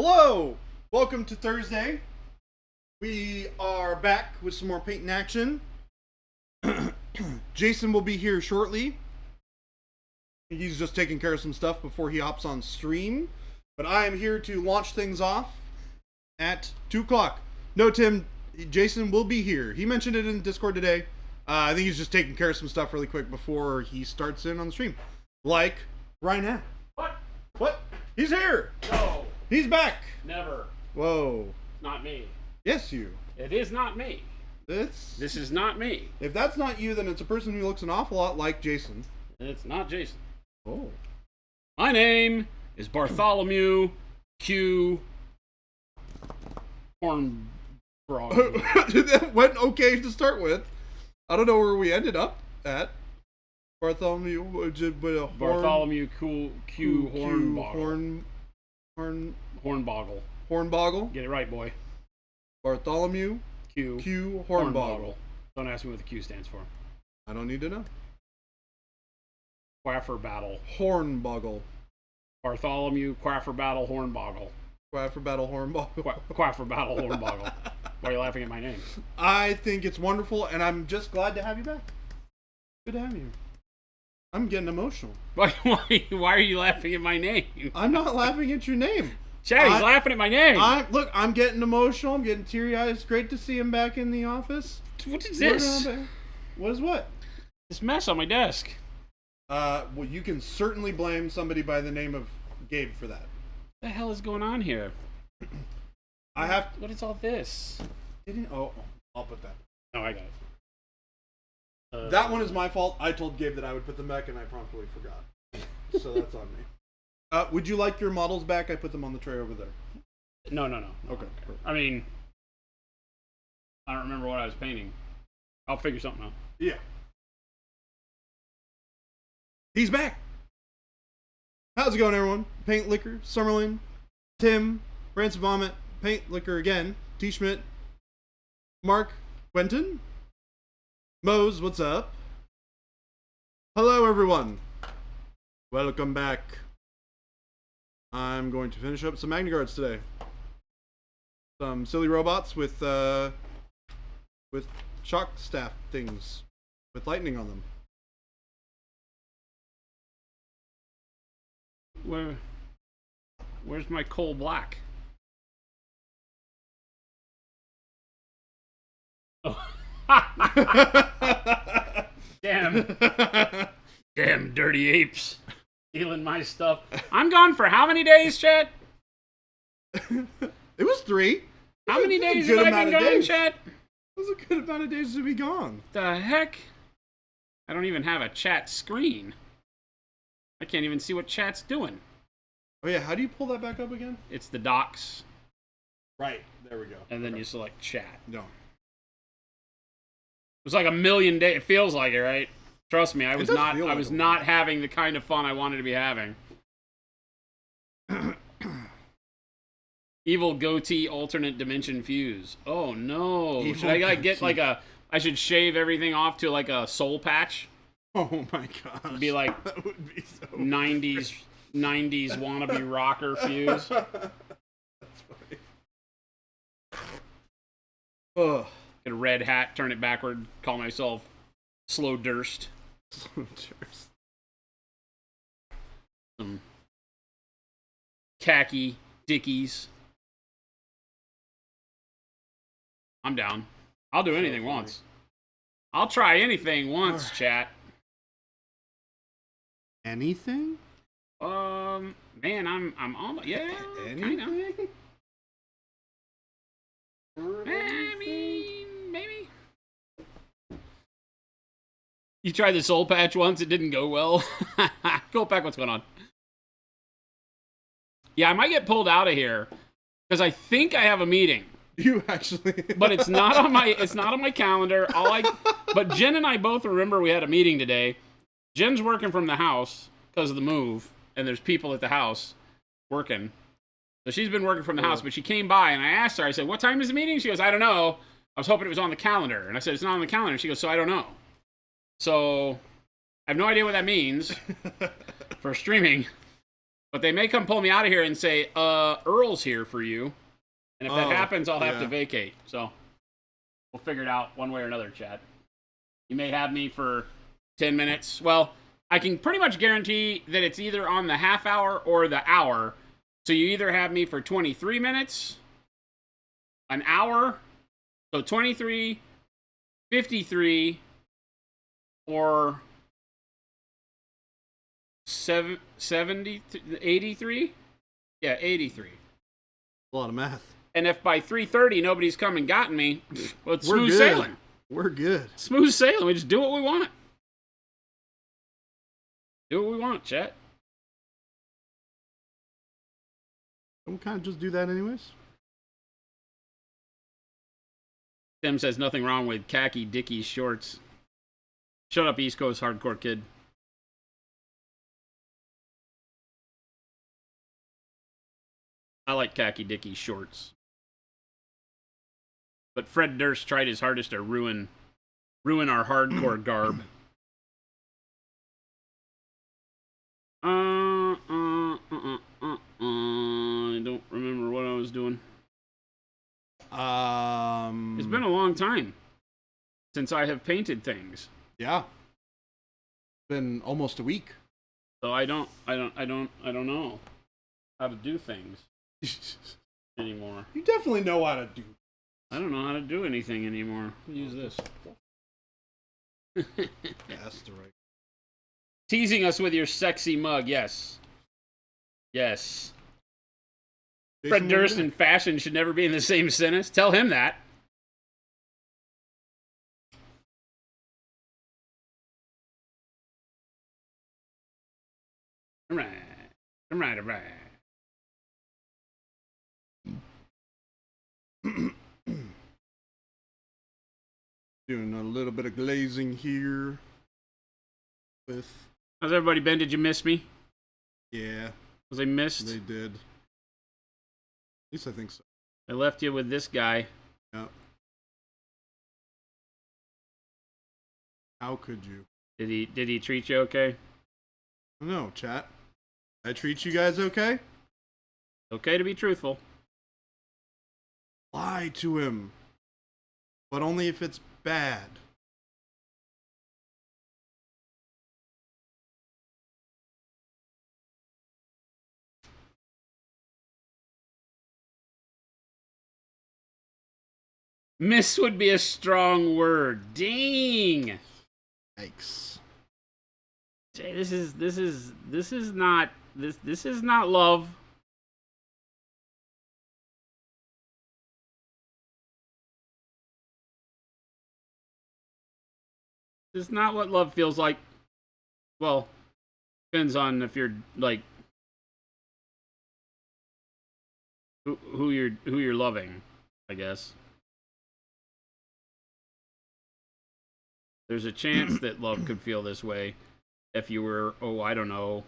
Hello! Welcome to Thursday. We are back with some more painting action. Jason will be here shortly. He's just taking care of some stuff before he hops on stream. But I am here to launch things off at 2 o'clock. No, Tim, Jason will be here. He mentioned it in Discord today. I think he's just taking care of some stuff really quick before he starts in on the stream. Like right now. What? He's here! No. He's back! Never. Whoa. Not me. Yes, you. It is not me. This is not me. If that's not you, then it's a person who looks an awful lot like Jason. It's not Jason. Oh. My name is Bartholomew Q. Hornbrog. That went okay to start with. I don't know where we ended up at. Bartholomew Q Hornboggle. Hornboggle. Hornboggle. Get it right, boy. Bartholomew Q Hornboggle. Don't ask me what the Q stands for. I don't need to know. Quaffer Battle. Hornboggle. Bartholomew Quaffer Battle Hornboggle. Quaffer Battle Hornboggle. Quaffer Battle Hornboggle. Why are you laughing at my name? I think it's wonderful, and I'm just glad to have you back. Good to have you. I'm getting emotional. Why are you laughing at my name? I'm not laughing at your name. Chad, he's laughing at my name. Look, I'm getting emotional. I'm getting teary-eyed. It's great to see him back in the office. What is this? What is what? This mess on my desk. Well, you can certainly blame somebody by the name of Gabe for that. What the hell is going on here? What is all this? Oh, I'll put that. Oh, I got it. That one is my fault. I told Gabe that I would put them back, and I promptly forgot. So that's on me. Would you like your models back? I put them on the tray over there. No. Okay. I mean, I don't remember what I was painting. I'll figure something out. Yeah. He's back. How's it going, everyone? Paint Liquor, Summerlin, Tim, Rants of Vomit, Paint Liquor again, T. Schmidt, Mark, Quentin, Mose, what's up? Hello, everyone. Welcome back. I'm going to finish up some Magnaguards today. Some silly robots with shock staff things with lightning on them. Where's my coal black? Oh. Damn dirty apes stealing my stuff. I'm gone for how many days, Chet? It was 3. How many days have I been gone, Chet? It was a good amount of days to be gone. The heck? I don't even have a chat screen. I can't even see what chat's doing. Oh yeah, how do you pull that back up again? It's the docs. Right, there we go. And then you select chat. No. It was like a million days. It feels like it, right? Trust me, I was like not having the kind of fun I wanted to be having. Evil goatee alternate dimension fuse. Oh no. Should I get like I should shave everything off to like a soul patch? Oh my gosh. Be like that would be so 90s wannabe rocker fuse. That's funny. Ugh. Get a red hat, turn it backward, call myself Slow Durst. Slow Durst. Some khaki dickies. I'm down. I'll do anything once. I'll try anything once, chat. Anything? Man, I'm almost, yeah, Anything? I mean, maybe. You tried the soul patch once, it didn't go well. Go back, what's going on? Yeah, I might get pulled out of here because I think I have a meeting. You actually, but it's not on my calendar. But Jen and I both remember we had a meeting today. Jen's working from the house because of the move, and there's people at the house working. So she's been working from the house, but she came by and I asked her, I said, what time is the meeting? She goes, I don't know. I was hoping it was on the calendar. And I said, it's not on the calendar. She goes, so I don't know. So I have no idea what that means for streaming. But they may come pull me out of here and say, Earl's here for you. And if that happens, I'll have to vacate. So we'll figure it out one way or another, Chad. You may have me for 10 minutes. Well, I can pretty much guarantee that it's either on the half hour or the hour. So you either have me for 23 minutes, an hour, so 23, 53, or 70, 83? Yeah, 83. A lot of math. And if by 3:30 nobody's come and gotten me, well, it's smooth sailing. We're good. Smooth sailing. We just do what we want. Do what we want, chat. Don't we kind of just do that anyways? Tim says nothing wrong with khaki Dickies shorts. Shut up, East Coast hardcore kid. I like khaki Dickies shorts. But Fred Durst tried his hardest to ruin our hardcore garb. I don't remember what I was doing. It's been a long time since I have painted things. Yeah. Been almost a week. So I don't know how to do things anymore. You definitely know how to do. I don't know how to do anything anymore. Use this. That's the right. Teasing us with your sexy mug, yes. Yes. Fred Durst and fashion should never be in the same sentence. Tell him that. All right. All right, all right. Doing a little bit of glazing here. With. How's everybody been? Did you miss me? Yeah. Was I missed? They did. At least I think so. I left you with this guy. Yep. How could you? Did he treat you okay? No, chat. I treat you guys okay? Okay to be truthful. Lie to him. But only if it's bad. Miss would be a strong word. Dang. Yikes. Jay, this is not love. This is not what love feels like. Well, depends on if you're like who you're loving, I guess. There's a chance that love could feel this way if you were, I don't know,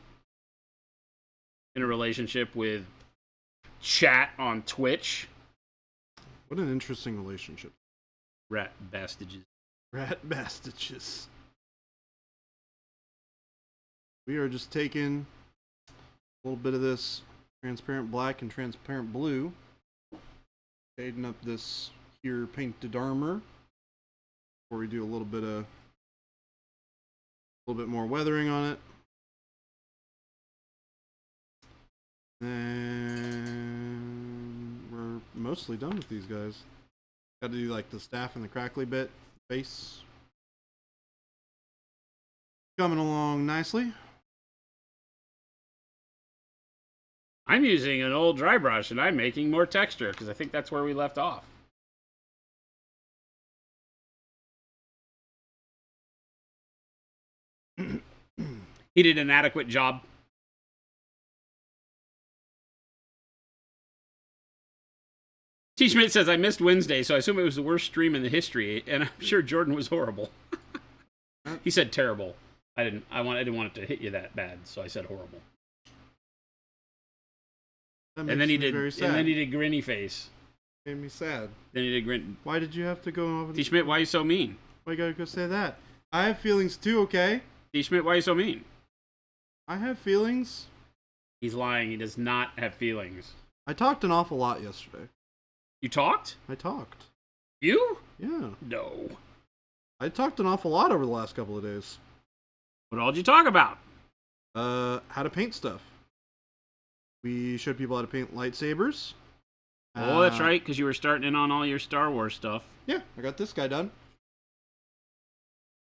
in a relationship with chat on Twitch. What an interesting relationship. Rat bastages. Rat bastages. We are just taking a little bit of this transparent black and transparent blue, shading up this here painted armor before we do a little bit more weathering on it. And we're mostly done with these guys. Got to do like the staff and the crackly bit, face. Coming along nicely. I'm using an old dry brush and I'm making more texture because I think that's where we left off. He did an adequate job. T. Schmidt says, I missed Wednesday, so I assume it was the worst stream in the history, and I'm sure Jordan was horrible. He said terrible. I didn't want it to hit you that bad, so I said horrible. And then he did grinny face. Made me sad. Then he did grin. Why did you have to go over? T. Schmidt, why are you so mean? Why you gotta go say that? I have feelings too, okay? T. Schmidt, why are you so mean? I have feelings. He's lying. He does not have feelings. I talked an awful lot yesterday. You talked? I talked. You? Yeah. No. I talked an awful lot over the last couple of days. What all did you talk about? How to paint stuff. We showed people how to paint lightsabers. Oh, that's right, because you were starting in on all your Star Wars stuff. Yeah, I got this guy done.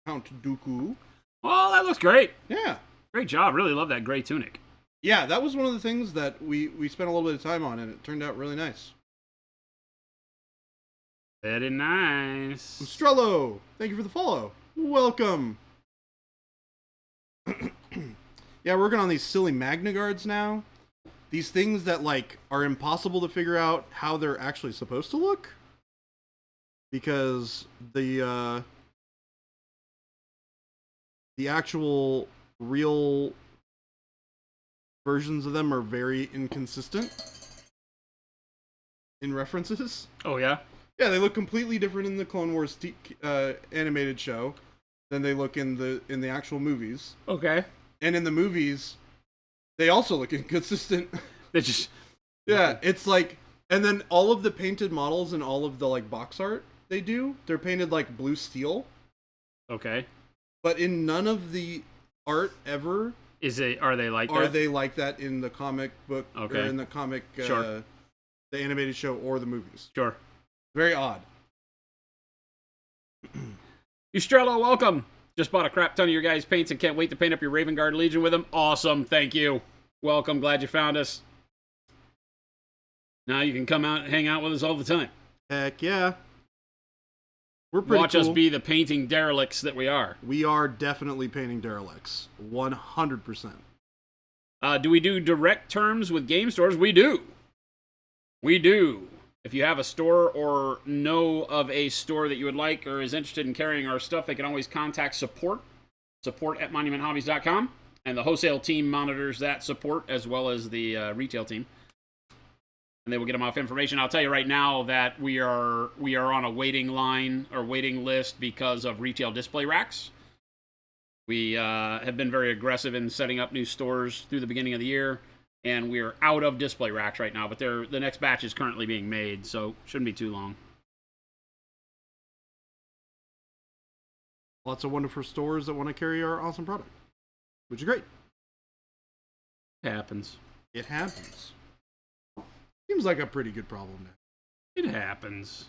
Count Dooku. Oh, that looks great. Yeah. Great job. Really love that gray tunic. Yeah, that was one of the things that we spent a little bit of time on, and it turned out really nice. Very nice. Strello, thank you for the follow. Welcome. Yeah, we're working on these silly Magnaguards now. These things that, like, are impossible to figure out how they're actually supposed to look. Because the actual real versions of them are very inconsistent in references. Oh, yeah? Yeah, they look completely different in the Clone Wars animated show than they look in the actual movies. Okay. And in the movies, they also look inconsistent. They just... Yeah, it's like... And then all of the painted models and all of the, like, box art they do, they're painted, like, blue steel. Okay. But in none of the art ever... Are they like that? Are they like that in the comic book, okay. or in the comic, sure. The animated show or the movies? Sure. Very odd. Estrella, welcome. Just bought a crap ton of your guys' paints and can't wait to paint up your Raven Guard Legion with them. Awesome, thank you. Welcome, glad you found us. Now you can come out and hang out with us all the time. Heck yeah. We're pretty Watch cool. us be the painting derelicts that we are. We are definitely painting derelicts. 100%. Do we do direct terms with game stores? We do. We do. If you have a store or know of a store that you would like or is interested in carrying our stuff, they can always contact support@monumenthobbies.com, and the wholesale team monitors that support as well as the retail team. And they will get them off information. I'll tell you right now that we are on a waiting line or waiting list because of retail display racks. We have been very aggressive in setting up new stores through the beginning of the year, and we're out of display racks right now. But the next batch is currently being made, so shouldn't be too long. Lots of wonderful stores that want to carry our awesome product, which is great. It happens. It happens. Seems like a pretty good problem now. It happens.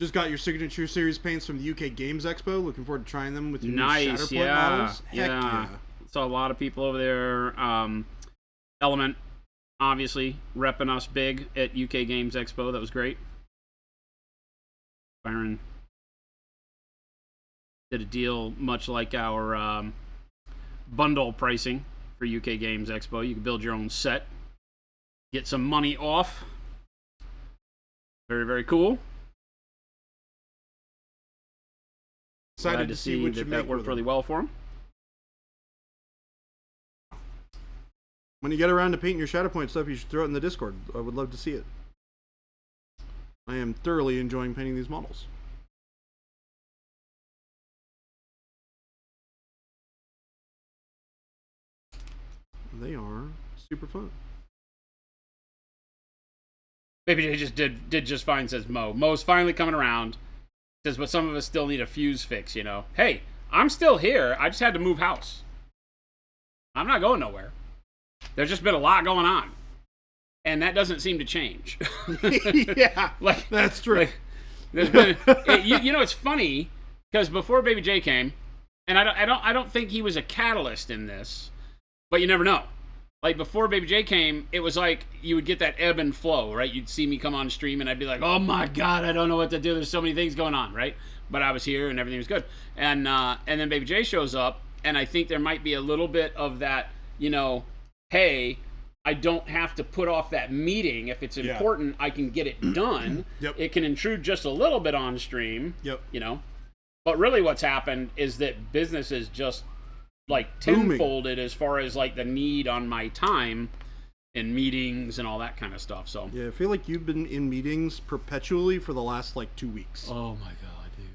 Just got your signature series paints from the UK Games Expo. Looking forward to trying them with your new Nice, Shatterpoint models. Heck yeah. Saw a lot of people over there. Element, obviously, repping us big at UK Games Expo. That was great. Byron did a deal much like our bundle pricing for UK Games Expo. You can build your own set, get some money off. Very, very cool. Excited Glad to see what you make that worked with really them. well for him. When you get around to painting your Shatterpoint stuff, you should throw it in the Discord. I would love to see it. I am thoroughly enjoying painting these models. They are super fun. Baby J just did just fine, says Mo. Mo's finally coming around. Says, but some of us still need a fuse fix, you know. Hey, I'm still here. I just had to move house. I'm not going nowhere. There's just been a lot going on. And that doesn't seem to change. Yeah, like, that's true. Like, there's been, you know, it's funny, because before Baby J came, and I don't think he was a catalyst in this, but you never know. Like, before Baby J came, it was like you would get that ebb and flow, right? You'd see me come on stream, and I'd be like, oh my God, I don't know what to do. There's so many things going on, right? But I was here, and everything was good. And then Baby J shows up, and I think there might be a little bit of that, you know, hey, I don't have to put off that meeting. If it's important, I can get it done. Yep. It can intrude just a little bit on stream, Yep. you know. But really what's happened is that business is just like Booming. tenfolded as far as like the need on my time in meetings and all that kind of stuff. So Yeah, I feel like you've been in meetings perpetually for the last like 2 weeks. oh my God, dude.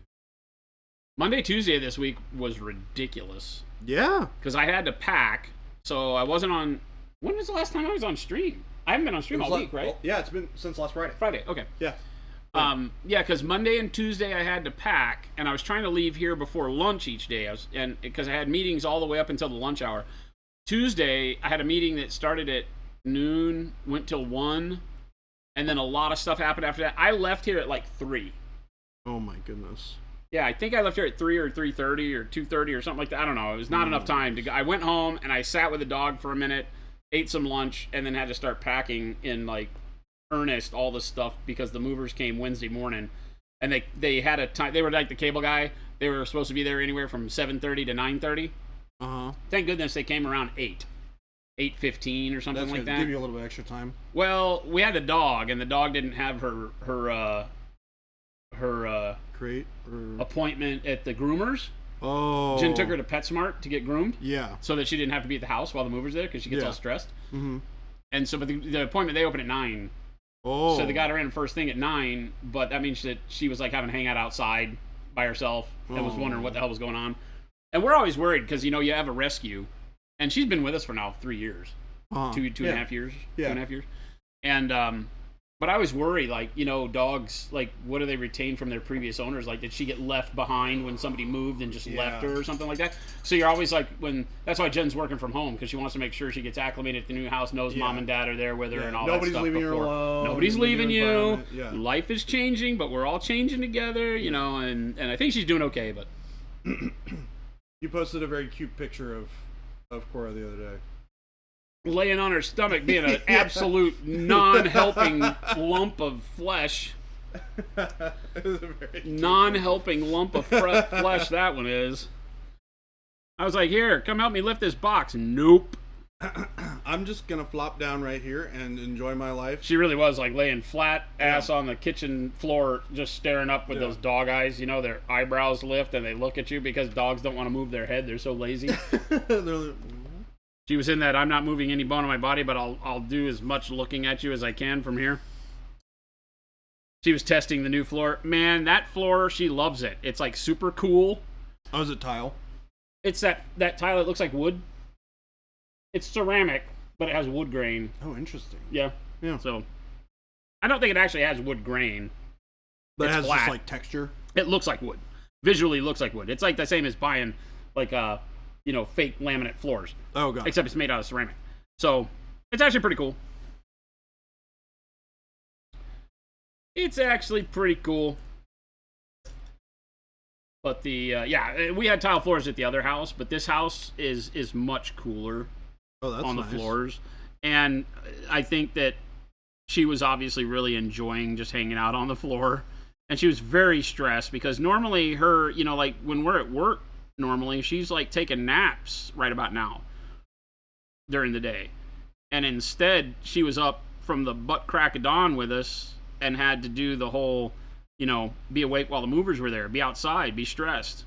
Monday, Tuesday this week was ridiculous. Yeah. Because I had to pack, so I wasn't on... When was the last time I was on stream? I haven't been on stream all week, right? Well, yeah, it's been since last Friday. Friday, okay. Yeah. Yeah, because Monday and Tuesday I had to pack, and I was trying to leave here before lunch each day. Because I had meetings all the way up until the lunch hour. Tuesday, I had a meeting that started at noon, went till 1, and then a lot of stuff happened after that. I left here at like 3. Oh my goodness. Yeah, I think I left here at 3 or 3:30 or 2:30 or something like that. I don't know. It was not enough time to go. I went home and I sat with the dog for a minute, ate some lunch, and then had to start packing in like earnest all the stuff because the movers came Wednesday morning, and they had a time. They were like the cable guy. They were supposed to be there anywhere from 7:30 to 9:30. Thank goodness they came around 8:15 or something like that. Give you a little bit extra time. Well, we had the dog, and the dog didn't have her Crate or... appointment at the groomers. Oh. Jen took her to PetSmart to get groomed. Yeah. So that she didn't have to be at the house while the movers there because she gets all stressed. Mm-hmm. And so, but the appointment, they open at 9. Oh. So they got her in first thing at 9, but that means that she was like having to hang out outside by herself and was wondering what the hell was going on. And we're always worried because, you know, you have a rescue. And she's been with us for now 3 years. Two and a half years. Yeah. 2.5 years. And, but I always worry, like, you know, dogs, like, what do they retain from their previous owners? Like, did she get left behind when somebody moved and just left her or something like that? So you're always like, that's why Jen's working from home, because she wants to make sure she gets acclimated at the new house, knows mom and dad are there with her and all that stuff. Nobody's leaving her alone. Nobody's leaving you. Yeah. Life is changing, but we're all changing together, you know, and I think she's doing okay, but... You posted a very cute picture of Cora the other day. Laying on her stomach, being an absolute non-helping lump of flesh. Non-helping lump of flesh that one is. I was like, here, come help me lift this box. Nope. I'm just going to flop down right here and enjoy my life. She really was like laying flat ass on the kitchen floor, just staring up with those dog eyes. You know, their eyebrows lift and they look at you because dogs don't want to move their head. They're so lazy. She was in that, I'm not moving any bone in my body, but I'll do as much looking at you as I can from here. She was testing the new floor. Man, that floor, she loves it. It's like super cool. Oh, is it tile? It's that tile that looks like wood. It's ceramic, but it has wood grain. Oh, interesting. Yeah. So, I don't think it actually has wood grain. But it's it has flat. just like texture? It looks like wood. Visually looks like wood. It's like the same as buying like you know, fake laminate floors. Oh, God. Except it's made out of ceramic. So, it's actually pretty cool. It's actually pretty cool. But yeah, we had tile floors at the other house, but this house is much cooler on the floors. And I think that she was obviously really enjoying just hanging out on the floor. And she was very stressed because normally her, you know, like when we're at work, normally she's like taking naps right about now during the day. And instead, she was up from the butt crack of dawn with us and had to do the whole, you know, be awake while the movers were there, be outside, be stressed.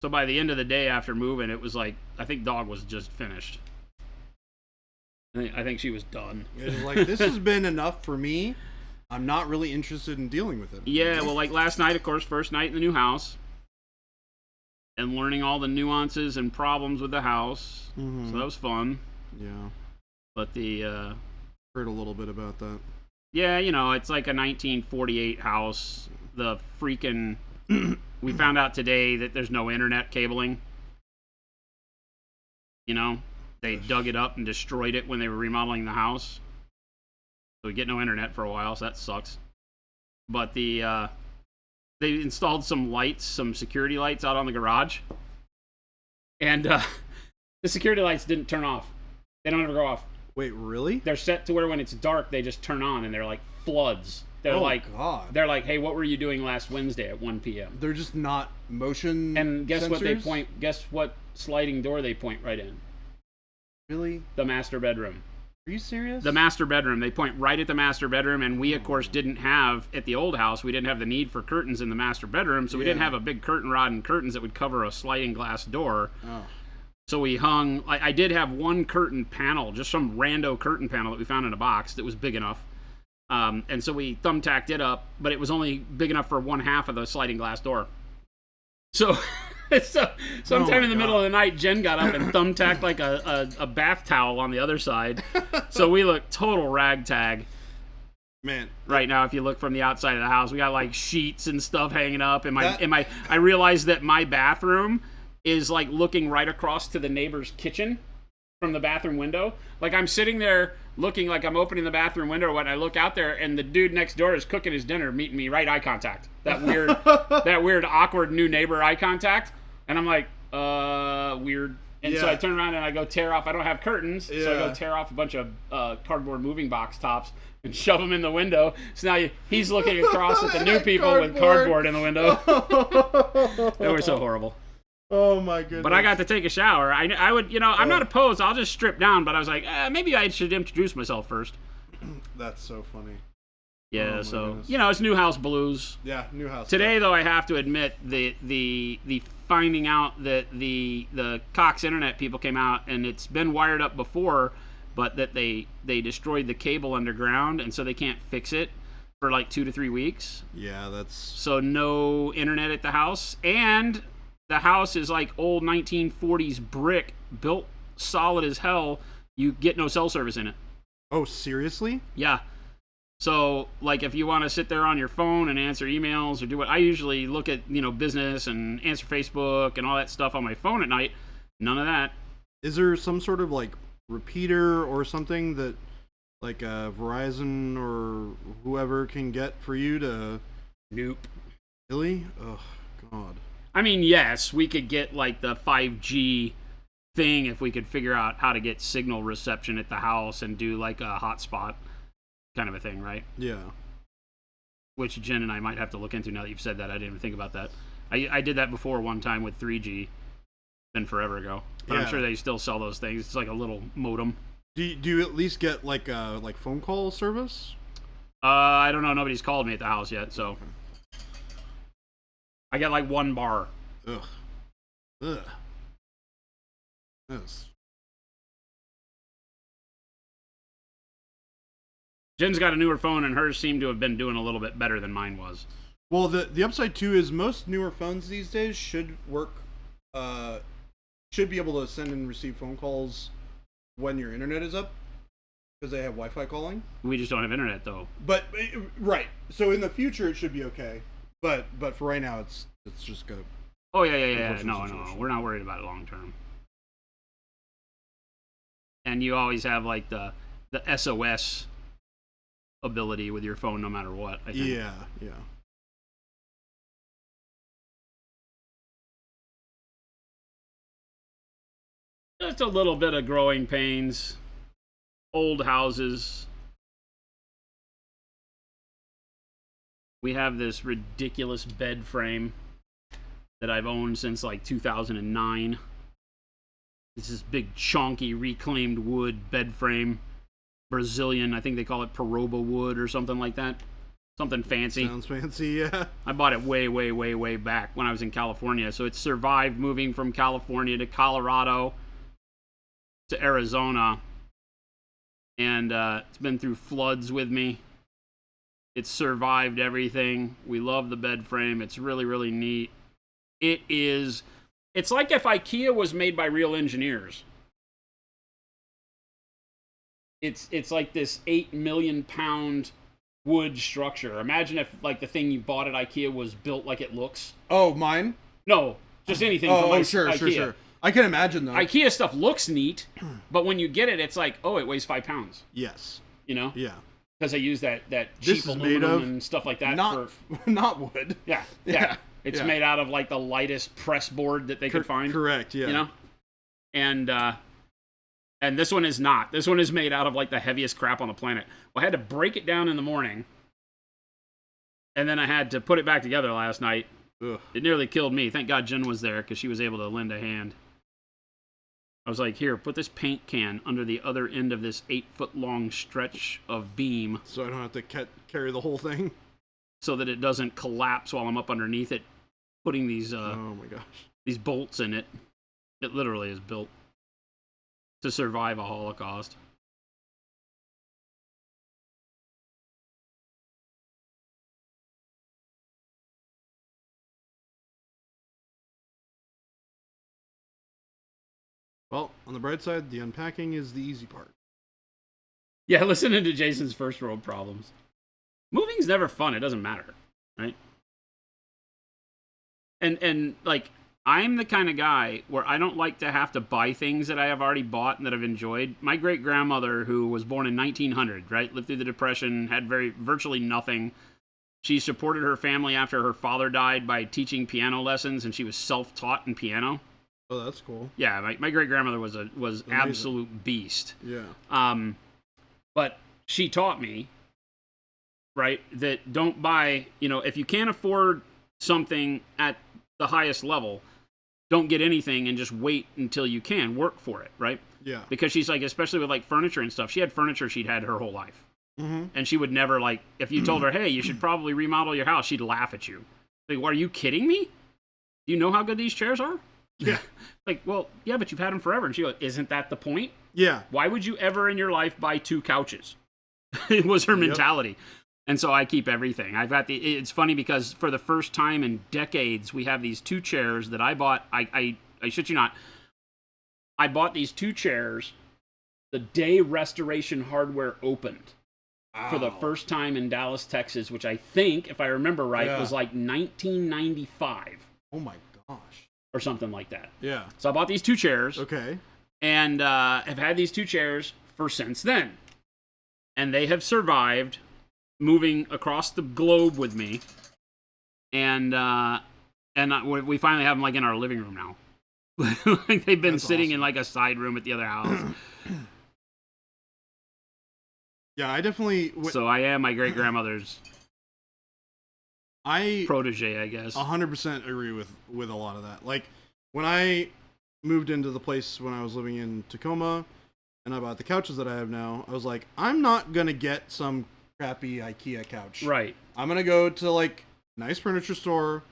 So by the end of the day after moving, it was like, I think dog was just finished. I think she was done. It was like, this has been enough for me. I'm not really interested in dealing with it. Yeah, well, like last night, of course, first night in the new house. And learning all the nuances and problems with the house. Mm-hmm. So that was fun. Yeah. But heard a little bit about that. Yeah, you know, it's like a 1948 house. The freaking... we found out today that there's no internet cabling. You know? They dug it up and destroyed it when they were remodeling the house. So we get no internet for a while, so that sucks. But they installed some lights, some security lights out on the garage. And the security lights didn't turn off. They don't ever go off. Wait, really? They're set to where when it's dark, they just turn on, and they're like floods. They're God. They're like, hey, what were you doing last Wednesday at 1 p.m.? They're just not motion And guess sensors? what they point? Guess what sliding door they point right in? Really? The master bedroom. Are you serious? The master bedroom. They point right at the master bedroom, and we, of course, didn't have, at the old house, we didn't have the need for curtains in the master bedroom, so we didn't have a big curtain rod and curtains that would cover a sliding glass door. Oh. So we hung, I did have one curtain panel, just some rando curtain panel that we found in a box that was big enough. And so we thumbtacked it up, but it was only big enough for one half of the sliding glass door. So, so sometime my in the middle God. of the night, Jen got up and thumbtacked like a bath towel on the other side. So we look total ragtag. Man, Right now, if you look from the outside of the house, we got like sheets and stuff hanging up. That- I realized that my bathroom is like looking right across to the neighbor's kitchen from the bathroom window. Like I'm sitting there looking like I'm opening the bathroom window when I look out there, and the dude next door is cooking his dinner, meeting me right eye contact. That weird awkward new neighbor eye contact, and I'm like, weird. And so Yeah. I turn around and I go tear off. I don't have curtains, so I Yeah. go tear off a bunch of cardboard moving box tops and shove them in the window. So now he's looking across at the new people with cardboard in the window. They were so horrible. Oh my goodness. But I got to take a shower. I would, I'm not opposed. I'll just strip down. But I was like, maybe I should introduce myself first. That's so funny. Yeah, my so goodness. it's new house blues. Yeah, new house. Today, though, I have to admit the finding out that the Cox Internet people came out and it's been wired up before, but that they destroyed the cable underground and so they can't fix it for like 2 to 3 weeks. Yeah, that's So no internet at the house, and the house is like old 1940s brick, built solid as hell. You get no cell service in it. Oh, seriously? Yeah. So, like, if you want to sit there on your phone and answer emails or do what I usually look at, business and answer Facebook and all that stuff on my phone at night, none of that. Is there some sort of like repeater or something that like Verizon or whoever can get for you to? Nope. Really? Oh God. I mean, yes, we could get like the 5G thing if we could figure out how to get signal reception at the house and do like a hotspot kind of a thing, right? Yeah. Which Jen and I might have to look into now that you've said that. I didn't even think about that. I did that before one time with 3G, been forever ago. But I'm Yeah. sure they still sell those things. It's like a little modem. Do you at least get like phone call service? I don't know. Nobody's called me at the house yet, so I get like one bar. Ugh. Ugh. Yes. Jen's got a newer phone, and hers seemed to have been doing a little bit better than mine was. Well, the upside too is most newer phones these days should work. Should be able to send and receive phone calls when your internet is up because they have Wi-Fi calling. We just don't have internet, though. But right, so in the future it should be okay. But for right now, it's just go. Oh, yeah. Unfortunate No, situation. we're not worried about it long term. And you always have, like, the SOS ability with your phone no matter what, I think. Yeah. Just a little bit of growing pains. Old houses. We have this ridiculous bed frame that I've owned since like 2009. It's this big, chonky, reclaimed wood bed frame. Brazilian, I think they call it Peroba wood or something like that. Something fancy. Sounds fancy, yeah. I bought it way back when I was in California. So it's survived moving from California to Colorado to Arizona. And it's been through floods with me. It's survived everything. We love the bed frame. It's really, really neat. It's like if IKEA was made by real engineers. It's like this 8 million pound wood structure. Imagine if like the thing you bought at IKEA was built like it looks. Oh, mine? No, just anything from IKEA. I can imagine though. IKEA stuff looks neat, but when you get it, it's like, oh, it weighs 5 pounds. Yes. You know? Yeah. Because they use that This cheap is aluminum made of and stuff like that. Not wood. Yeah. It's made out of like the lightest press board that they could find. Correct. Yeah. You know? And this one is not. This one is made out of like the heaviest crap on the planet. Well, I had to break it down in the morning, and then I had to put it back together last night. Ugh. It nearly killed me. Thank God Jen was there because she was able to lend a hand. I was like, here, put this paint can under the other end of this 8-foot long stretch of beam So I don't have to carry the whole thing. so that it doesn't collapse while I'm up underneath it, putting these Oh my gosh. these bolts in it. It literally is built to survive a Holocaust. Well, on the bright side, the unpacking is the easy part. Yeah, listening to Jason's first world problems. Moving's never fun. It doesn't matter, right? And like, I'm the kind of guy where I don't like to have to buy things that I have already bought and that I've enjoyed. My great-grandmother, who was born in 1900, right, lived through the Depression, had virtually nothing. She supported her family after her father died by teaching piano lessons, and she was self-taught in piano. Oh, that's cool. Yeah, my great-grandmother was Amazing. absolute beast. Yeah. But she taught me, right, that don't buy, if you can't afford something at the highest level, don't get anything and just wait until you can work for it, right? Yeah. Because she's like, especially with like furniture and stuff, she had furniture she'd had her whole life. Mm-hmm. And she would never, like, if you told her, hey, you should probably remodel your house, she'd laugh at you. Like, well, are you kidding me? Do you know how good these chairs are? Yeah. Like, well, yeah, but you've had them forever. And she goes, isn't that the point? Yeah. Why would you ever in your life buy 2 couches? It was her mentality. And so I keep everything. It's funny because for the first time in decades, we have these 2 chairs that I bought. I shit you not. I bought these 2 chairs the day Restoration Hardware opened. For the first time in Dallas, Texas, which I think, if I remember right, was like 1995. Oh my gosh. Or something like that. Yeah. So I bought these 2 chairs. Okay. And have had these 2 chairs for since then. And they have survived moving across the globe with me. And we finally have them like in our living room now. Like they've been sitting in like a side room at the other house. Yeah, I definitely... So I am my great-grandmother's protege, I guess. 100% agree with a lot of that. Like, when I moved into the place when I was living in Tacoma, and I bought the couches that I have now, I was like, I'm not going to get some crappy IKEA couch. Right. I'm going to go to, like, a nice furniture store.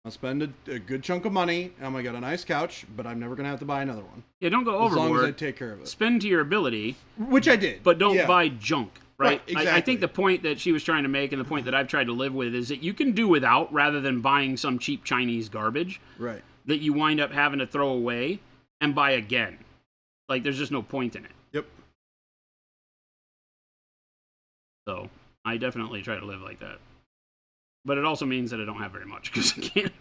I'll spend a good chunk of money, and I'm going to get a nice couch, but I'm never going to have to buy another one. Yeah, don't go overboard. As long as I take care of it. Spend to your ability. Which I did. But don't buy junk, right? Exactly. I think the point that she was trying to make and the point that I've tried to live with is that you can do without rather than buying some cheap Chinese garbage. Right. That you wind up having to throw away and buy again. Like, there's just no point in it. Yep. So, I definitely try to live like that. But it also means that I don't have very much because I can't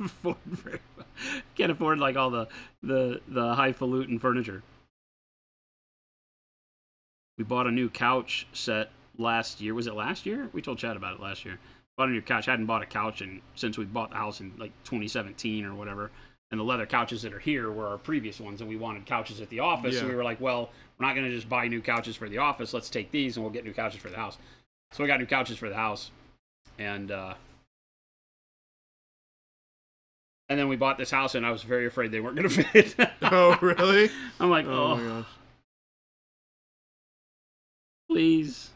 afford like all the highfalutin furniture. We bought a new couch set last year. Was it last year? We told Chad about it last year. Bought a new couch. Hadn't bought a couch since we bought the house in like 2017 or whatever. And the leather couches that are here were our previous ones, and we wanted couches at the office. Yeah. So we were like, well, we're not going to just buy new couches for the office. Let's take these and we'll get new couches for the house. So we got new couches for the house. And then we bought this house, and I was very afraid they weren't going to fit. Oh, really? I'm like, oh my gosh. Please.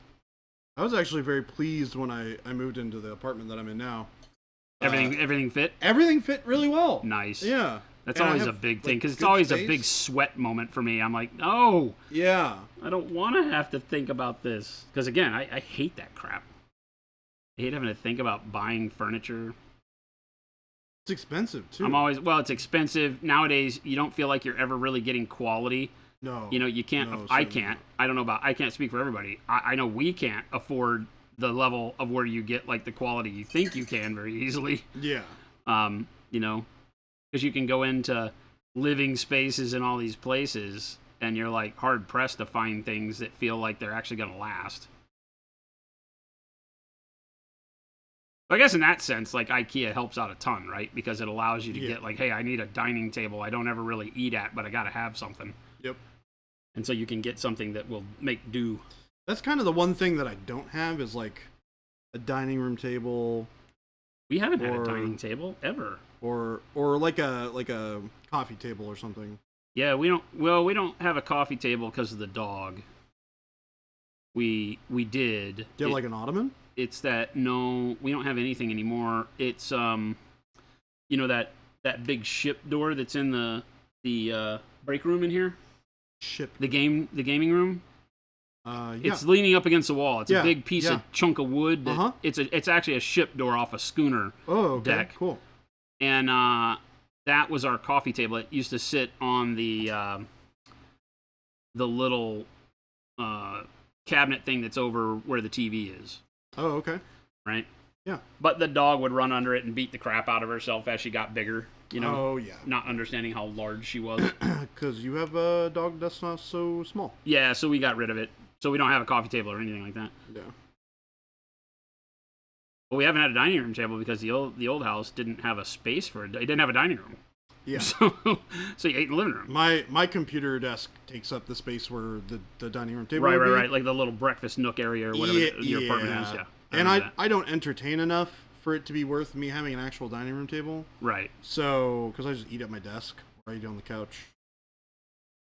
I was actually very pleased when I moved into the apartment that I'm in now. Everything fit? Everything fit really well. Nice. Yeah. That's And always a big thing, because it's always a big sweat moment for me. I'm like, no. Yeah. I don't want to have to think about this. Because, again, I hate that crap. I hate having to think about buying furniture. It's expensive, too. It's expensive. Nowadays, you don't feel like you're ever really getting quality. No. You can't. No, I can't. I don't know about. I can't speak for everybody. I know we can't afford the level of where you get like the quality you think you can very easily. Yeah. Because you can go into living spaces in all these places, and you're like hard pressed to find things that feel like they're actually going to last. I guess in that sense, like IKEA helps out a ton, right? Because it allows you to get like, hey, I need a dining table I don't ever really eat at, but I got to have something. Yep. And so you can get something that will make do. That's kind of the one thing that I don't have is like a dining room table. We haven't had a dining table ever. Or like a coffee table or something. Yeah, we don't have a coffee table because of the dog. We did. Do you have like an ottoman? It's that no, we don't have anything anymore. It's that big ship door that's in the break room in here. Ship. The gaming room. Yeah. It's leaning up against the wall. It's a big piece of chunk of wood. It's actually a ship door off a schooner. Oh, okay. Deck. Cool. And that was our coffee table. It used to sit on the the little cabinet thing that's over where the TV is. Oh, okay. Right? Yeah. But the dog would run under it and beat the crap out of herself as she got bigger, you know? Oh, yeah. Not understanding how large she was. Because you have a dog that's not so small. Yeah, so we got rid of it. So we don't have a coffee table or anything like that. Yeah. But we haven't had a dining room table because the old house didn't have a space for it. It didn't have a dining room. Yeah. So you ate in the living room. My computer desk takes up the space where the dining room table Right, would be. right. Like the little breakfast nook area or whatever your apartment has. Yeah. And I don't entertain enough for it to be worth me having an actual dining room table. Right. So, because I just eat at my desk or I eat on the couch.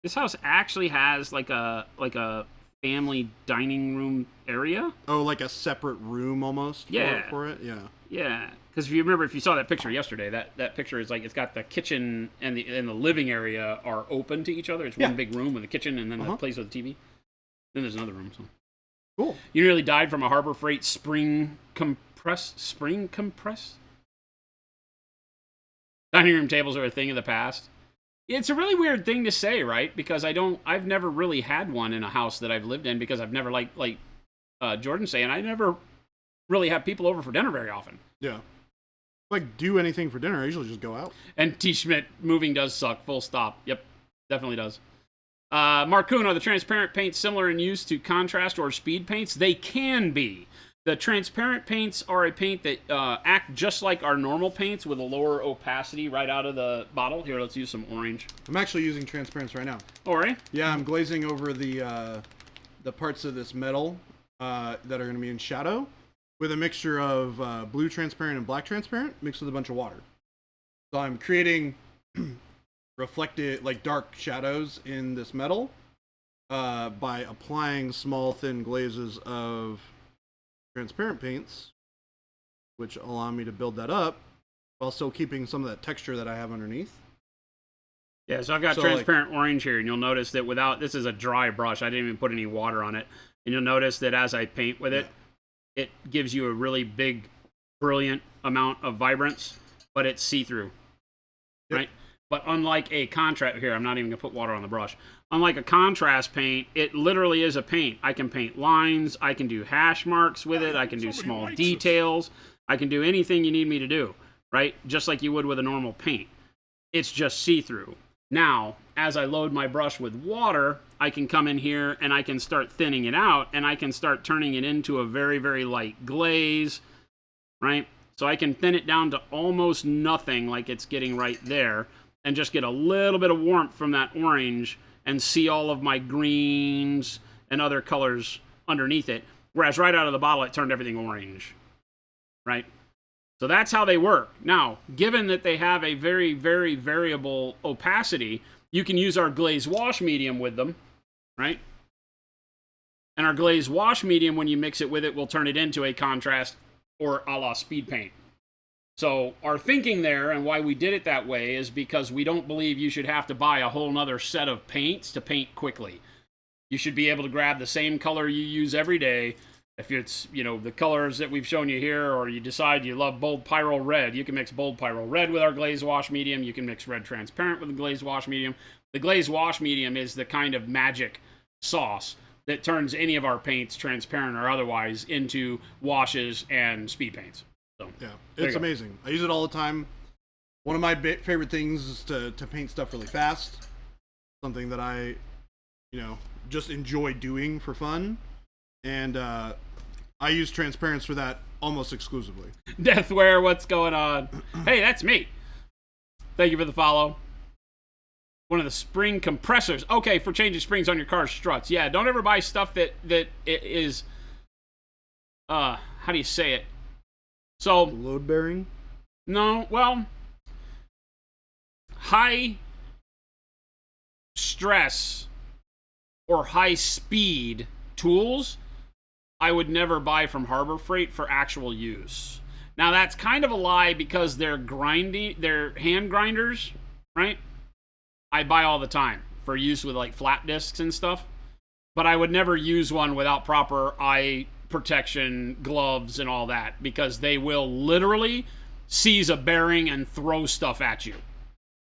This house actually has like a family dining room area. Oh, like a separate room almost for it? Yeah. Yeah. Because if you saw that picture yesterday, that picture is like, it's got the kitchen and the living area are open to each other. It's one big room with a kitchen and then the place with the TV. Then there's another room. So. Cool. You nearly died from a Harbor Freight spring compress? Dining room tables are a thing of the past. It's a really weird thing to say, right? Because I've never really had one in a house that I've lived in because I've never, like Jordan's saying, I never really have people over for dinner very often. Yeah. Like, do anything for dinner, I usually just go out. And T. Schmidt, moving does suck, full stop. Yep, definitely does. Mark Kuhn, are the transparent paints similar in use to contrast or speed paints? They can be. The transparent paints are a paint that act just like our normal paints with a lower opacity right out of the bottle. Here, let's use some orange. I'm actually using transparents right now. Oh, right? Yeah, I'm glazing over the parts of this metal that are going to be in shadow with a mixture of blue transparent and black transparent mixed with a bunch of water. So I'm creating reflected, like dark shadows in this metal by applying small thin glazes of transparent paints, which allow me to build that up while still keeping some of that texture that I have underneath. Yeah, so I've got transparent orange here, and you'll notice that this is a dry brush. I didn't even put any water on it. And you'll notice that as I paint with it, it gives you a really big, brilliant amount of vibrance, but it's see-through, right? But unlike a contrast, here, I'm not even going to put water on the brush. Unlike a contrast paint, it literally is a paint. I can paint lines. I can do hash marks with it. I can do small details. I can do anything you need me to do, right? Just like you would with a normal paint. It's just see-through. Now, as I load my brush with water, I can come in here and I can start thinning it out, and I can start turning it into a very, very light glaze, right? So I can thin it down to almost nothing like it's getting right there, and just get a little bit of warmth from that orange and see all of my greens and other colors underneath it. Whereas right out of the bottle, it turned everything orange, right? So that's how they work. Now, given that they have a very, very variable opacity, you can use our glaze wash medium with them, right? And our glaze wash medium, when you mix it with it, will turn it into a contrast or a la speed paint. So our thinking there and why we did it that way is because we don't believe you should have to buy a whole nother set of paints to paint quickly. You should be able to grab the same color you use every day. If it's, the colors that we've shown you here, or you decide you love bold pyro red, you can mix bold pyro red with our glaze wash medium. You can mix red transparent with the glaze wash medium. The glaze wash medium is the kind of magic sauce that turns any of our paints, transparent or otherwise, into washes and speed paints. So, yeah, it's amazing. I use it all the time. One of my favorite things is to paint stuff really fast. Something that I, just enjoy doing for fun. And I use transparents for that almost exclusively. Deathware, what's going on? Hey, that's me. Thank you for the follow. One of the spring compressors. Okay, for changing springs on your car's struts. Yeah, don't ever buy stuff that is, how do you say it? So load bearing? No, well, high stress or high speed tools I would never buy from Harbor Freight for actual use. Now that's kind of a lie because they're hand grinders, right? I buy all the time for use with like flat discs and stuff, but I would never use one without proper eye protection, gloves, and all that, because they will literally seize a bearing and throw stuff at you.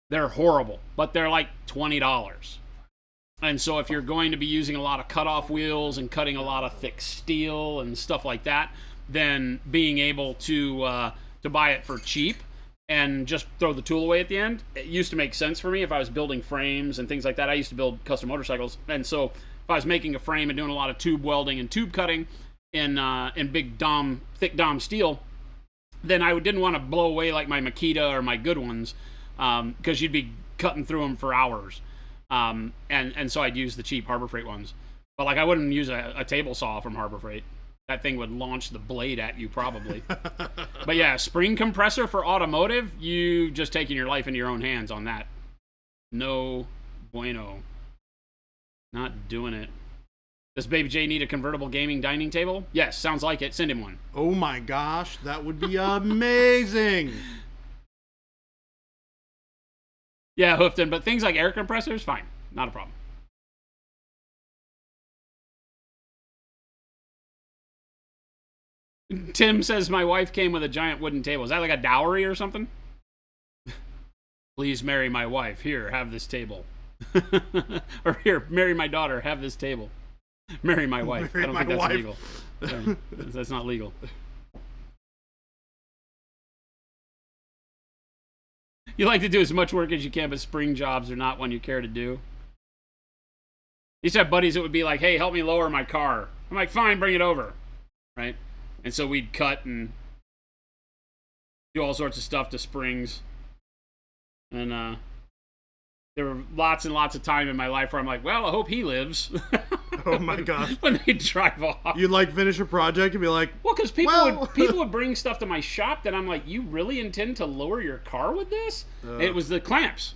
They're horrible, but they're like $20. And so if you're going to be using a lot of cutoff wheels and cutting a lot of thick steel and stuff like that, then being able to buy it for cheap and just throw the tool away at the end, it used to make sense for me if I was building frames and things like that. I used to build custom motorcycles, and so if I was making a frame and doing a lot of tube welding and tube cutting in big thick dom steel, then I didn't want to blow away like my Makita or my good ones, because you'd be cutting through them for hours. And so I'd use the cheap Harbor Freight ones. But like I wouldn't use a table saw from Harbor Freight. That thing would launch the blade at you probably. But yeah, spring compressor for automotive, you just taking your life into your own hands on that. No bueno. Not doing it. Does Baby J need a convertible gaming dining table? Yes, sounds like it. Send him one. Oh my gosh, that would be amazing. Yeah, Hoofton, but things like air compressors, fine. Not a problem. Tim says my wife came with a giant wooden table. Is that like a dowry or something? Please marry my wife. Here, have this table. Or here, marry my daughter. Have this table. Marry my wife. Marry I don't my think that's wife. legal. That's not legal. You like to do as much work as you can, but spring jobs are not one you care to do. You used to have buddies that would be like, hey, help me lower my car. I'm like, fine, bring it over. Right? And so we'd cut and do all sorts of stuff to springs. And there were lots and lots of time in my life where I'm like, well, I hope he lives. Oh my gosh. When they drive off. You'd like finish a project and be like, well, because people would bring stuff to my shop that I'm like, you really intend to lower your car with this? It was the clamps,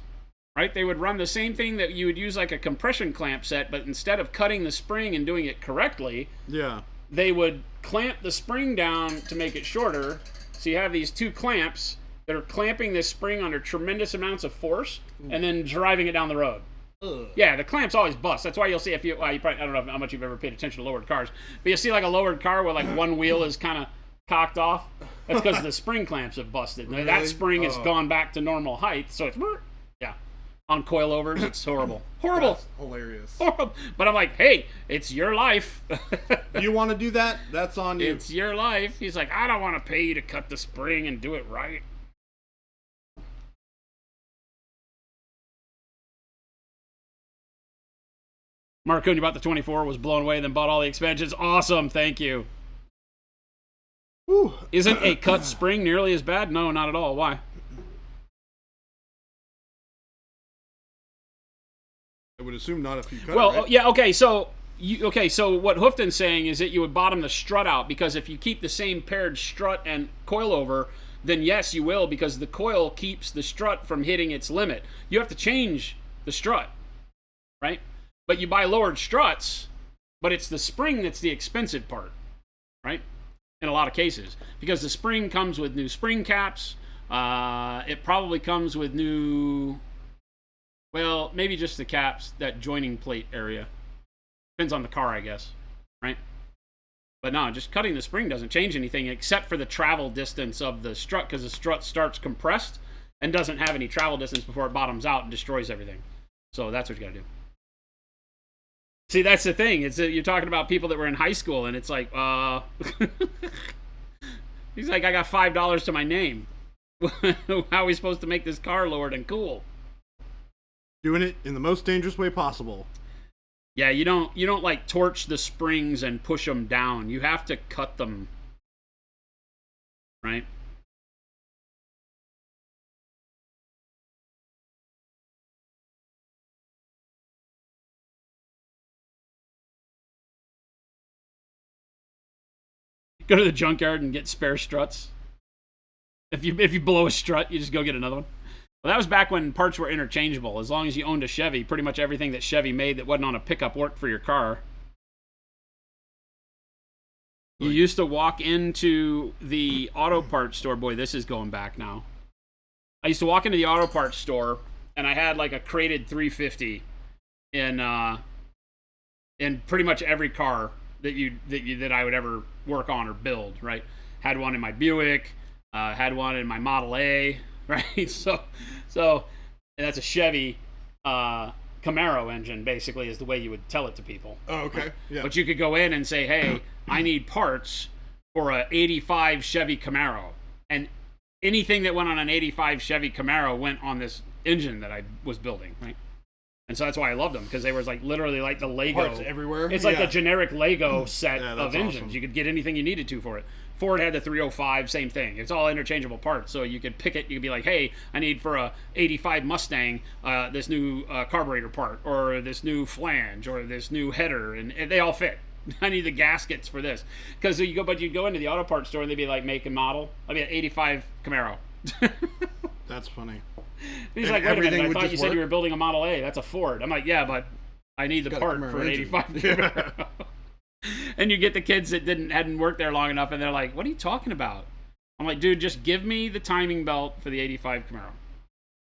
right? They would run the same thing that you would use like a compression clamp set, but instead of cutting the spring and doing it correctly, yeah, they would clamp the spring down to make it shorter. So you have these two clamps that are clamping this spring under tremendous amounts of force and then driving it down the road. Ugh. Yeah, the clamps always bust. That's why you'll see you probably, I don't know how much you've ever paid attention to lowered cars, but you'll see like a lowered car where like one wheel is kind of cocked off. That's because the spring clamps have busted. Really? That spring has gone back to normal height, so it's on coilovers. It's horrible. Horrible. That's hilarious. Horrible. But I'm like, hey, it's your life. You want to do that? That's on you. It's your life. He's like, I don't want to pay you to cut the spring and do it right. Mark Cooney bought the 24, was blown away, then bought all the expansions. Awesome, thank you. Whew. Isn't a cut spring nearly as bad? No, not at all. Why? I would assume not if you cut well, it, right? yeah, okay, so what Hoofton's saying is that you would bottom the strut out, because if you keep the same paired strut and coilover, then yes, you will, because the coil keeps the strut from hitting its limit. You have to change the strut, right? But you buy lowered struts, but it's the spring that's the expensive part, right? In a lot of cases, because the spring comes with new spring caps. It probably comes with new, well, maybe just the caps, that joining plate area. Depends on the car, I guess, right? But no, just cutting the spring doesn't change anything except for the travel distance of the strut, because the strut starts compressed and doesn't have any travel distance before it bottoms out and destroys everything. So that's what you gotta do. See, that's the thing. It's you're talking about people that were in high school, and it's like, he's like, I got $5 to my name. How are we supposed to make this car lowered and cool? Doing it in the most dangerous way possible. Yeah, you don't like torch the springs and push them down. You have to cut them, right? Go to the junkyard and get spare struts. If you blow a strut, you just go get another one. Well, that was back when parts were interchangeable. As long as you owned a Chevy, pretty much everything that Chevy made that wasn't on a pickup worked for your car. You used to walk into the auto parts store. Boy, this is going back now. I used to walk into the auto parts store, and I had like a crated 350 in pretty much every car that I would ever work on or build, right? Had one in my Buick, had one in my Model A, right? So and that's a Chevy Camaro engine, basically, is the way you would tell it to people. Oh, okay. Yeah. But you could go in and say, hey, I need parts for a 85 Chevy Camaro. And anything that went on an 85 Chevy Camaro went on this engine that I was building, right? And so that's why I loved them, because they were like literally like the Lego. Parts everywhere. It's like the generic Lego set Yeah, of that's engines. awesome. You could get anything you needed to for it. Ford had the 305, same thing. It's all interchangeable parts, so you could pick it. You could be like, hey, I need for a 85 Mustang this new carburetor part, or this new flange, or this new header, and they all fit. I need the gaskets for this, because you'd go into the auto parts store and they'd be like, make and model. I'd be an 85 Camaro. That's funny. He's And like, wait a minute, I everything thought would you just said work? you were building a Model A. That's a Ford. I'm like, yeah, but I need the Got a part Camaro for an engine. 85 Camaro. And you get the kids that hadn't worked there long enough, and they're like, what are you talking about? I'm like, dude, just give me the timing belt for the 85 Camaro.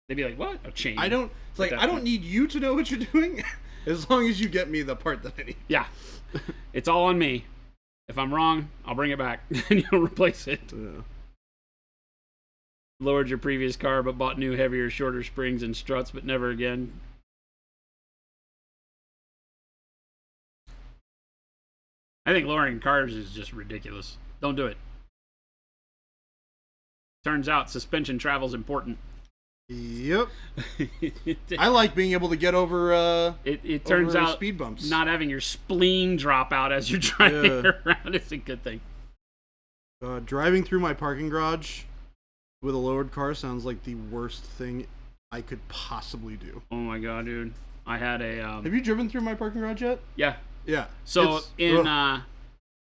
They'd be like, what? A chain. I don't need you to know what you're doing, as long as you get me the part that I need. Yeah. It's all on me. If I'm wrong, I'll bring it back, and you'll replace it. Yeah. Lowered your previous car, but bought new, heavier, shorter springs and struts, but never again. I think lowering cars is just ridiculous. Don't do it. Turns out suspension travel's important. Yep. I like being able to get over. It turns over out speed bumps. not having your spleen drop out as you're driving Yeah. around is a good thing. Driving through my parking garage with a lowered car sounds like the worst thing I could possibly do. Oh my god, dude! I had a Have you driven through my parking garage yet? yeah. Yeah. So It's-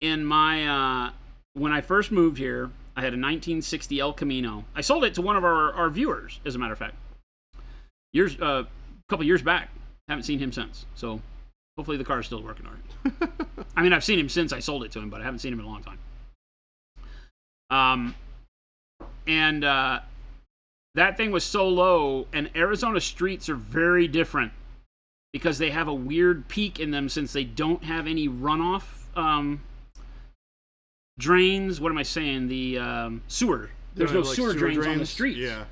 in my when I first moved here, I had a 1960 El Camino. I sold it to one of our viewers, as a matter of fact. A couple years back. Haven't seen him since. So hopefully the car's still working all right. I mean, I've seen him since I sold it to him, but I haven't seen him in a long time. And that thing was so low, and Arizona streets are very different because they have a weird peak in them since they don't have any runoff drains. What am I saying? The sewer. There's no like sewer drains on the streets. Yeah.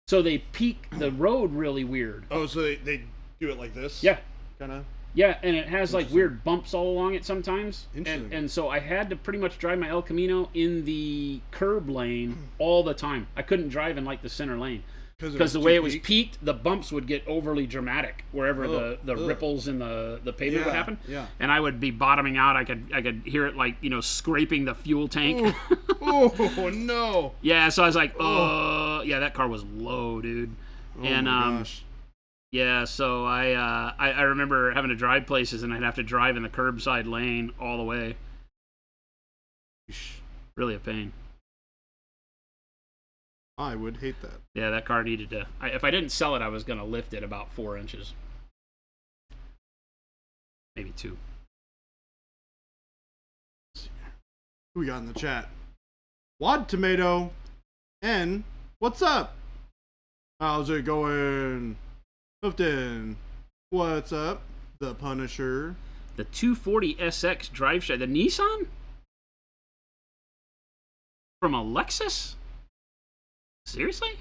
So they peak the road really weird. Oh, so they do it like this? Yeah. Kind of? Yeah, and it has like weird bumps all along it sometimes. Interesting. And so I had to pretty much drive my El Camino in the curb lane all the time. I couldn't drive in like the center lane. Because the way it was peaked, the bumps would get overly dramatic wherever the ripples in the pavement would happen. Yeah. And I would be bottoming out. I could hear it like, scraping the fuel tank. Oh no. Yeah, so I was like, yeah, that car was low, dude. Oh And my gosh. yeah, so I remember having to drive places, and I'd have to drive in the curbside lane all the way. Really a pain. I would hate that. Yeah, that car needed to... if I didn't sell it, I was going to lift it about 4 inches. Maybe 2. Who we got in the chat? Wad Tomato. N. What's up? How's it going? Hoofton. What's up? The Punisher. The 240 SX drive shaft. The Nissan? From a Lexus? Seriously?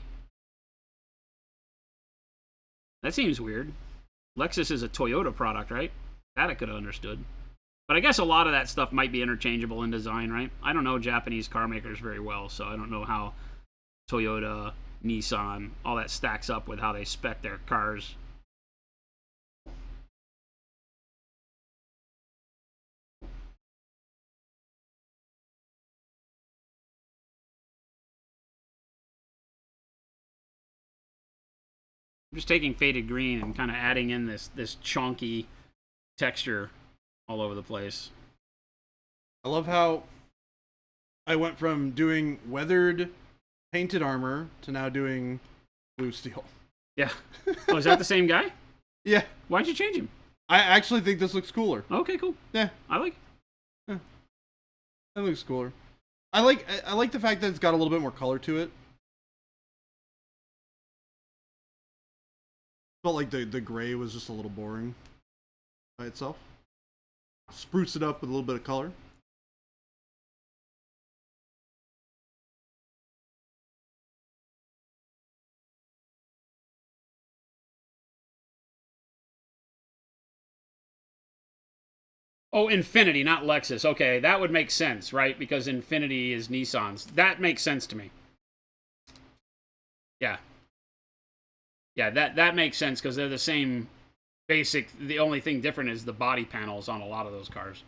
That seems weird. Lexus is a Toyota product, right? That I could have understood. But I guess a lot of that stuff might be interchangeable in design, right? I don't know Japanese car makers very well, so I don't know how Toyota, Nissan, all that stacks up with how they spec their cars. I'm just taking faded green and kind of adding in this chunky texture all over the place. I love how I went from doing weathered painted armor to now doing blue steel. Yeah. Oh, is that the same guy? Yeah. Why'd you change him? I actually think this looks cooler. Okay, cool. Yeah. I like it. That looks cooler. I like the fact that it's got a little bit more color to it. Felt like the gray was just a little boring by itself. Spruce it up with a little bit of color. Oh, Infinity, not Lexus. Okay, that would make sense, right? Because Infinity is Nissan's. That makes sense to me. Yeah. Yeah, that makes sense because they're the same basic. The only thing different is the body panels on a lot of those cars.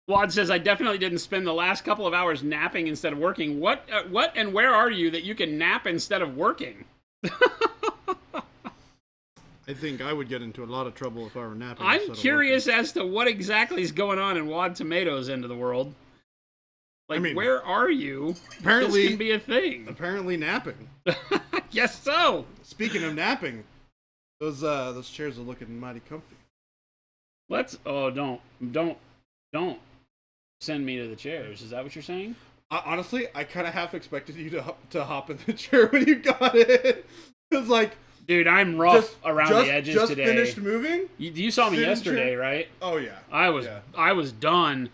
Wad says, I definitely didn't spend the last couple of hours napping instead of working. What and where are you that you can nap instead of working? I think I would get into a lot of trouble if I were napping. I'm curious as to what exactly is going on in Wad Tomato's end of the world. Like, I mean, where are you? Apparently, this can be a thing. Apparently napping. Guess so. Speaking of napping, those chairs are looking mighty comfy. Don't send me to the chairs. Is that what you're saying? Honestly, I kind of half expected you to hop in the chair when you got it. It's like, dude, I'm rough around the edges today. Just finished moving? You saw me yesterday, right? Oh, yeah. I was done.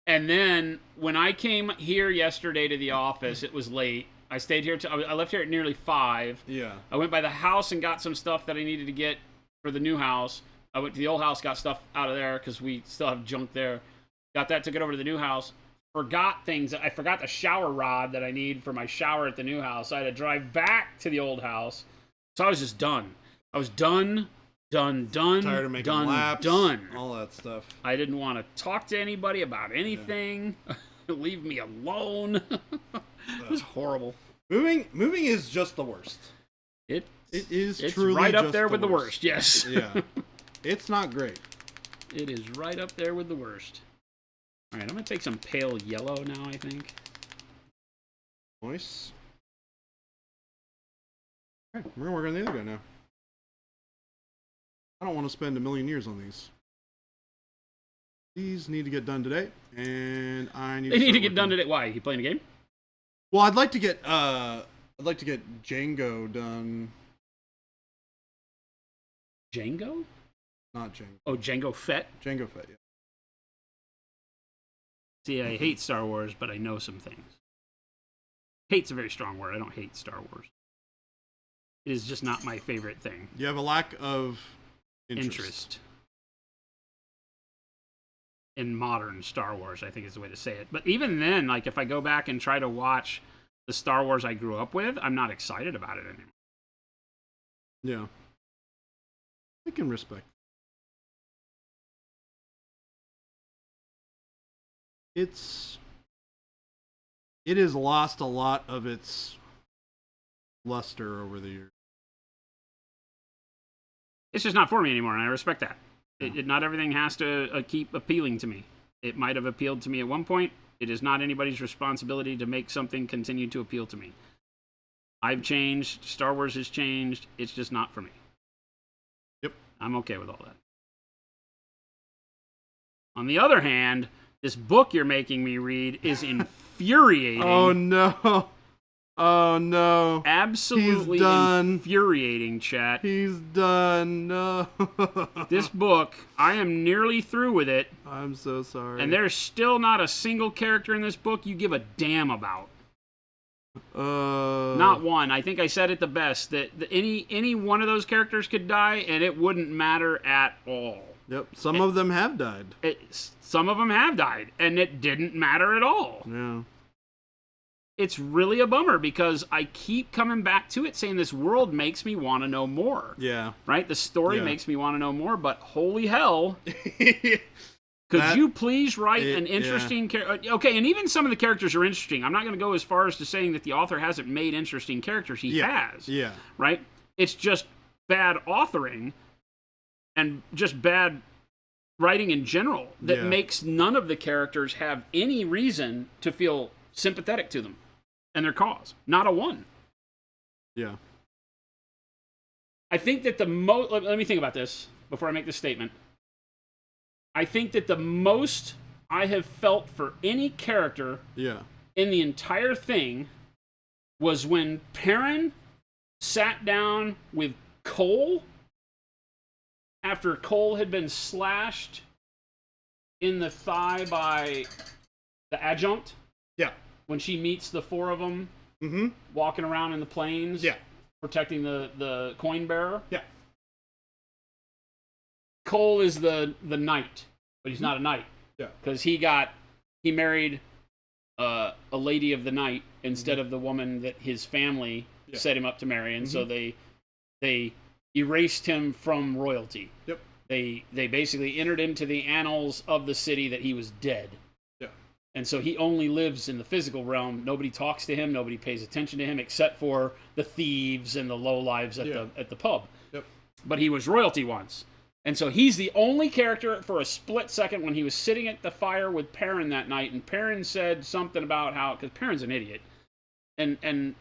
And then when I came here yesterday to the office, it was late. I stayed here. I left here at nearly 5. Yeah. I went by the house and got some stuff that I needed to get for the new house. I went to the old house, got stuff out of there because we still have junk there. Got that, took it over to the new house. Forgot things. I forgot the shower rod that I need for my shower at the new house. So I had to drive back to the old house. So I was just done. I was done. Tired of making laps. All that stuff. I didn't want to talk to anybody about anything. Yeah. Leave me alone. It was horrible. Moving is just the worst. It's truly right up just there with the worst. Yes. Yeah. It's not great. It is right up there with the worst. All right, I'm going to take some pale yellow now, I think. Nice. All right, we're going to work on the other guy now. I don't want to spend a million years on these. These need to get done today, and I need. They need to get done today. Why? You playing a game? Well, I'd like to get Django done. Django? Not Django. Oh, Django Fett. Django Fett. Yeah. See, I hate Star Wars, but I know some things. Hate's a very strong word. I don't hate Star Wars. It is just not my favorite thing. You have a lack of interest. In modern Star Wars, I think is the way to say it. But even then, like if I go back and try to watch the Star Wars I grew up with, I'm not excited about it anymore. Yeah. I can respect. It has lost a lot of its luster over the years. It's just not for me anymore, and I respect that. Not everything has to keep appealing to me. It might have appealed to me at one point. It is not anybody's responsibility to make something continue to appeal to me. I've changed. Star Wars has changed. It's just not for me. Yep. I'm okay with all that. On the other hand, this book you're making me read is infuriating. Oh, no. Oh, no. Absolutely infuriating, chat. He's done. No. This book, I am nearly through with it. I'm so sorry. And there's still not a single character in this book you give a damn about. Not one. I think I said it the best, that any one of those characters could die, and it wouldn't matter at all. Yep, some of them have died. Some of them have died, and it didn't matter at all. Yeah. It's really a bummer because I keep coming back to it saying this world makes me want to know more. Yeah. Right? The story makes me want to know more, but holy hell. Could you please write an interesting character? Okay, and even some of the characters are interesting. I'm not going to go as far as to saying that the author hasn't made interesting characters. He has. Yeah. Right? It's just bad authoring and just bad writing in general that makes none of the characters have any reason to feel sympathetic to them and their cause. Not a one. Yeah. I think that the most... Let me think about this before I make this statement. I think that the most I have felt for any character in the entire thing was when Perrin sat down with Cole after Cole had been slashed in the thigh by the adjunct. Yeah. When she meets the four of them Mm-hmm. walking around in the plains. Yeah. Protecting the coin bearer. Yeah. Cole is the knight, but he's not a knight. Yeah. Because he married a lady of the night instead of the woman that his family set him up to marry, and so they erased him from royalty. Yep. They basically entered into the annals of the city that he was dead. Yeah. And so he only lives in the physical realm. Nobody talks to him. Nobody pays attention to him except for the thieves and the lowlives at the pub. Yep. But he was royalty once. And so he's the only character for a split second when he was sitting at the fire with Perrin that night, and Perrin said something about how, because Perrin's an idiot, and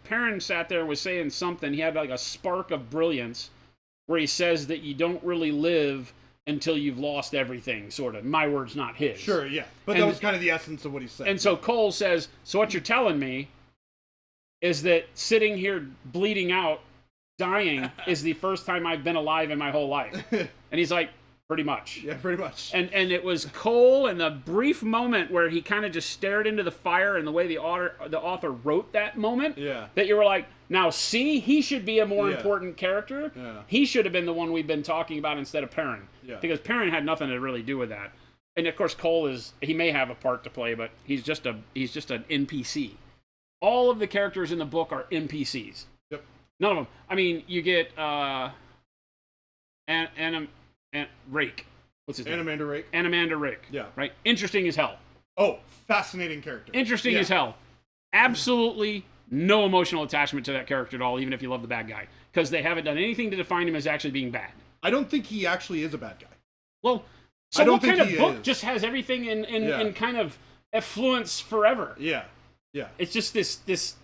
Perrin sat there and was saying something. He had like a spark of brilliance where he says that you don't really live until you've lost everything, sort of. My words, not his. Sure, yeah. But that was kind of the essence of what he said. And so Cole says, so what you're telling me is that sitting here bleeding out, dying, is the first time I've been alive in my whole life. And he's like, pretty much. Yeah, pretty much. And it was Cole and the brief moment where he kind of just stared into the fire, and the way the author wrote that moment, that you were like, now see, he should be a more important character. Yeah. He should have been the one we've been talking about instead of Perrin. Yeah. Because Perrin had nothing to really do with that. And of course Cole he may have a part to play, but he's just an NPC. All of the characters in the book are NPCs. Yep. None of them. I mean, you get Rake. What's his name? Animander Rake. Animander Rake. Yeah. Right? Interesting as hell. Oh, fascinating character. Interesting as hell. Absolutely no emotional attachment to that character at all, even if you love the bad guy. Because they haven't done anything to define him as actually being bad. I don't think he actually is a bad guy. Well, so what kind of book just has everything in kind of effluence forever? Yeah. Yeah. It's just this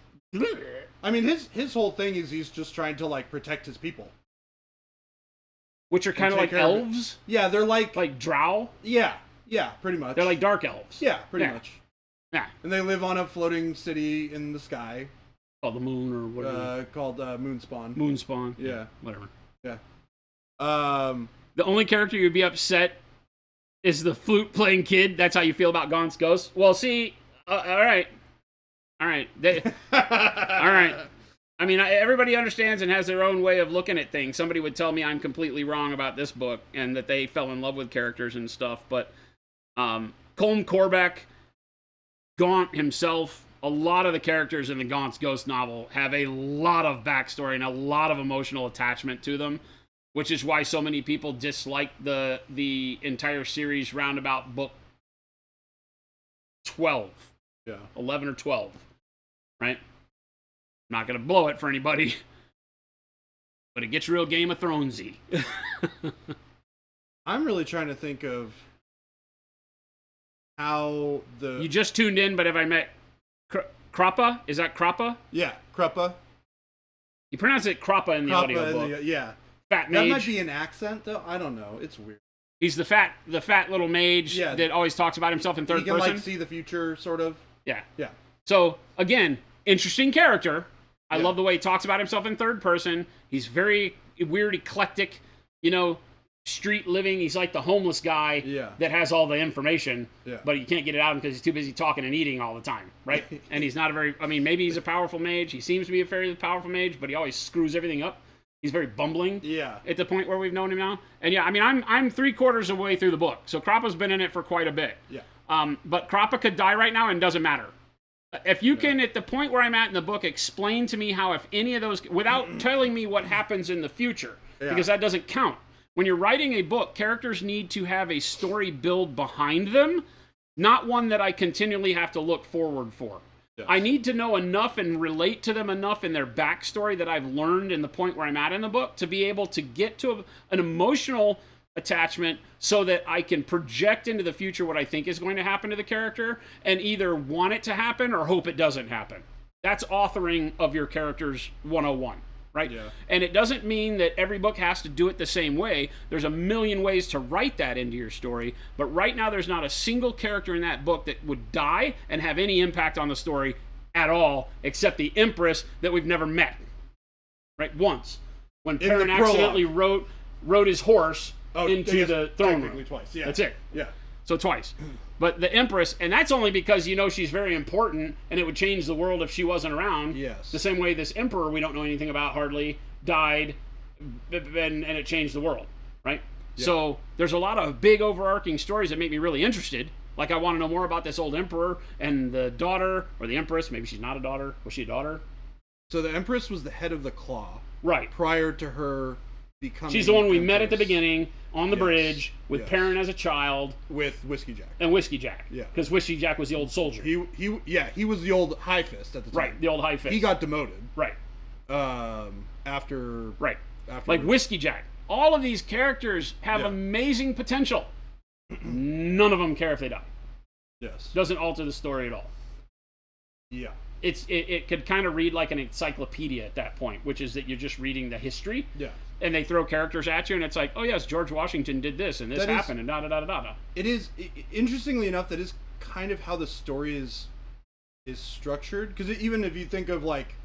I mean, his whole thing is he's just trying to, like, protect his people. Which are kind of like elves? Yeah, they're like drow? Yeah, pretty much. They're like dark elves. Yeah, pretty much. Yeah. And they live on a floating city in the sky. Called the moon or whatever. Called Moonspawn. Moonspawn. Yeah. Whatever. Yeah. The only character you'd be upset is the flute-playing kid. That's how you feel about Gaunt's Ghost? Well, see, all right. All right. All right. I mean, everybody understands and has their own way of looking at things. Somebody would tell me I'm completely wrong about this book and that they fell in love with characters and stuff, but Colm Corbeck, Gaunt himself, a lot of the characters in the Gaunt's Ghost novel have a lot of backstory and a lot of emotional attachment to them, which is why so many people dislike the entire series round about book 12. Yeah. 11 or 12. Right? I'm not going to blow it for anybody, but it gets real Game of Thronesy. I'm really trying to think of how the... You just tuned in, but have I met Crappa? Is that Crappa? Yeah, Crappa. You pronounce it Crappa in the audiobook. Yeah. Fat mage. That might be an accent, though. I don't know. It's weird. He's the fat little mage that always talks about himself in third person. He can, like, see the future, sort of. Yeah. Yeah. So, again, interesting character. I love the way he talks about himself in third person. He's very weird, eclectic, street living. He's like the homeless guy that has all the information, but you can't get it out of him because he's too busy talking and eating all the time, right? And he's not maybe he's a powerful mage. He seems to be a fairly powerful mage, but he always screws everything up. He's very bumbling at the point where we've known him now. And I'm 3/4 of the way through the book, so Crappa's been in it for quite a bit. Yeah. But Crappa could die right now and it doesn't matter. If you can, at the point where I'm at in the book, explain to me how if any of those, without telling me what happens in the future, because that doesn't count. When you're writing a book, characters need to have a story build behind them, not one that I continually have to look forward for. Yes. I need to know enough and relate to them enough in their backstory that I've learned in the point where I'm at in the book to be able to get to an emotional attachment so that I can project into the future what I think is going to happen to the character and either want it to happen or hope it doesn't happen. That's authoring of your characters 101, right? Yeah. And it doesn't mean that every book has to do it the same way. There's a million ways to write that into your story, but right now there's not a single character in that book that would die and have any impact on the story at all, except the Empress that we've never met. Right? Once. When Perrin accidentally rode his horse into the throne room. Twice, yeah. That's it. Yeah. So twice. But the Empress, and that's only because you know she's very important, and it would change the world if she wasn't around. Yes. The same way this Emperor we don't know anything about hardly died, and it changed the world, right? Yeah. So there's a lot of big overarching stories that make me really interested. Like I want to know more about this old Emperor and the daughter, or the Empress. Maybe she's not a daughter. Was she a daughter? So the Empress was the head of the Claw. Right. Prior to her becoming... She's the one we met at the beginning on the bridge with Perrin as a child. With Whiskey Jack. And Whiskey Jack. Yeah. Because Whiskey Jack was the old soldier. He was the old High Fist at the time. Right, the old High Fist. He got demoted. Right. After... Right. Like Whiskey Jack. All of these characters have amazing potential. None of them care if they die. Yes. Doesn't alter the story at all. Yeah. It could kind of read like an encyclopedia at that point, which is that you're just reading the history. Yeah. And they throw characters at you, and it's like, oh yes, George Washington did this, and this happened, and da-da-da-da-da. It is, interestingly enough, that is kind of how the story is structured. Because even if you think of, like,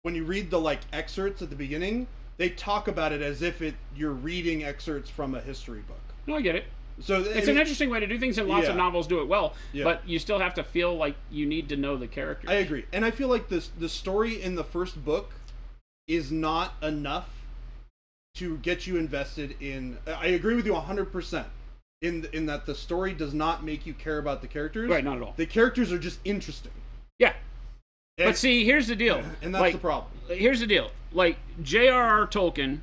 when you read the, like, excerpts at the beginning, they talk about it as if you're reading excerpts from a history book. No, I get it. So it's an interesting way to do things, and lots of novels do it well. Yeah. But you still have to feel like you need to know the characters. I agree, and I feel like the story in the first book is not enough to get you invested in. I agree with you 100% in that the story does not make you care about the characters. Right, not at all. The characters are just interesting. Yeah. But see, here's the deal. And that's the problem. Here's the deal. Like, J.R.R. Tolkien,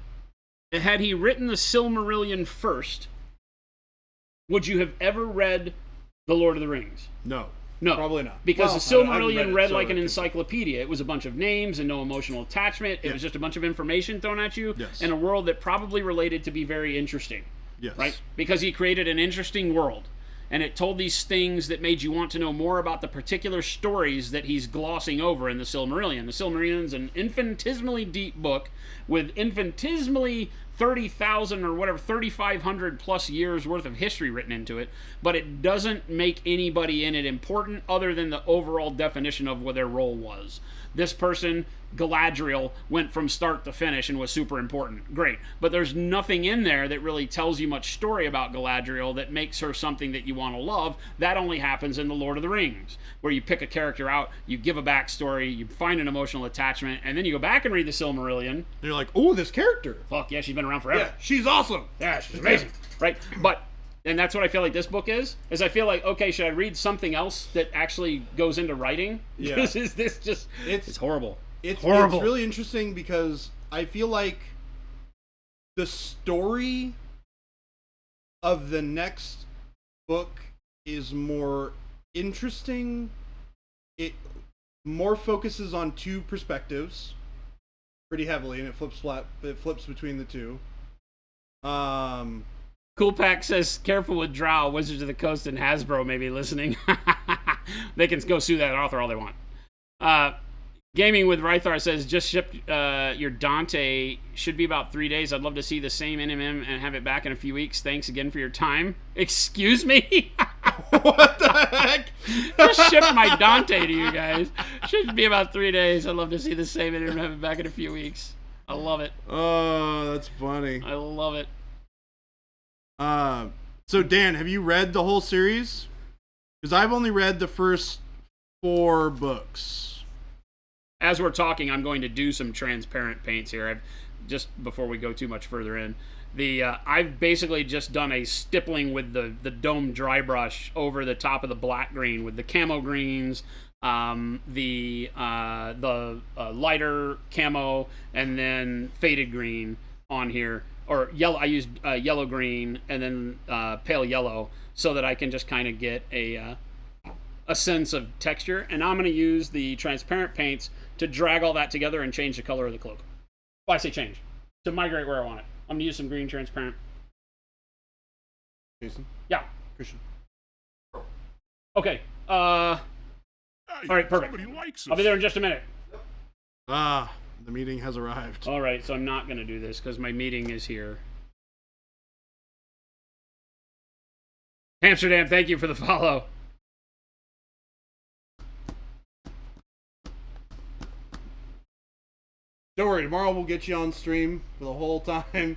had he written the Silmarillion first, would you have ever read The Lord of the Rings? No. No. Probably not. Because the Silmarillion read like an encyclopedia. It was a bunch of names and no emotional attachment. It was just a bunch of information thrown at you in a world that probably related to be very interesting. Yes. Right? Because he created an interesting world. And it told these things that made you want to know more about the particular stories that he's glossing over in the Silmarillion. The Silmarillion's an infinitesimally deep book with infinitesimally 30,000 or whatever, 3,500 plus years worth of history written into it, but it doesn't make anybody in it important other than the overall definition of what their role was. This person, Galadriel, went from start to finish and was super important. Great. But there's nothing in there that really tells you much story about Galadriel that makes her something that you want to love. That only happens in The Lord of the Rings, where you pick a character out, you give a backstory, you find an emotional attachment, and then you go back and read the Silmarillion. And you're like, oh, this character. Fuck yeah, she's been around forever. Yeah, she's awesome. Yeah, she's amazing. Right? But... and that's what I feel like this book is I feel like, okay, should I read something else that actually goes into writing? Yeah. Is this just... It's horrible. It's horrible. It's really interesting because I feel like the story of the next book is more interesting. It more focuses on two perspectives pretty heavily, and it flips between the two. Cool Pack says, careful with Drow, Wizards of the Coast and Hasbro may be listening. They can go sue that author all they want. Gaming with Rythar says, just shipped your Dante. Should be about 3 days. I'd love to see the same NMM and have it back in a few weeks. Thanks again for your time. Excuse me? What the heck? Just shipped my Dante to you guys. Should be about 3 days. I'd love to see the same NMM and have it back in a few weeks. I love it. Oh, that's funny. I love it. So Dan, have you read the whole series? Because I've only read the first 4 books. As we're talking, I'm going to do some transparent paints here. Just before we go too much further in, I've basically just done a stippling with the dome dry brush over the top of the black green with the camo greens, the lighter camo, and then faded green on here. Or yellow, I used yellow green and then pale yellow so that I can just kind of get a sense of texture. And I'm going to use the transparent paints to drag all that together and change the color of the cloak. Well, I say change. To migrate where I want it. I'm going to use some green transparent. Jason? Yeah. Christian? Okay. All right, perfect. I'll be there in just a minute. The meeting has arrived. All right, so I'm not going to do this because my meeting is here. Amsterdam, thank you for the follow. Don't worry, tomorrow we'll get you on stream for the whole time.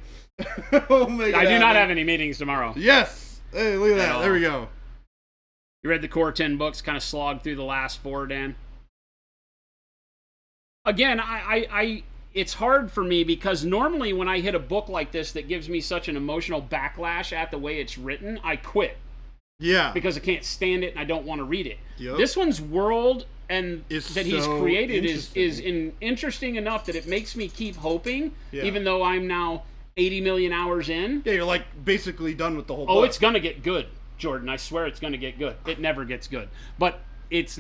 We'll make it I do not happen. have any meetings tomorrow. Yes! Hey, look at that. There we go. You read the core 10 books, kind of slogged through the last 4, Dan? Again, it's hard for me because normally when I hit a book like this that gives me such an emotional backlash at the way it's written, I quit. Yeah. Because I can't stand it and I don't want to read it. Yep. This one's world and It's that he's so created interesting. interesting enough that it makes me keep hoping, Yeah. even though I'm now 80 million hours in. Yeah, you're like basically done with the whole Oh, book. it's going to get good, Jordan. I swear it's going to get good. It never gets good. But it's...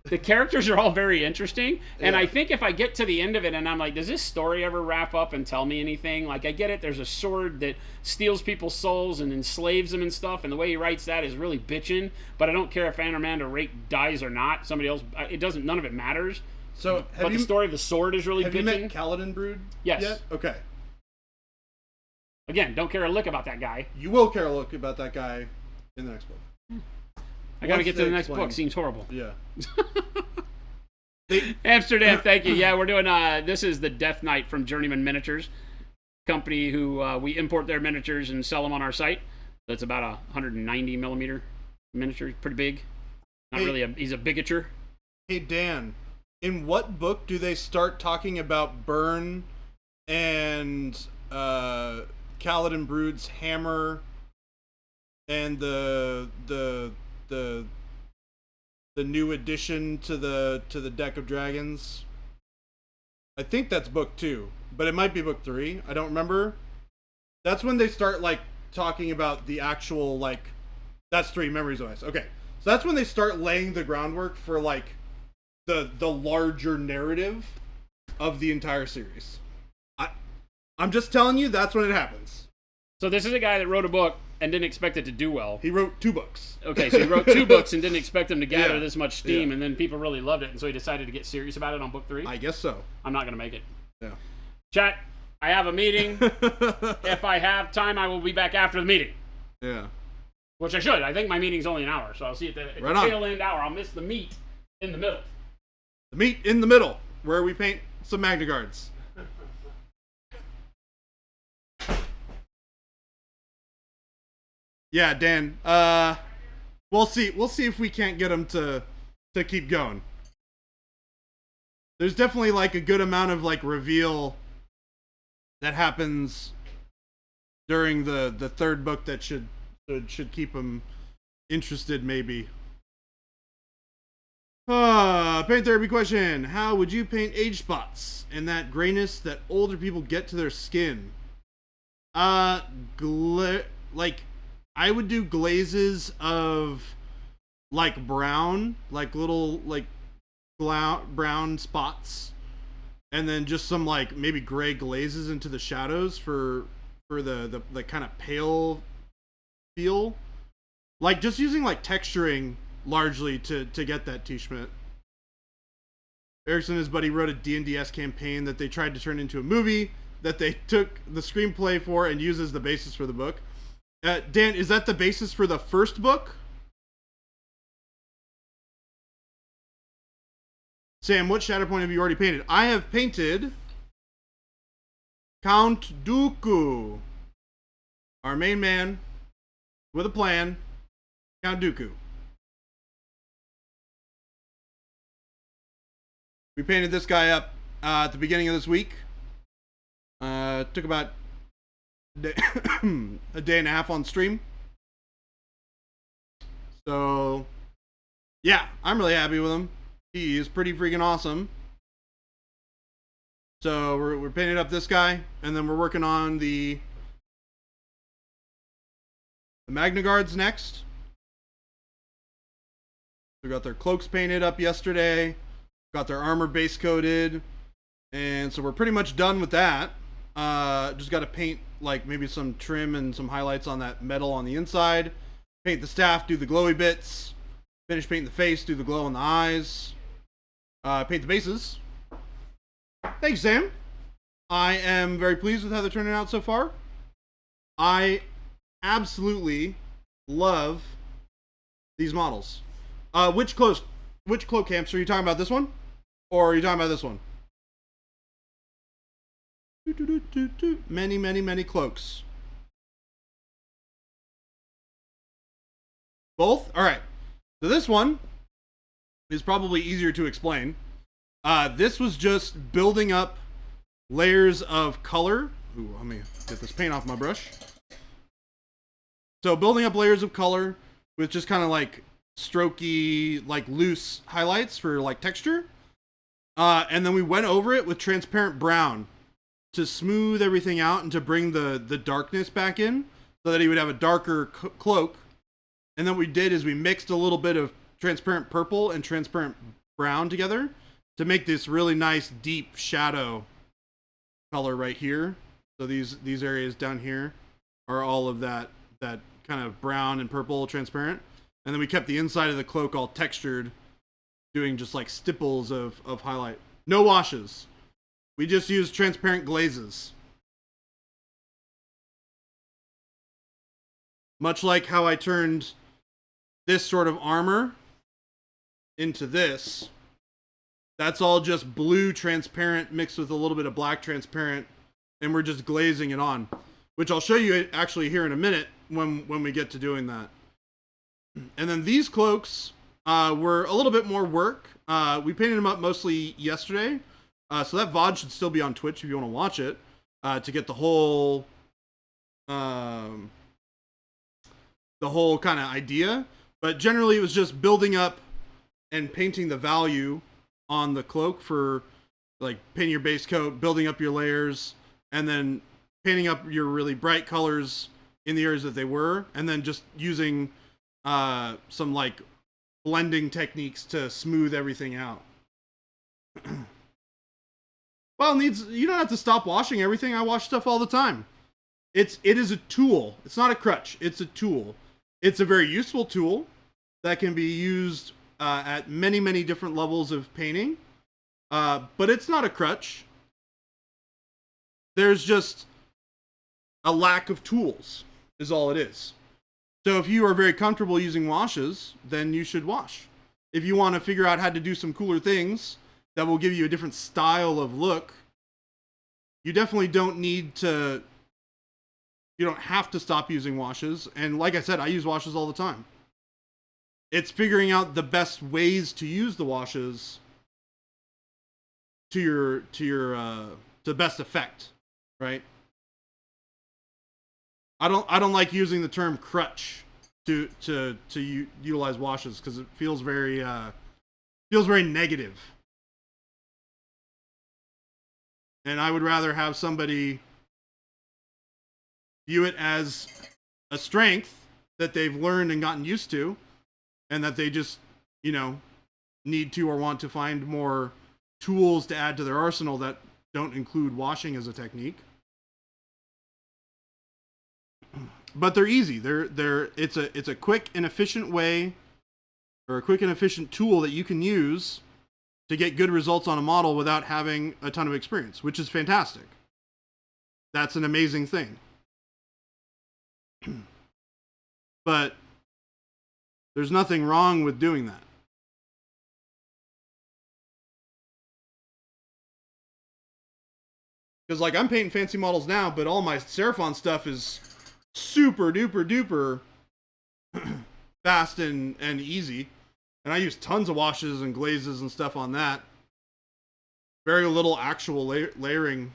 The characters are all very interesting, and Yeah. I think if I get to the end of it and I'm like, does this story ever wrap up and tell me anything? Like, I get it, there's a sword that steals people's souls and enslaves them and stuff, and the way he writes that is really bitchin', but I don't care if Anarmanda Rake dies or not. Somebody else, it doesn't, none of it matters. So, But the story of the sword is really have you met bitchin'. Kaladin Brood Yes. yet? Okay. Again, don't care a lick about that guy. You will care a look about that guy in the next book. I gotta Once get to they the next explain. book. Seems horrible. Yeah. Amsterdam, thank you. Yeah, we're doing, this is the Death Knight from Journeyman Miniatures, company who we import their miniatures and sell them on our site. That's about a 190 millimeter miniature, pretty big. Not Hey. really he's a bigature. Hey, Dan, in what book do they start talking about Burn and Kaladin Brood's hammer and the new addition to the deck of dragons? I think that's book 2, but it might be book 3. I don't remember. That's when they start like talking about the actual like. That's 3 Memories of Ice. Okay, so that's when they start laying the groundwork for like the larger narrative of the entire series. I'm just telling you, that's when it happens. So this is a guy that wrote a book and didn't expect it to do well. He wrote 2 books. Okay, so he wrote 2 books and didn't expect them to gather Yeah. this much steam, Yeah. and then people really loved it, and so he decided to get serious about it on book 3. I guess so. I'm not gonna make it. Yeah. Chat, I have a meeting. If I have time, I will be back after the meeting. Yeah. Which I should. I think my meeting's only an hour, so I'll see you at the Right on. tail end hour. I'll miss the meat in the middle. The meat in the middle, where we paint some Magnaguards. Yeah, Dan. We'll see. We'll see if we can't get him to keep going. There's definitely like a good amount of like reveal that happens during the 3rd book that should keep him interested, maybe. Paint therapy question. How would you paint age spots and that grayness that older people get to their skin? Like, I would do glazes of, like, brown, like little, like, brown spots. And then just some, like, maybe gray glazes into the shadows for the kind of pale feel. Like, just using, like, texturing largely to get that T-Schmidt. Erickson and his buddy wrote a D&DS campaign that they tried to turn into a movie that they took the screenplay for and used as the basis for the book. Dan, is that the basis for the first book? Sam, what Shatterpoint have you already painted? I have painted Count Dooku, our main man with a plan, Count Dooku. We painted this guy up at the beginning of this week. Took about a day and a half on stream. So, yeah, I'm really happy with him. He is pretty freaking awesome. So we're painting up this guy, and then we're working on the Magnaguards next. We got their cloaks painted up yesterday. Got their armor base coated, and so we're pretty much done with that. Just got to paint like maybe some trim and some highlights on that metal on the inside. Paint the staff, do the glowy bits. Finish painting the face, do the glow on the eyes. Paint the bases. Thanks, Sam. I am very pleased with how they're turning out so far. I absolutely love these models. Which cloak hamster are you talking about? This one? Or are you talking about this one? Many, many, many cloaks. Both? Alright. So this one is probably easier to explain. This was just building up layers of color. Ooh, let me get this paint off my brush. So building up layers of color with just kind of like strokey, like loose highlights for like texture. And then we went over it with transparent brown to smooth everything out and to bring the darkness back in so that he would have a darker cloak. And then what we did is we mixed a little bit of transparent purple and transparent brown together to make this really nice deep shadow color right here. So these areas down here are all of that kind of brown and purple transparent. And then we kept the inside of the cloak all textured, doing just like stipples of highlight. No washes. We just used transparent glazes. Much like how I turned this sort of armor into this. That's all just blue transparent mixed with a little bit of black transparent, and we're just glazing it on, which I'll show you actually here in a minute when we get to doing that. And then these cloaks were a little bit more work. We painted them up mostly yesterday, so that VOD should still be on Twitch if you want to watch it to get the whole kind of idea. But generally, it was just building up and painting the value on the cloak for like painting your base coat, building up your layers, and then painting up your really bright colors in the areas that they were, and then just using some like blending techniques to smooth everything out. Well, you don't have to stop washing everything. I wash stuff all the time. It is a tool. It's not a crutch. It's a tool. It's a very useful tool that can be used at many, many different levels of painting. But it's not a crutch. There's just a lack of tools is all it is. So if you are very comfortable using washes, then you should wash. If you want to figure out how to do some cooler things that will give you a different style of look, you definitely don't need to, you don't have to stop using washes. And like I said, I use washes all the time. It's figuring out the best ways to use the washes to best effect, right? I don't like using the term crutch to utilize washes because it feels very negative. And I would rather have somebody view it as a strength that they've learned and gotten used to, and that they just, need to or want to find more tools to add to their arsenal that don't include washing as a technique. But they're easy. It's a quick and efficient way, or a quick and efficient tool that you can use to get good results on a model without having a ton of experience, which is fantastic. That's an amazing thing. But there's nothing wrong with doing that. Because like I'm painting fancy models now, but all my Seraphon stuff is super duper duper fast and easy. And I use tons of washes and glazes and stuff on that. Very little actual layering.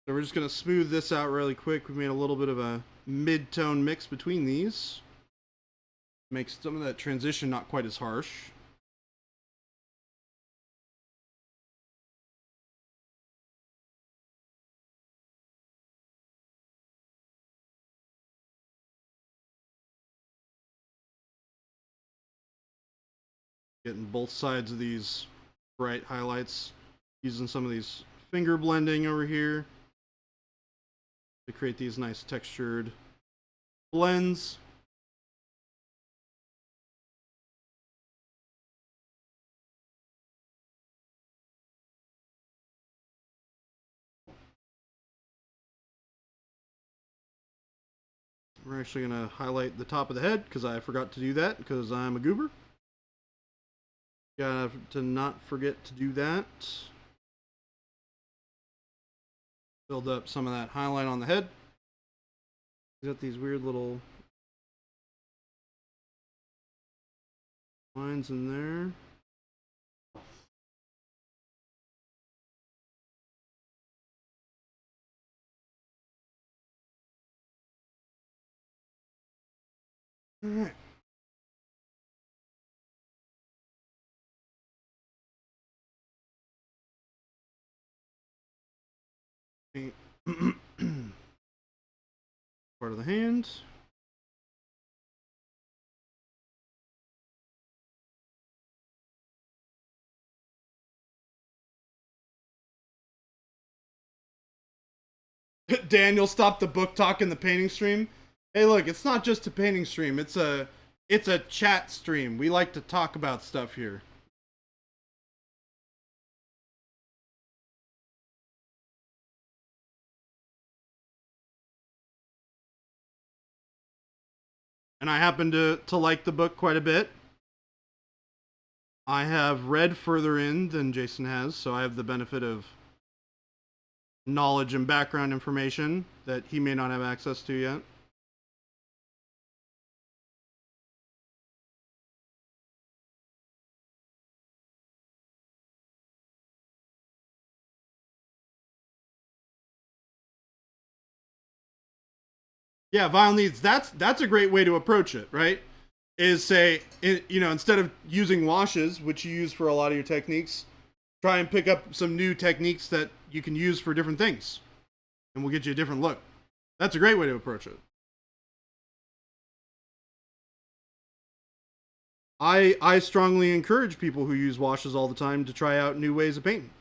So we're just going to smooth this out really quick. We made a little bit of a mid-tone mix between these. Makes some of that transition not quite as harsh. Getting both sides of these bright highlights. Using some of these finger blending over here to create these nice textured blends. We're actually going to highlight the top of the head because I forgot to do that because I'm a goober. Got to not forget to do that. Build up some of that highlight on the head. Got these weird little lines in there. All right. Part of the hand. Daniel stopped the book talk in the painting stream. Hey, look, it's not just a painting stream. It's a chat stream. We like to talk about stuff here. And I happen to like the book quite a bit. I have read further in than Jason has, so I have the benefit of knowledge and background information that he may not have access to yet. Yeah, vinyl needs. That's a great way to approach it, right? Is say, instead of using washes, which you use for a lot of your techniques, try and pick up some new techniques that you can use for different things, and we'll get you a different look. That's a great way to approach it. I strongly encourage people who use washes all the time to try out new ways of painting.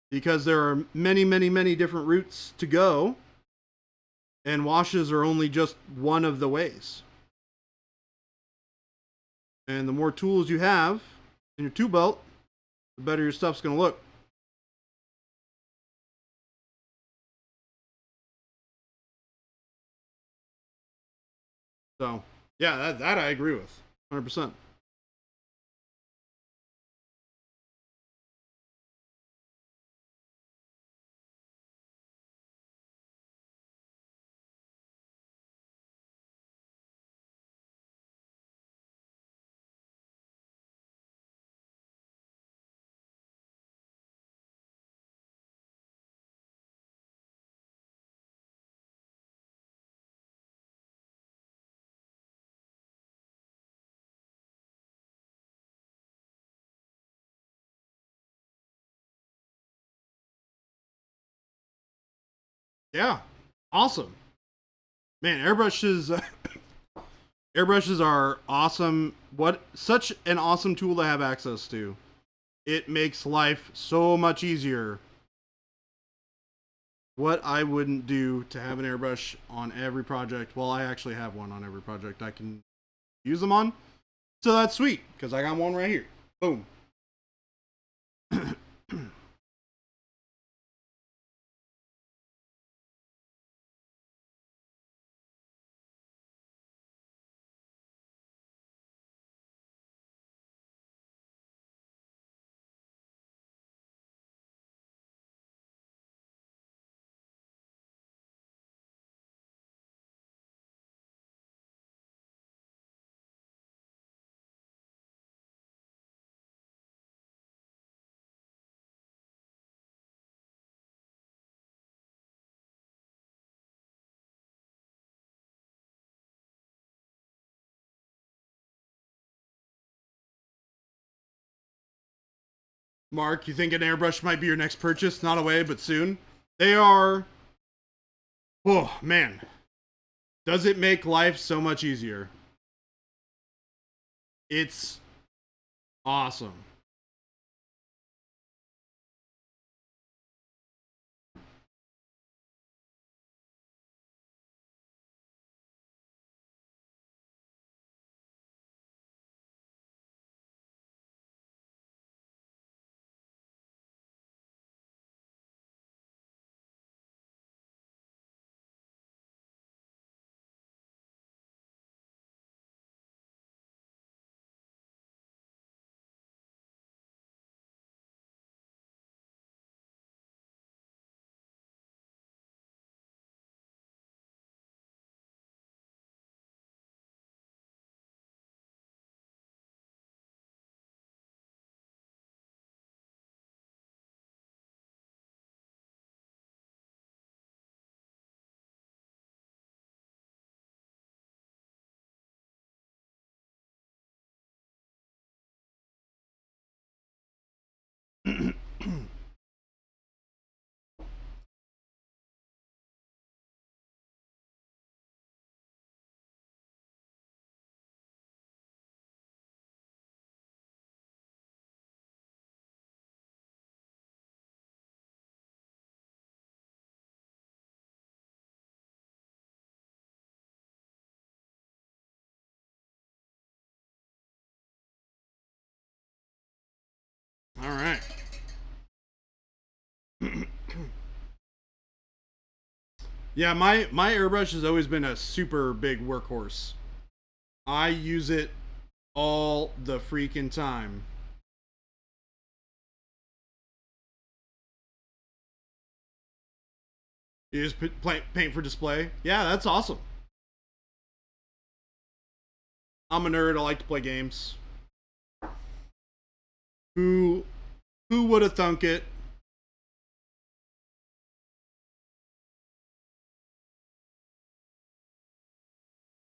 Because there are many, many, many different routes to go, and washes are only just one of the ways. And the more tools you have in your tool belt, the better your stuff's going to look. So, yeah, that I agree with. 100%. Yeah, awesome. Man, airbrushes are awesome. What such an awesome tool to have access to. It makes life so much easier. What I wouldn't do to have an airbrush on every project. Well, I actually have one on every project I can use them on. So that's sweet, because I got one right here. Boom. Mark, you think an airbrush might be your next purchase? Not away, but soon. They are. Oh, man. Does it make life so much easier? It's awesome. All right. Yeah, my airbrush has always been a super big workhorse. I use it all the freaking time. You just paint for display? Yeah, that's awesome. I'm a nerd. I like to play games. Who would have thunk it?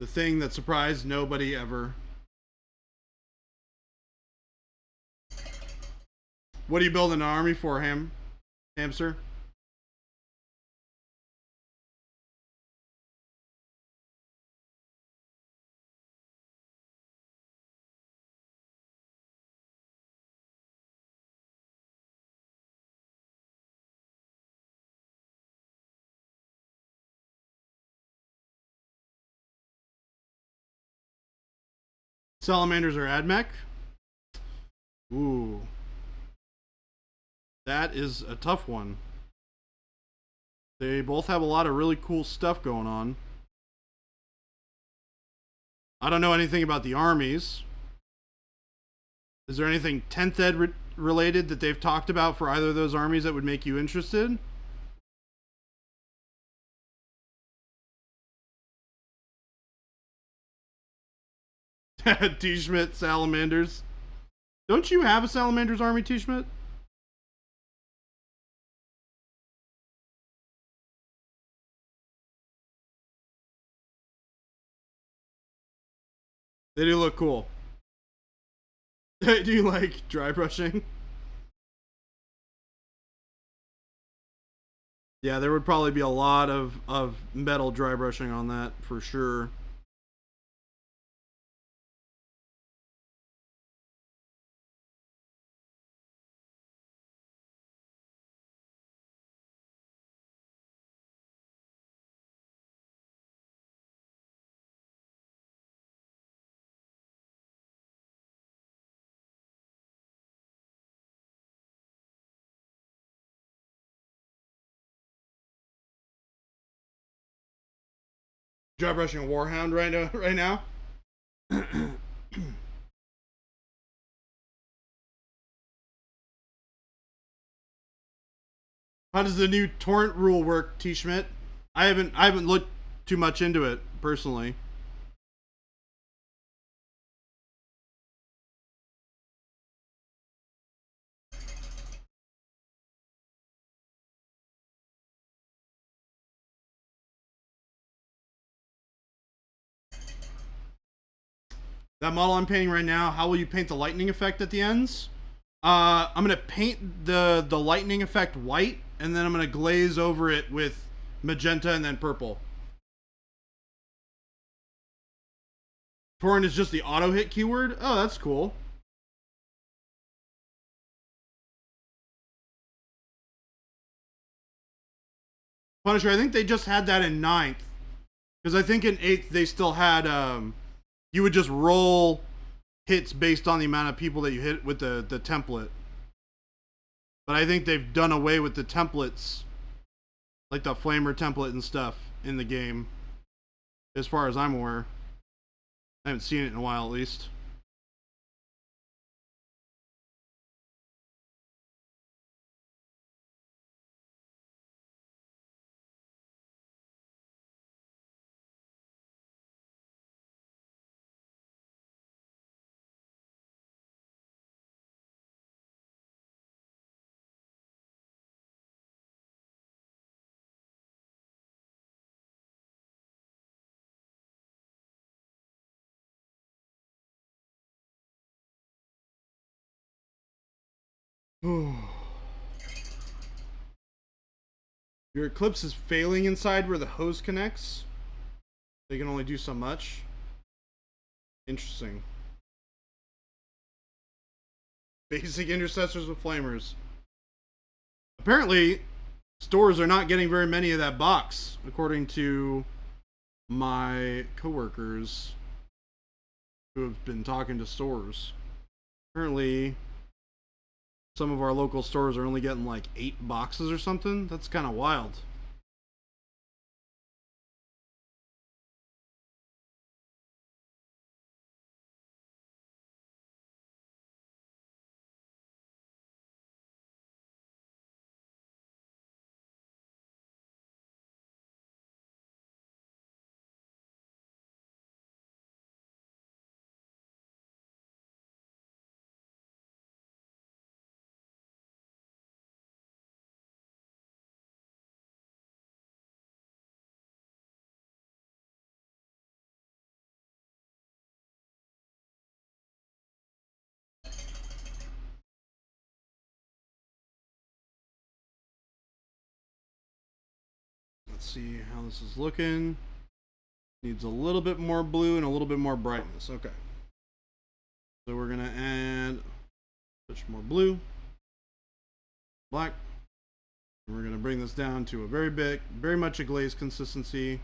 The thing that surprised nobody ever. What are you building an army for, hamster? Salamanders are AdMech? Ooh. That is a tough one. They both have a lot of really cool stuff going on. I don't know anything about the armies. Is there anything 10th Ed related that they've talked about for either of those armies that would make you interested? T. Schmidt, Salamanders. Don't you have a Salamanders army, T. Schmidt? They do look cool. Do you like dry brushing? Yeah, there would probably be a lot of metal dry brushing on that for sure. Dry brushing a Warhound right now. How does the new torrent rule work, T. Schmidt? I haven't looked too much into it personally. That model I'm painting right now, how will you paint the lightning effect at the ends? I'm gonna paint the lightning effect white, and then I'm gonna glaze over it with magenta and then purple. Torrent is just the auto hit keyword? Oh, that's cool. Punisher, I think they just had that in 9th. Because I think in 8th they still had, you would just roll hits based on the amount of people that you hit with the template. But I think they've done away with the templates, like the flamer template and stuff in the game, as far as I'm aware. I haven't seen it in a while, at least. Your Eclipse is failing inside where the hose connects. They can only do so much. Interesting. Basic intercessors with flamers. Apparently, stores are not getting very many of that box, according to my coworkers who have been talking to stores. Apparently, some of our local stores are only getting like 8 boxes or something. That's kind of wild. Let's see how this is looking. Needs a little bit more blue and a little bit more brightness. Okay. So we're going to add a touch more blue, black. And we're going to bring this down to a very much a glaze consistency.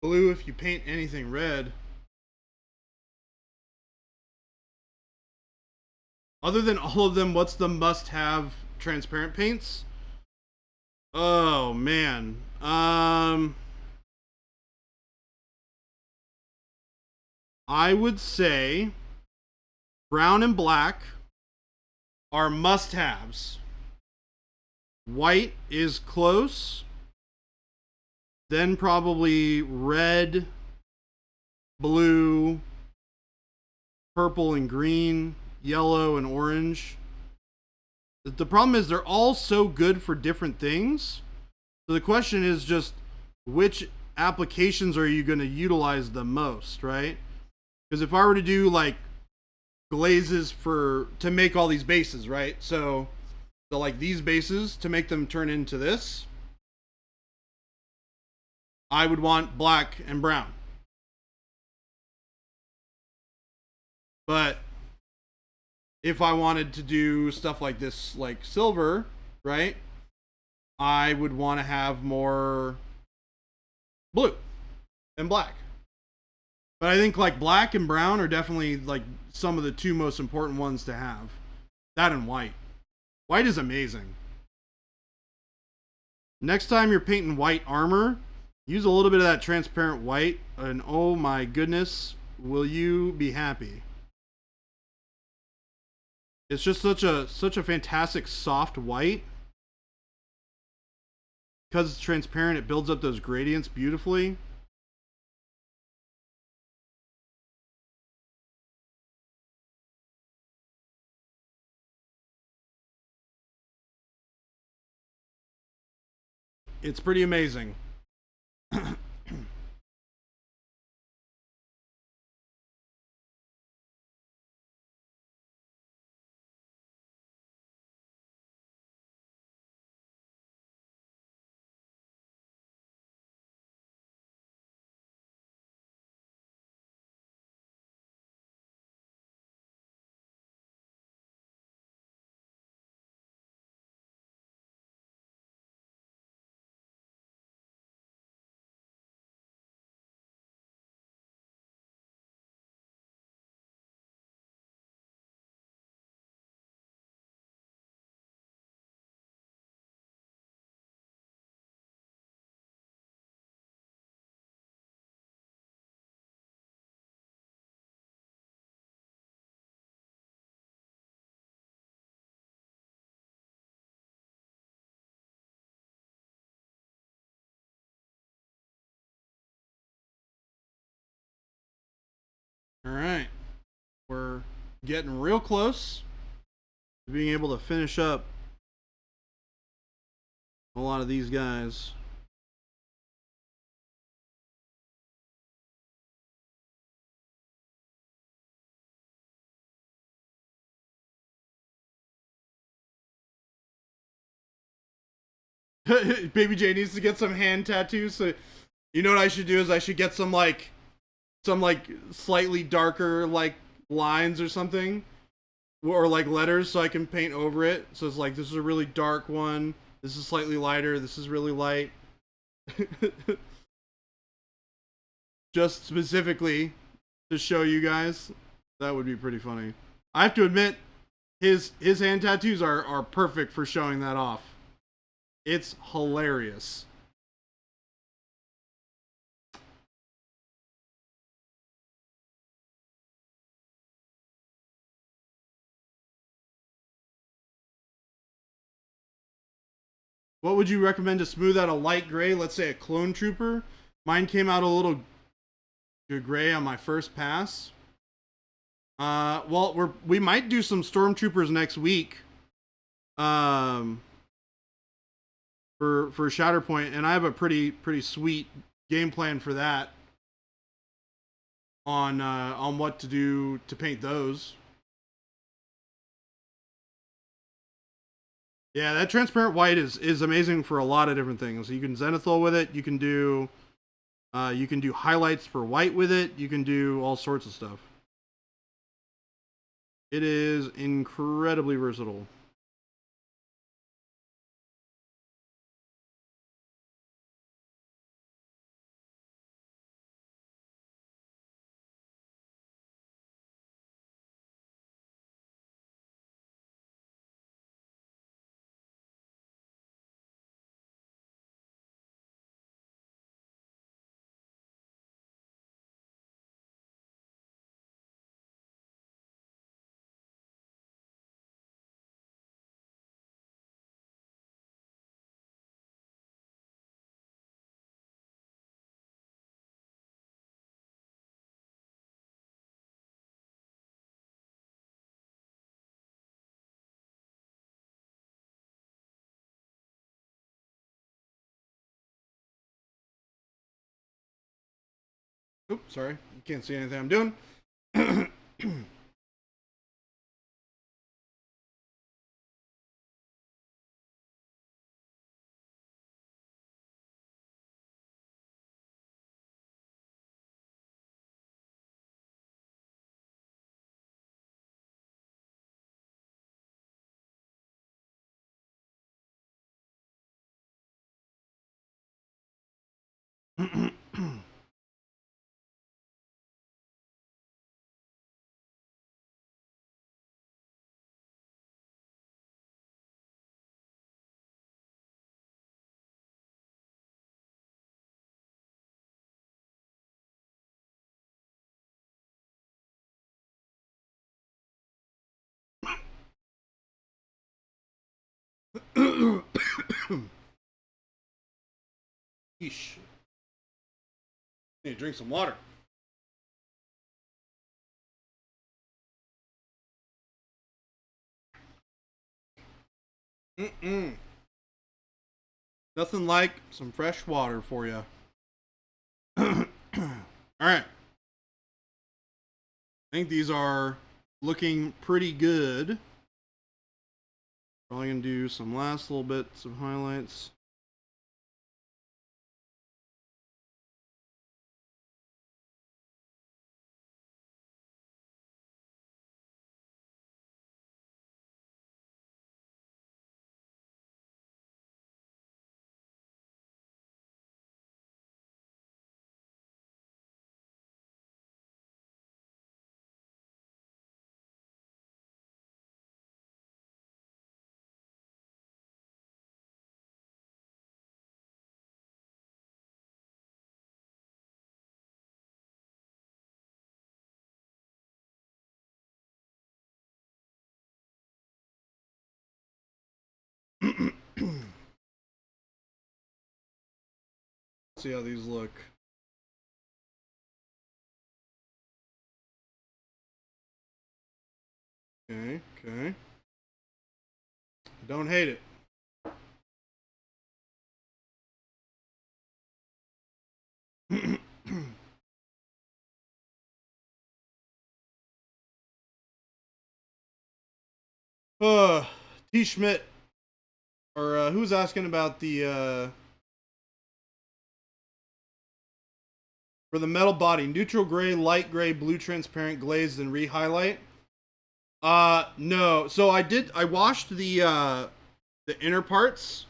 Blue if you paint anything red. Other than all of them, what's the must-have transparent paints? Oh man. I would say brown and black are must-haves. White is close. Then probably red, blue, purple and green, yellow and orange. The problem is they're all so good for different things. So the question is just which applications are you going to utilize the most, right? Because if I were to do like glazes to make all these bases, right? So like these bases to make them turn into this, I would want black and brown. But if I wanted to do stuff like this, like silver, right, I would want to have more blue and black. But I think like black and brown are definitely like some of the 2 most important ones to have. That and white. White is amazing. Next time you're painting white armor, use a little bit of that transparent white, and oh my goodness, will you be happy. It's just such a fantastic soft white. because it's transparent, it builds up those gradients beautifully. It's pretty amazing. All right, we're getting real close to being able to finish up a lot of these guys. Baby J needs to get some hand tattoos. So, you know what I should do is I should get some like slightly darker like lines or something, or like letters, so I can paint over it. So it's like, this is a really dark one. This is slightly lighter. This is really light. Just specifically to show you guys. That would be pretty funny. I have to admit, his hand tattoos are perfect for showing that off. It's hilarious. What would you recommend to smooth out a light gray? Let's say a clone trooper. Mine came out a little gray on my first pass. Well, we might do some stormtroopers next week. For Shatterpoint, and I have a pretty sweet game plan for that. On what to do to paint those. Yeah, that transparent white is amazing for a lot of different things. You can zenithal with it. You can do highlights for white with it. You can do all sorts of stuff. It is incredibly versatile. Oops, sorry. You can't see anything I'm doing. Yeesh. Need to drink some water. Nothing like some fresh water for you. All right. I think these are looking pretty good. Probably gonna do some last little bits of highlights. See how these look. Okay, okay. Don't hate it. T. Schmidt, or who's asking about the for the metal body, neutral gray, light gray, blue transparent, glazed, and re-highlight? No. So I washed the inner parts.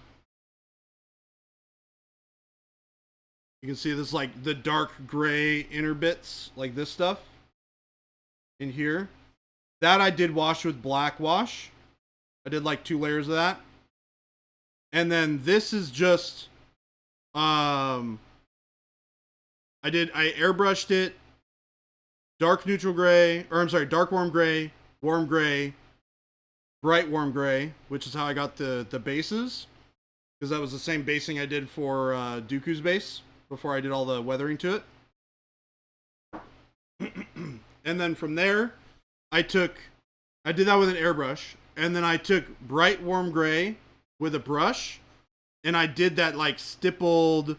You can see this, like, the dark gray inner bits, like this stuff in here. That I did wash with black wash. I did like 2 layers of that. And then this is just, I airbrushed it, dark neutral gray, or I'm sorry, dark warm gray, bright warm gray, which is how I got the bases. Because that was the same basing I did for Dooku's base before I did all the weathering to it. And then from there, I did that with an airbrush. And then I took bright warm gray with a brush. And I did that, like, stippled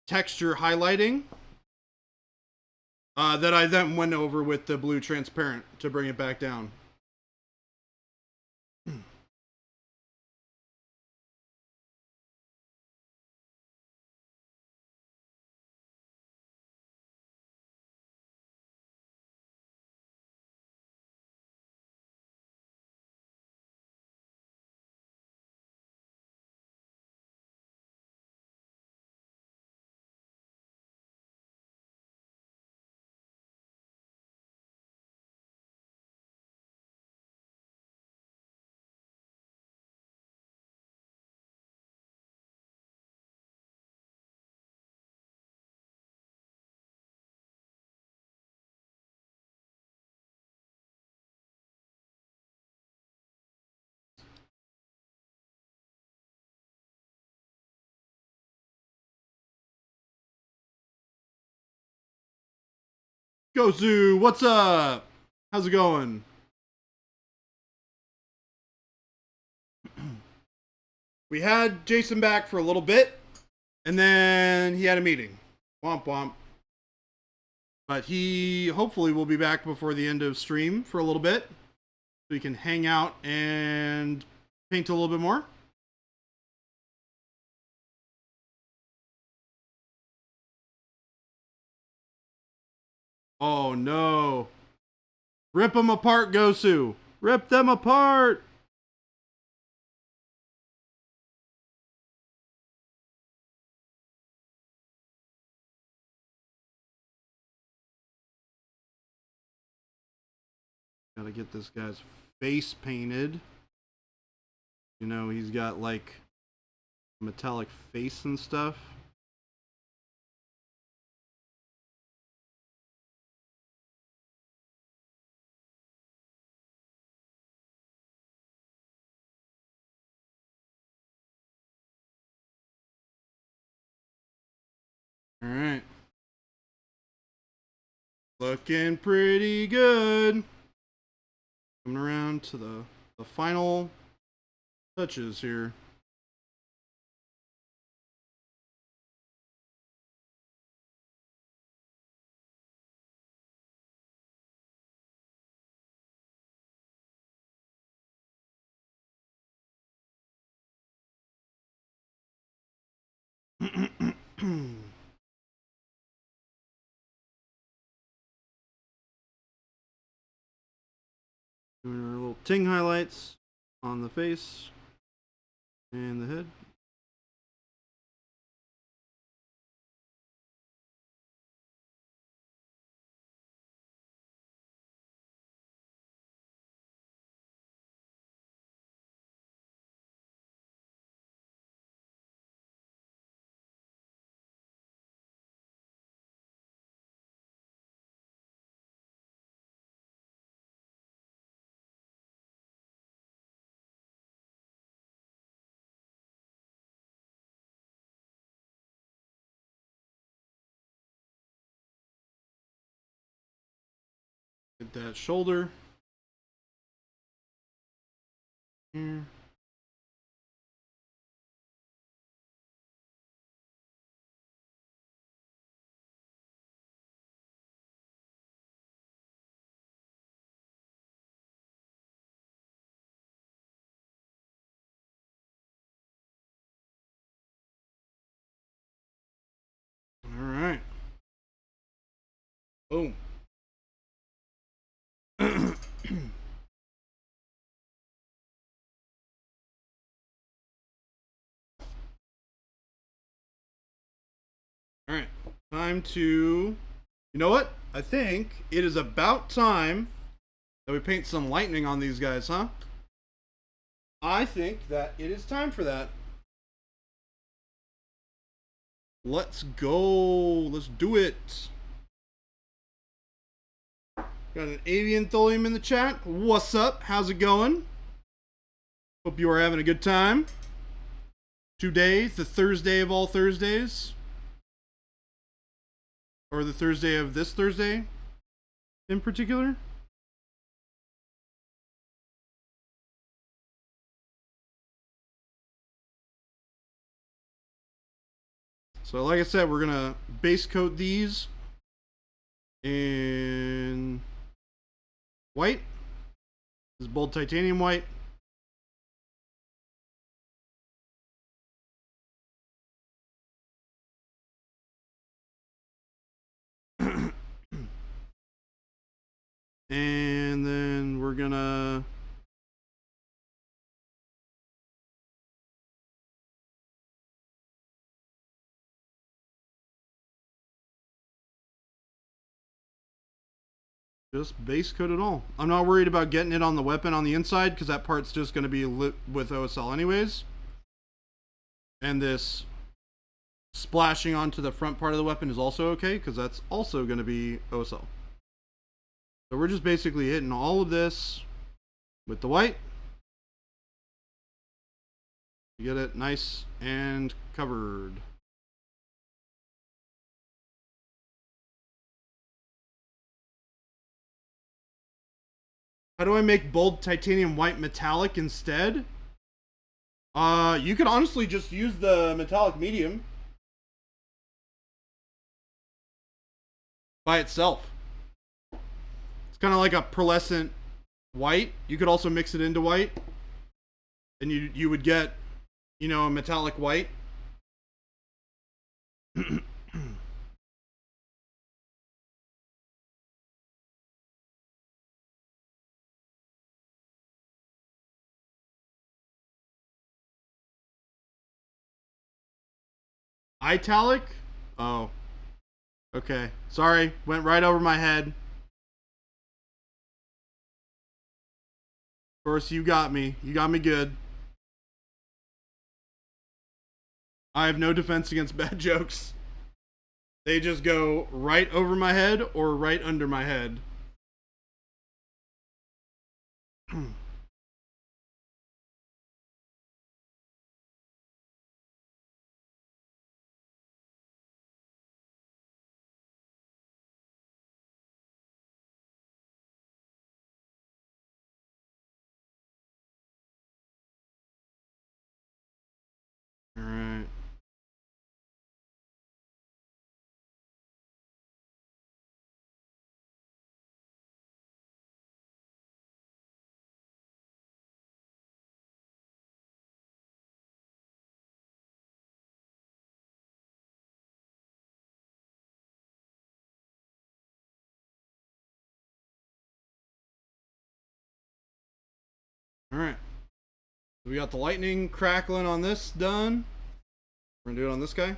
texture highlighting. That I then went over with the blue transparent to bring it back down. Gozu, what's up? How's it going? We had Jason back for a little bit, and then he had a meeting. Womp womp. But he hopefully will be back before the end of stream for a little bit, so we can hang out and paint a little bit more. Oh no. Rip them apart, Gosu. Rip them apart. Gotta get this guy's face painted. You know, he's got, like, metallic face and stuff. All right. Looking pretty good. Coming around to the final touches here. Doing our little ting highlights on the face and the head. Get that shoulder. Here. All right. Boom. All right. Time to. You know what? I think it is about time that we paint some lightning on these guys, huh? I think that it is time for that. Let's go. Let's do it. Got an avian thulium in the chat. What's up? How's it going? Hope you are having a good time. Today, the Thursday of all Thursdays. Or the Thursday of this Thursday in particular. So like I said, we're gonna base coat these in white. This is bold titanium white. And then we're gonna just base coat it all. I'm not worried about getting it on the weapon on the inside because that part's just going to be lit with OSL anyways. And this splashing onto the front part of the weapon is also okay because that's also going to be OSL. So we're just basically hitting all of this with the white. You get it nice and covered. How do I make bold titanium white metallic instead? You could honestly just use the metallic medium by itself. It's kind of like a pearlescent white. You could also mix it into white, and you would get, you know, a metallic white. Italic? Oh. Okay. Sorry. Went right over my head. Of course, you got me. You got me good. I have no defense against bad jokes. They just go right over my head or right under my head. Alright. We got the lightning crackling on this done. We're gonna do it on this guy.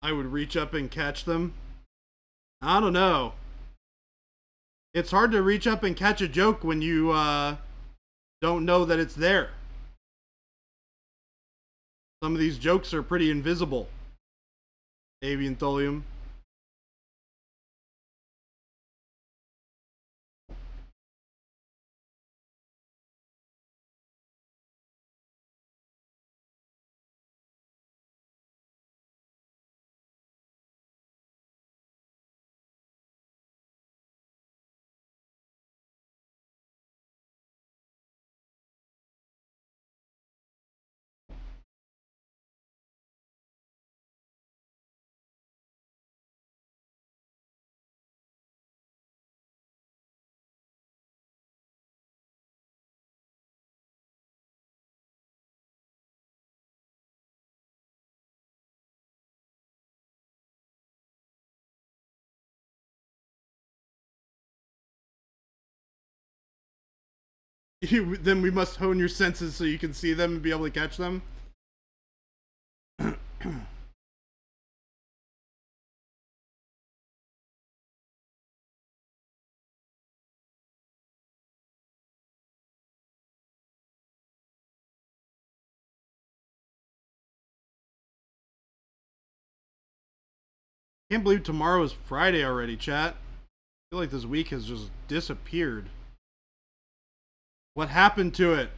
I would reach up and catch them. I don't know. It's hard to reach up and catch a joke when you don't know that it's there. Some of these jokes are pretty invisible. Avian Tholium. Then we must hone your senses so you can see them and be able to catch them. Can't believe tomorrow is Friday already, chat. I feel like this week has just disappeared. What happened to it?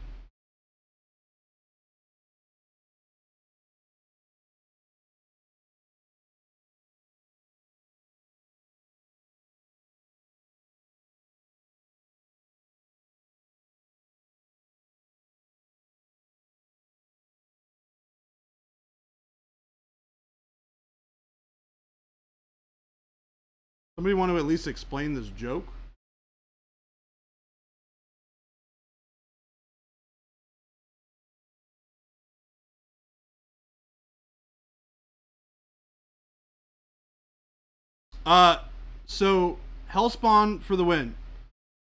Somebody want to at least explain this joke? So Hellspawn for the win.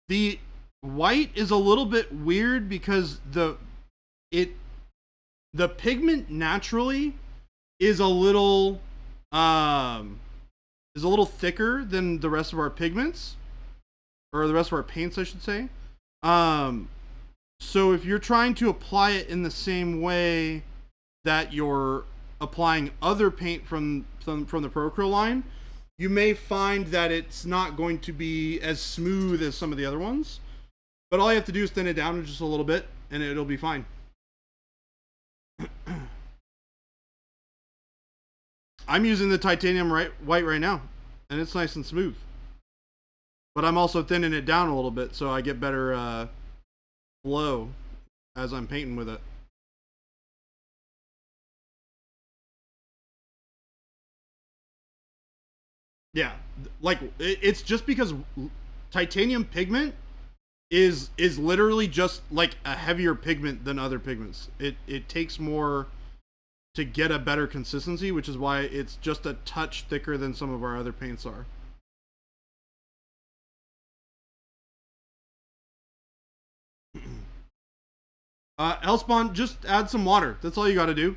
The white is a little bit weird because the pigment naturally is a little thicker than the rest of our pigments, or the rest of our paints, I should say. So if you're trying to apply it in the same way that you're applying other paint from the Acryl line, you may find that it's not going to be as smooth as some of the other ones. But all you have to do is thin it down just a little bit, and it'll be fine. I'm using the titanium white right now, and it's nice and smooth. But I'm also thinning it down a little bit so I get better flow as I'm painting with it. Yeah, like it's just because titanium pigment is literally just like a heavier pigment than other pigments. It takes more to get a better consistency, which is why it's just a touch thicker than some of our other paints are. Hellspawn, just add some water. That's all you got to do.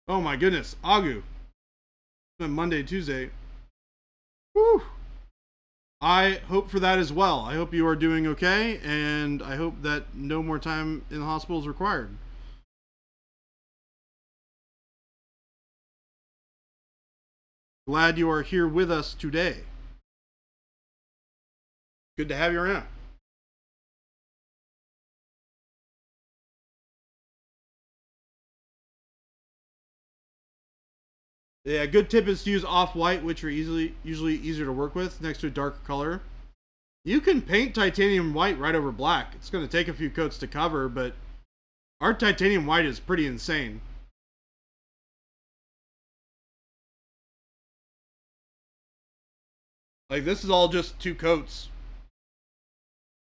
Oh my goodness, Agu. It's been Monday, Tuesday. Whew. I hope for that as well. I hope you are doing okay, and I hope that no more time in the hospital is required. Glad you are here with us today. Good to have you around. Yeah, a good tip is to use off-white, which are usually easier to work with next to a darker color. You can paint titanium white right over black. It's going to take a few coats to cover, but our titanium white is pretty insane. Like, this is all just 2 coats.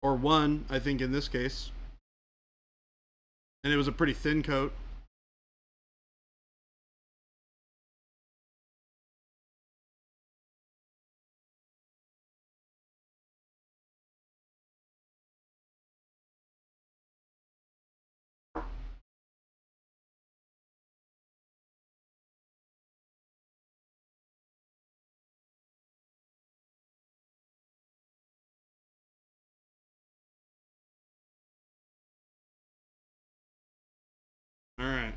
Or 1, I think, in this case. And it was a pretty thin coat. Alright.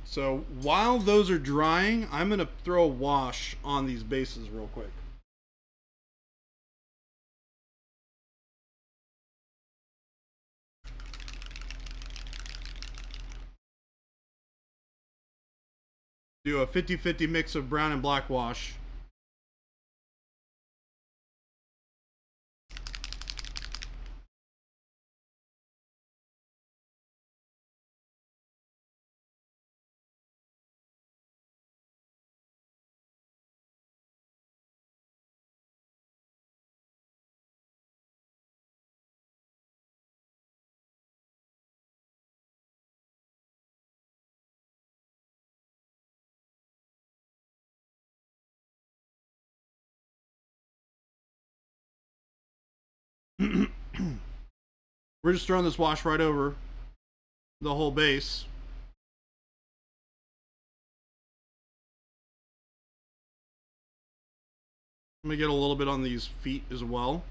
So while those are drying, I'm going to throw a wash on these bases real quick. Do a 50-50 mix of brown and black wash. We're just throwing this wash right over the whole base. I'm going to get a little bit on these feet as well.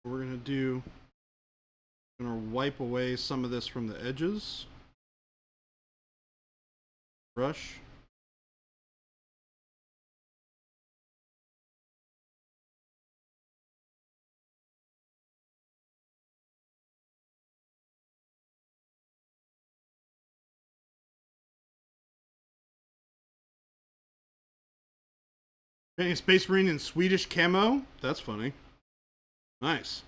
We're going to do, I'm going to wipe away some of this from the edges. Brush. Painting Space Marine in Swedish camo. That's funny. Nice.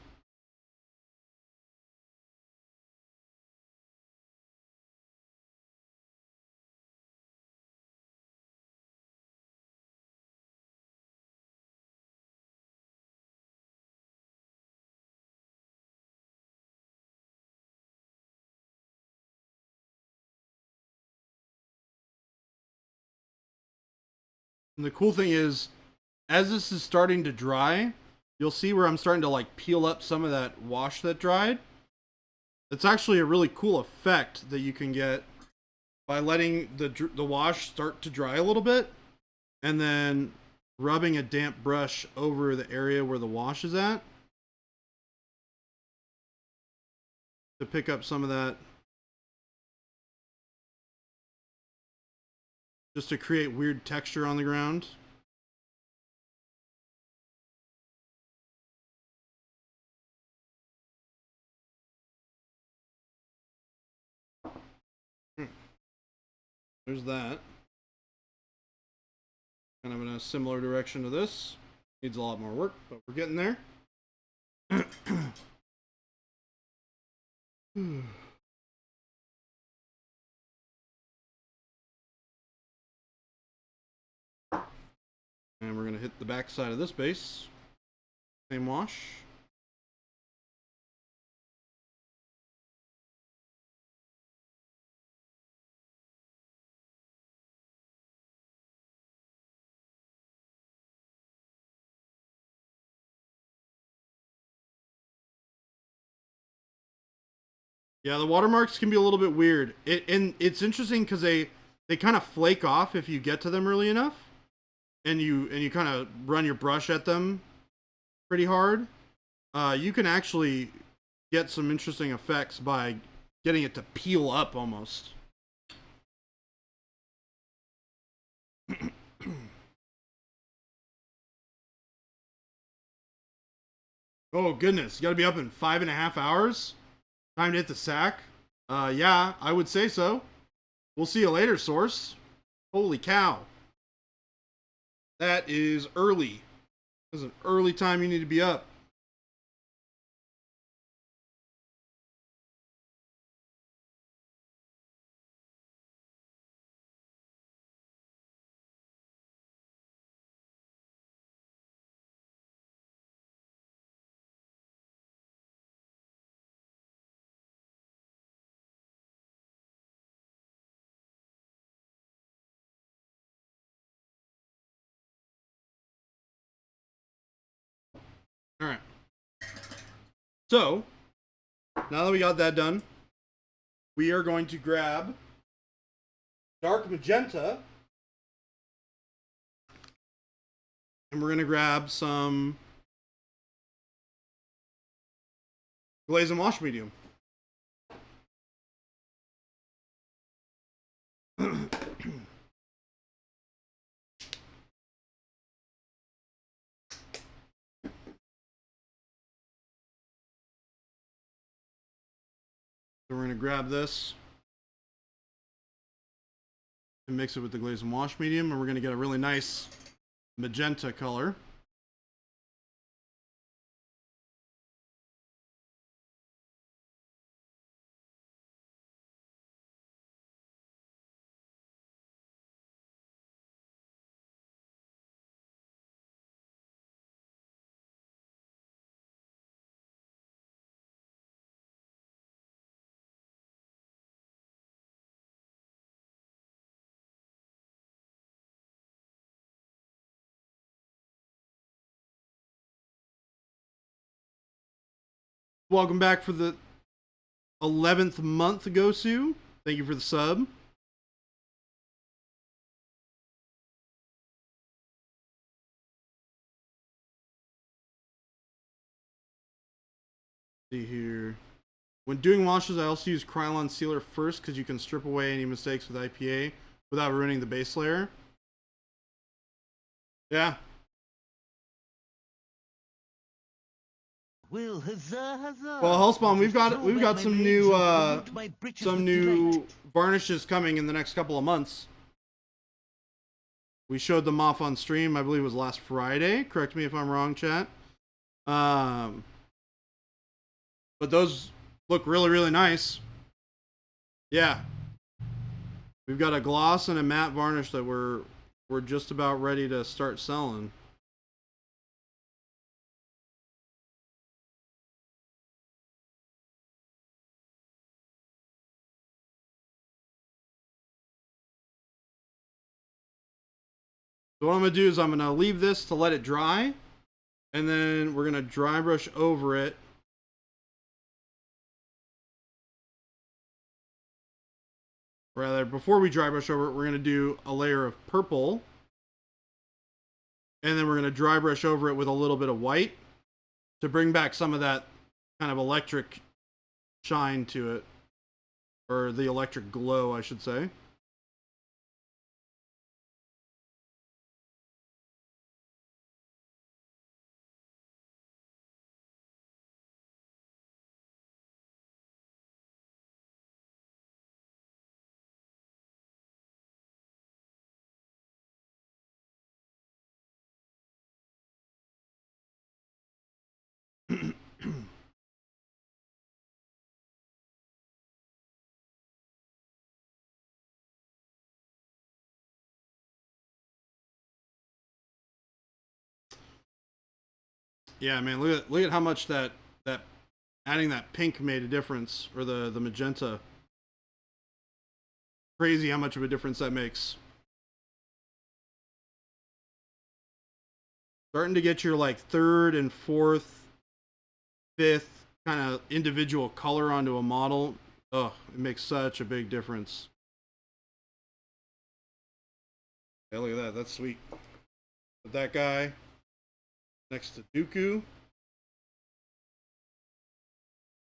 And the cool thing is, as this is starting to dry, you'll see where I'm starting to like peel up some of that wash that dried. It's actually a really cool effect that you can get by letting the wash start to dry a little bit and then rubbing a damp brush over the area where the wash is at to pick up some of that, just to create weird texture on the ground. There's that. Kind of in a similar direction to this. Needs a lot more work, but we're getting there. And we're going to hit the back side of this base. Same wash. Yeah, the watermarks can be a little bit weird. And it's interesting because they kind of flake off if you get to them early enough, and you kind of run your brush at them pretty hard. You can actually get some interesting effects by getting it to peel up almost. Oh goodness, you gotta be up in 5.5 hours? Time to hit the sack? Yeah, I would say so. We'll see you later, Source. Holy cow. That is early. That's an early time you need to be up. Alright. So, now that we got that done, we are going to grab dark magenta, and we're going to grab some glaze and wash medium. So we're going to grab this and mix it with the glaze and wash medium, and we're going to get a really nice magenta color. Welcome back for the 11th month, Gosu. Thank you for the sub. See here. When doing washes, I also use Krylon Sealer first because you can strip away any mistakes with IPA without ruining the base layer. Yeah. Well, huzzah, huzzah. Well, Hellspawn, we've got some new varnishes coming in the next couple of months. We showed them off on stream. I believe it was last Friday. Correct me if I'm wrong, chat. But those look really, really nice. Yeah. We've got a gloss and a matte varnish that we're just about ready to start selling. So what I'm going to do is I'm going to leave this to let it dry, and then we're going to dry brush over it. Rather, before we dry brush over it, we're going to do a layer of purple, and then we're going to dry brush over it with a little bit of white to bring back some of that kind of electric shine to it, or the electric glow, I should say. Yeah, man, look at how much that adding that pink made a difference, or the magenta. Crazy how much of a difference that makes. Starting to get your like third and fourth, fifth kind of individual color onto a model. Oh, it makes such a big difference. Yeah, look at that. That's sweet. Put that guy next to Dooku.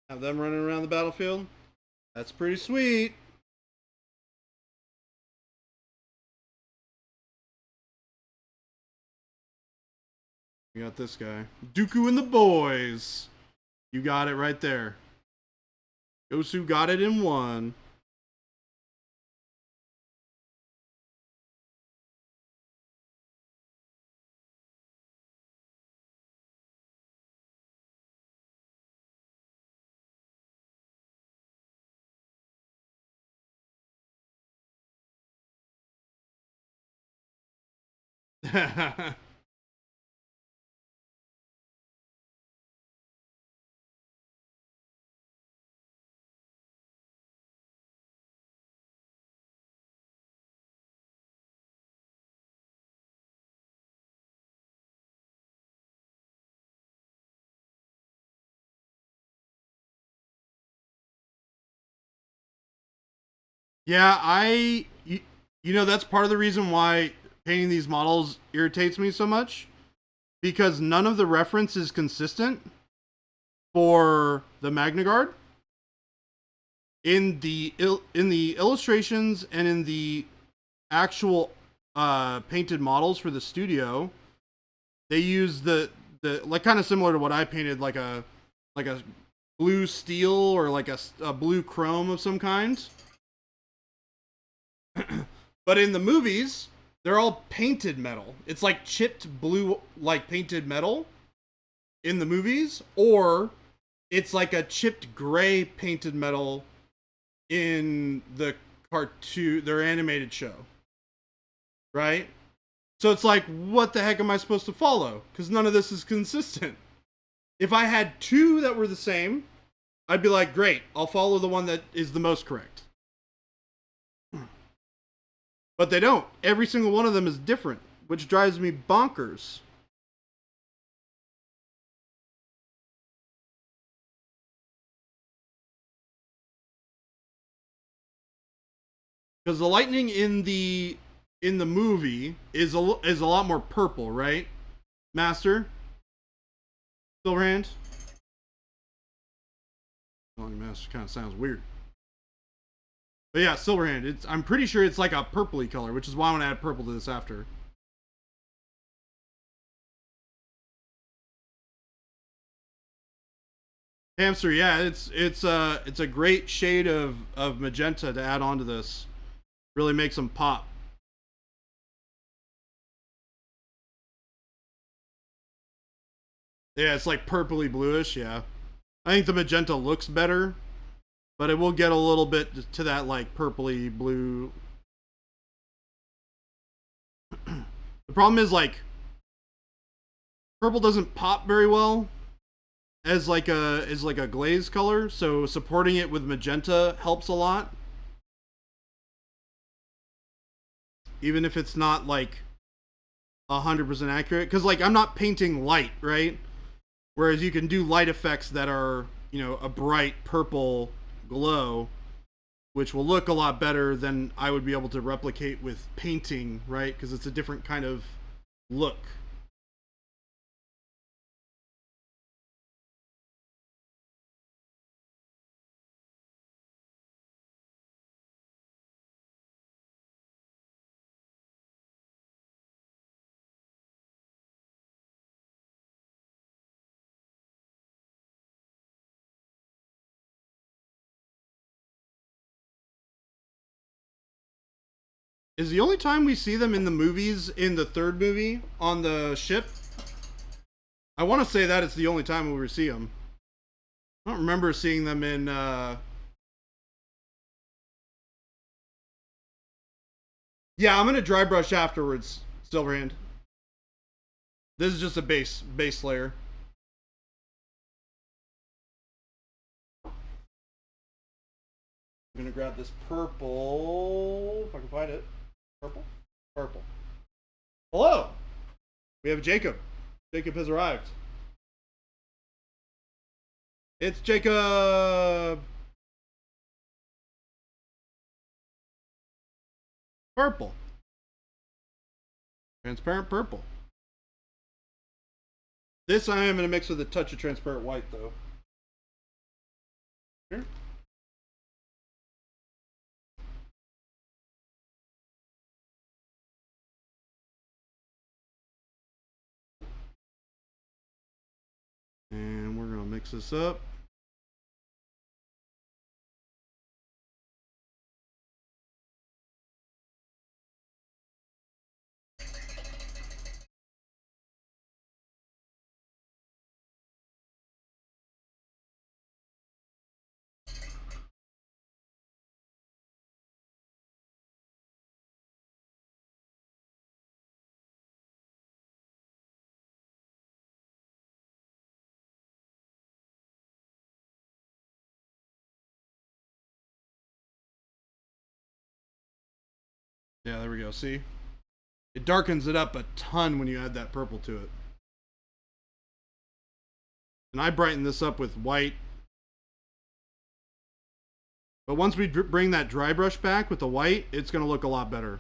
Have them running around the battlefield. That's pretty sweet. We got this guy. Dooku and the boys. You got it right there. Gosu got it in one. Yeah, you know, that's part of the reason why painting these models irritates me so much, because none of the reference is consistent for the Magnaguard in the illustrations and in the actual painted models for the studio. They use the like kind of similar to what I painted, like a blue steel or like a blue chrome of some kind. But in the movies, they're all painted metal. It's like chipped blue, like painted metal in the movies, or it's like a chipped gray painted metal in the cartoon, their animated show. Right? So it's like, what the heck am I supposed to follow? Because none of this is consistent. If I had two that were the same, I'd be like, great, I'll follow the one that is the most correct. But they don't. Every single one of them is different, which drives me bonkers. Because the lightning in the movie is a lot more purple, right? Master? Silverhand? Calling Master kind of sounds weird. But yeah, Silverhand. I'm pretty sure it's like a purpley color, which is why I want to add purple to this after. Hamster, yeah, it's a great shade of magenta to add onto this. Really makes them pop. Yeah, it's like purpley bluish, yeah. I think the magenta looks better, but it will get a little bit to that like purpley blue. The problem is like purple doesn't pop very well as like a glaze color, so supporting it with magenta helps a lot. Even if it's not like 100% accurate, because like I'm not painting light, right? Whereas you can do light effects that are, you know, a bright purple glow, which will look a lot better than I would be able to replicate with painting, right? Because it's a different kind of look. Is the only time we see them in the movies in the third movie on the ship? I want to say that it's the only time we see them. I don't remember seeing them in Yeah, I'm gonna dry brush afterwards, Silverhand. This is just a base layer. I'm gonna grab this purple, if I can find it. Purple? Purple. Hello! We have Jacob. Jacob has arrived. It's Jacob! Purple. Transparent purple. This I am going to mix with a touch of transparent white, though. Here. And we're going to mix this up. Yeah, there we go. See? It darkens it up a ton when you add that purple to it. And I brighten this up with white. But once we bring that dry brush back with the white, it's going to look a lot better.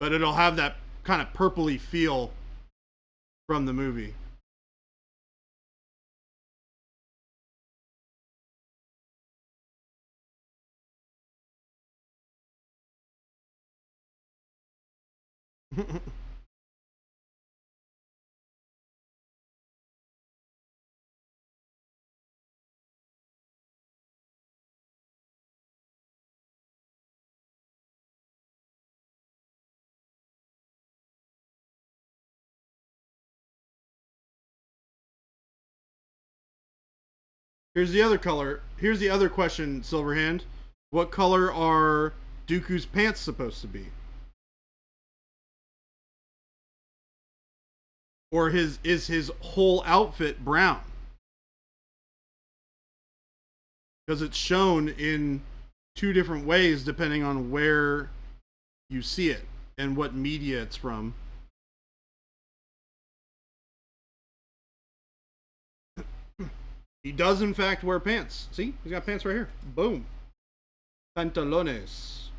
But it'll have that kind of purpley feel from the movie. Here's the other color. Here's the other question, Silverhand. What color are Dooku's pants supposed to be? Or is his whole outfit brown? Because it's shown in two different ways depending on where you see it and what media it's from. He does, in fact, wear pants. See? He's got pants right here. Boom. Pantalones.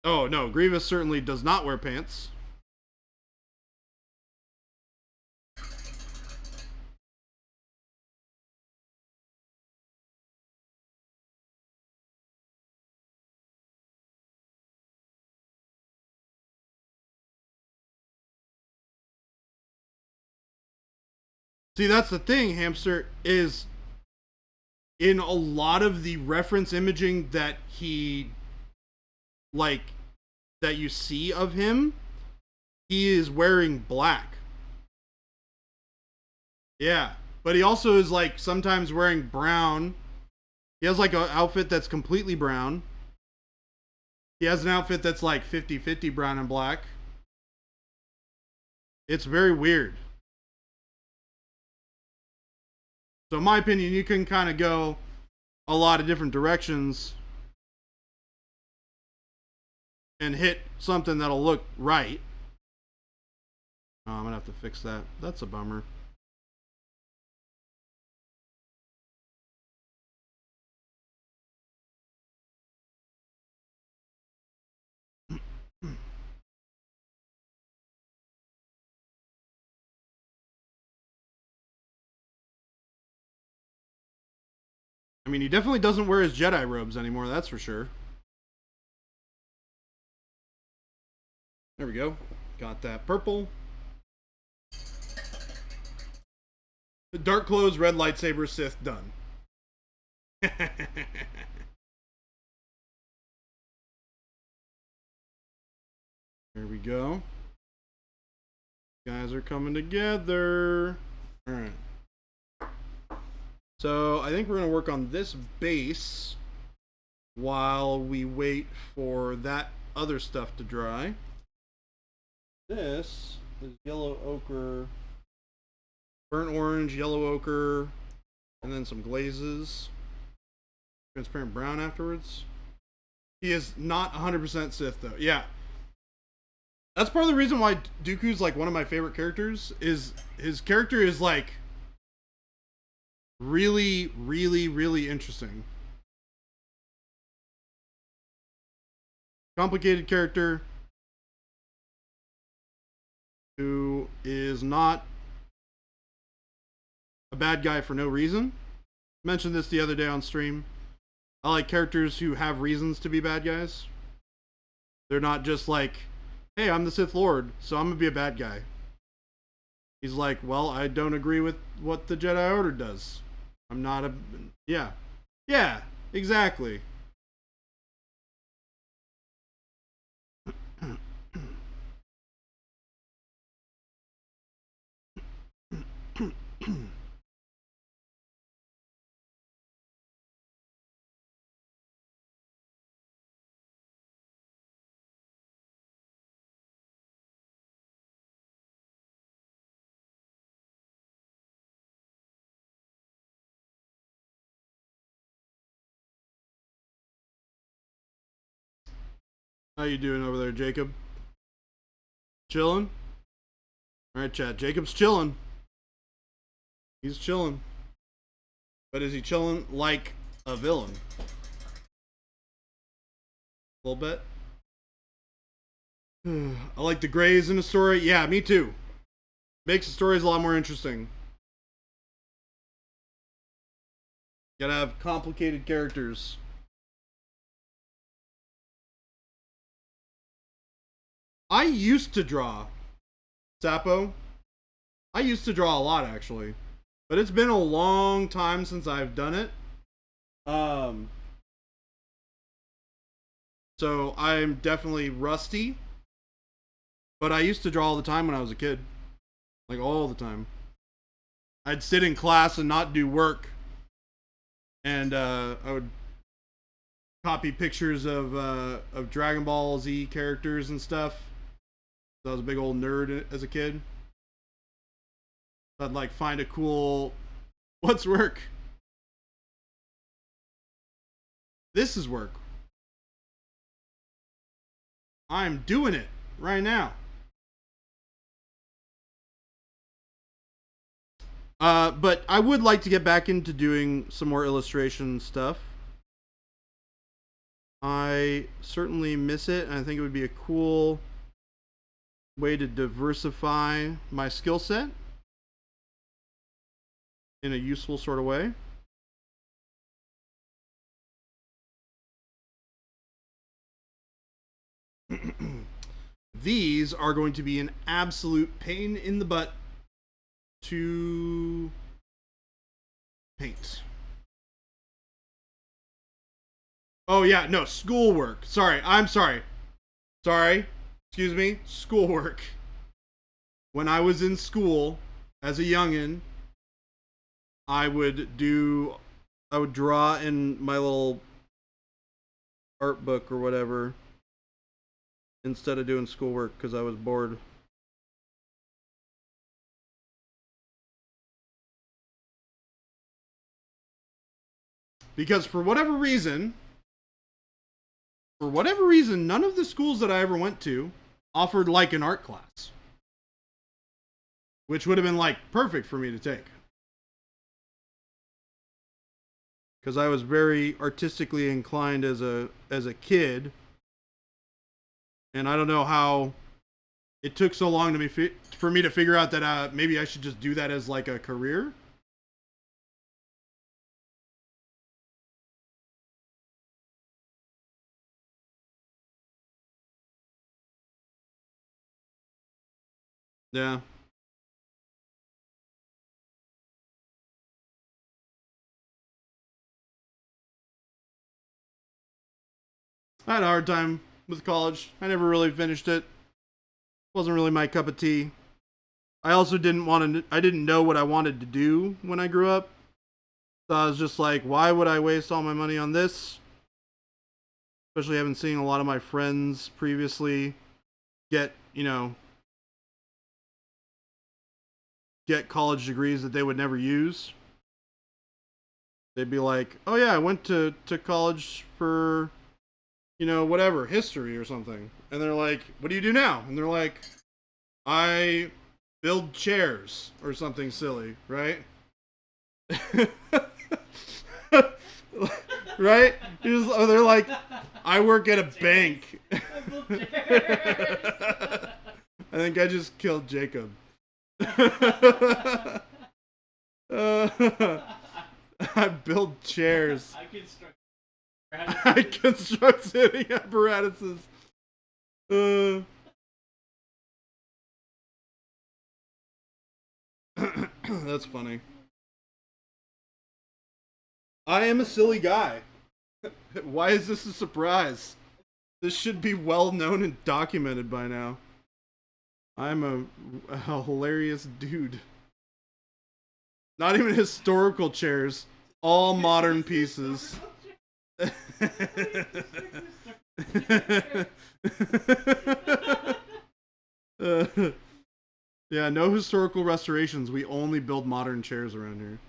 Oh, no. Grievous certainly does not wear pants. See, that's the thing, Hamster, is in a lot of the reference imaging that that you see of him, he is wearing black. Yeah, but he also is like sometimes wearing brown. He has like an outfit that's completely brown. He has an outfit that's like 50-50 brown and black. It's very weird. So in my opinion, you can kind of go a lot of different directions and hit something that'll look right. Oh, I'm going to have to fix that. That's a bummer. I mean, he definitely doesn't wear his Jedi robes anymore, that's for sure. There we go. Got that purple. The dark clothes, red lightsaber, Sith, done. There we go. Guys are coming together. Alright. So I think we're going to work on this base while we wait for that other stuff to dry. This is yellow ochre, burnt orange, yellow ochre, and then some glazes. Transparent brown afterwards. He is not 100% Sith though. Yeah. That's part of the reason why Dooku's like one of my favorite characters, is his character is like really, really, really interesting. complicated character who is not a bad guy for no reason. I mentioned this the other day on stream. I like characters who have reasons to be bad guys. They're not just like, hey, I'm the Sith Lord, so I'm gonna be a bad guy. He's like, well, I don't agree with what the Jedi Order does. I'm not a... Yeah. Yeah, exactly. How you doing over there, Jacob? Chilling? Alright, chat. Jacob's chilling. He's chilling. But is he chilling like a villain? A little bit. I like the grays in the story. Yeah, me too. Makes the stories a lot more interesting. Gotta have complicated characters. I used to draw Sapo. I used to draw a lot, actually. But it's been a long time since I've done it. So I'm definitely rusty. But I used to draw all the time when I was a kid. Like, all the time. I'd sit in class and not do work. And I would copy pictures of Dragon Ball Z characters and stuff. I was a big old nerd as a kid. I'd like find a cool... What's work? This is work. I'm doing it right now. But I would like to get back into doing some more illustration stuff. I certainly miss it, and I think it would be a cool way to diversify my skill set in a useful sort of way. These are going to be an absolute pain in the butt to paint. Oh yeah, no, schoolwork. Sorry, I'm sorry. Sorry, excuse me, schoolwork. When I was in school as a youngin', I would draw in my little art book or whatever instead of doing schoolwork because I was bored. Because for whatever reason, none of the schools that I ever went to offered like an art class, which would have been like perfect for me to take. Because I was very artistically inclined as a kid, and I don't know how it took so long for me to figure out that maybe I should just do that as like a career. Yeah. I had a hard time with college. I never really finished it. Wasn't really my cup of tea. I also I didn't know what I wanted to do when I grew up. So I was just like, why would I waste all my money on this? Especially having seen a lot of my friends previously get college degrees that they would never use. They'd be like, oh yeah, I went to college for, whatever, history or something. And they're like, what do you do now? And they're like, I build chairs or something silly, right? Right? They're like, I work at a bank. I build chairs. I think I just killed Jacob. I build chairs. I construct. I construct sitting apparatuses. That's funny. I am a silly guy. Why is this a surprise? This should be well known and documented by now. I'm a hilarious dude. Not even historical chairs, all modern pieces. Yeah, no historical restorations. We only build modern chairs around here.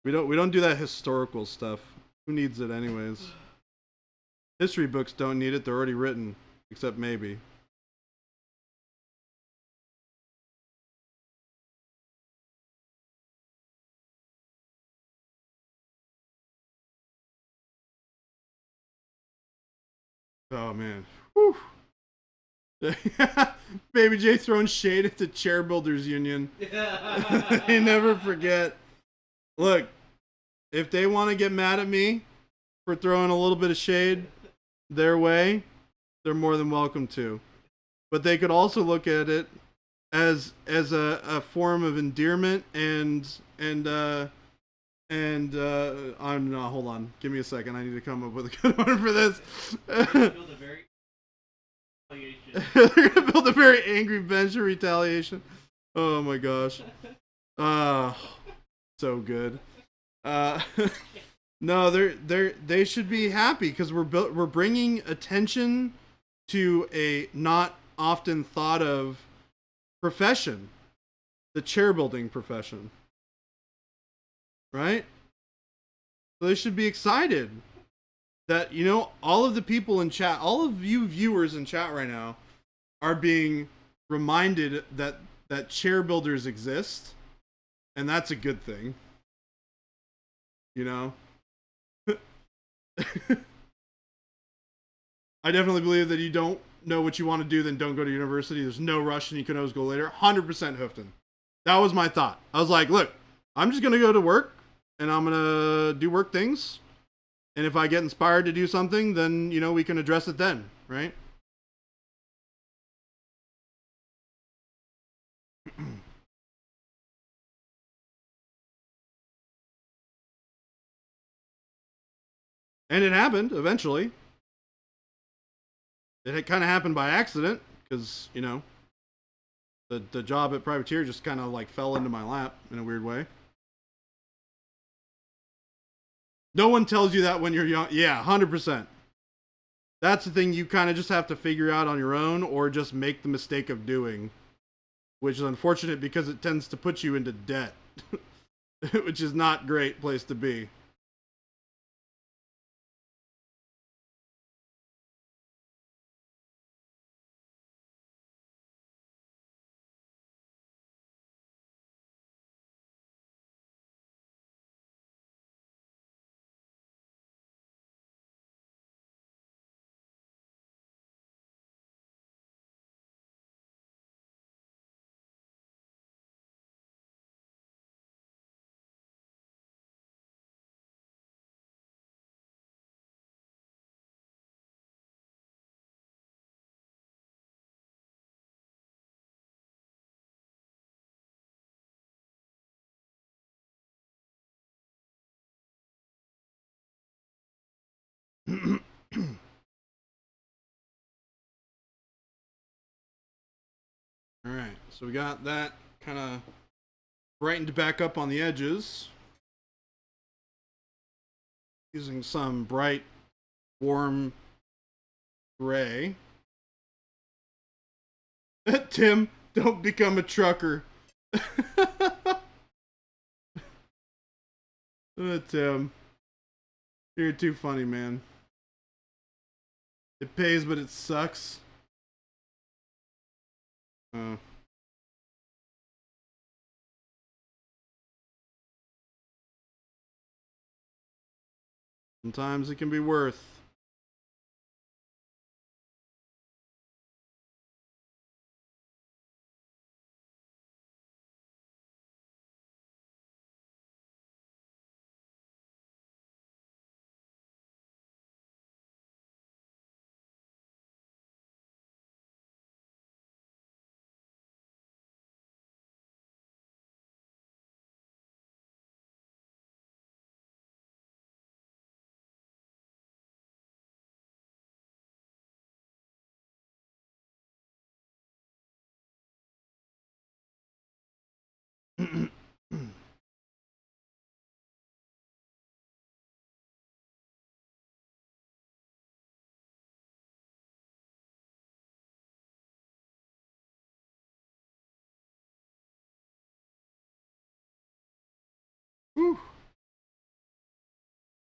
We don't do that historical stuff. Who needs it anyways? History books don't need it. They're already written, except maybe. Oh man. Whew. Baby J throwing shade at the Chair Builders Union. They never forget. Look, if they want to get mad at me for throwing a little bit of shade their way, they're more than welcome to. But they could also look at it as a form of endearment and I'm not. Hold on, give me a second. I need to come up with a good one for this. They're gonna build a very angry bench of retaliation. Oh my gosh. So good. No, they should be happy because we're bringing attention to a not often thought of profession, the chair building profession. Right? So they should be excited that, you know, all of the people in chat, all of you viewers in chat right now are being reminded that chair builders exist, and that's a good thing. You know? I definitely believe that you don't know what you want to do, then don't go to university. There's no rush and you can always go later. 100% Hoofton. That was my thought. I was like, look, I'm just going to go to work and I'm going to do work things. And if I get inspired to do something, then, you know, we can address it then, right? And it happened eventually. It kind of happened by accident because, you know, the job at Privateer just kind of like fell into my lap in a weird way. No one tells you that when you're young. Yeah, 100%. That's the thing you kind of just have to figure out on your own or just make the mistake of doing, which is unfortunate because it tends to put you into debt, which is not a great place to be. All right, so we got that kind of brightened back up on the edges using some bright, warm gray. Tim, don't become a trucker. Tim, you're too funny, man. It pays, but it sucks. Sometimes it can be worth. Whew.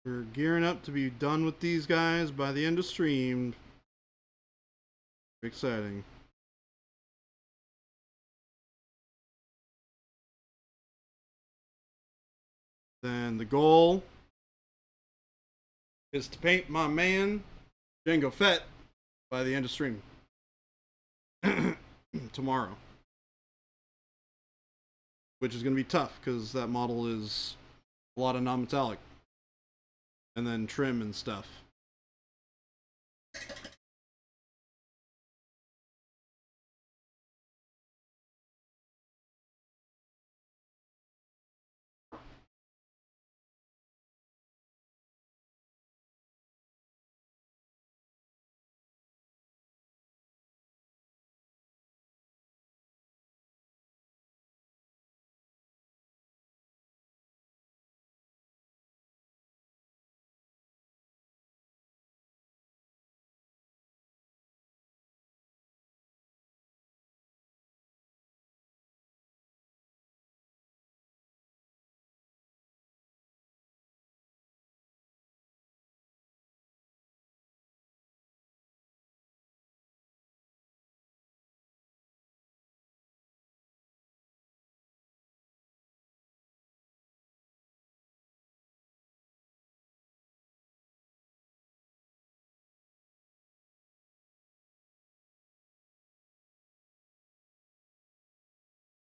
We're gearing up to be done with these guys by the end of stream. Exciting. Then the goal is to paint my man Jango Fett by the end of stream. Tomorrow. Which is going to be tough because that model is a lot of non-metallic. And then trim and stuff.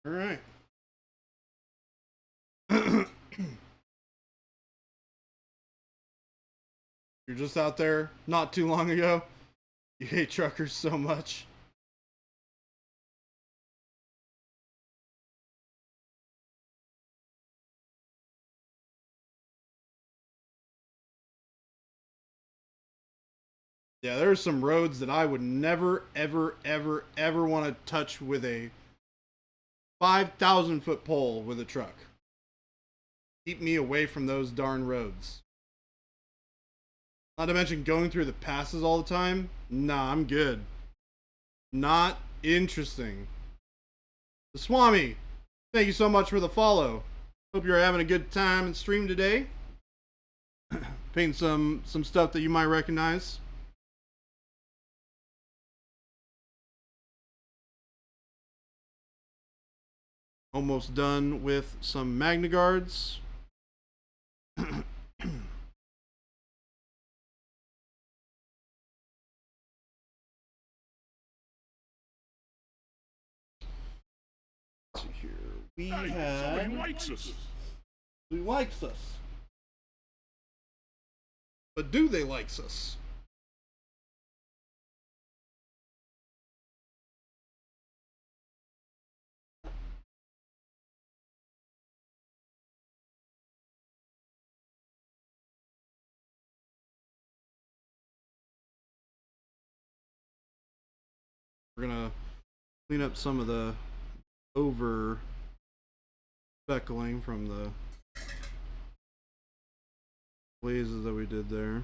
All right. You're just out there not too long ago. You hate truckers so much. Yeah, there are some roads that I would never, ever, ever, ever want to touch with a 5,000 foot pole with a truck. Keep me away from those darn roads. Not to mention going through the passes all the time. Nah, I'm good. Not interesting. The Swami, thank you so much for the follow. Hope you're having a good time in stream today. Painting some stuff that you might recognize. Almost done with some Magnaguards. Let's see here. We have. Somebody likes us. Who likes us? But do they likes us? We're gonna clean up some of the over speckling from the glazes that we did there.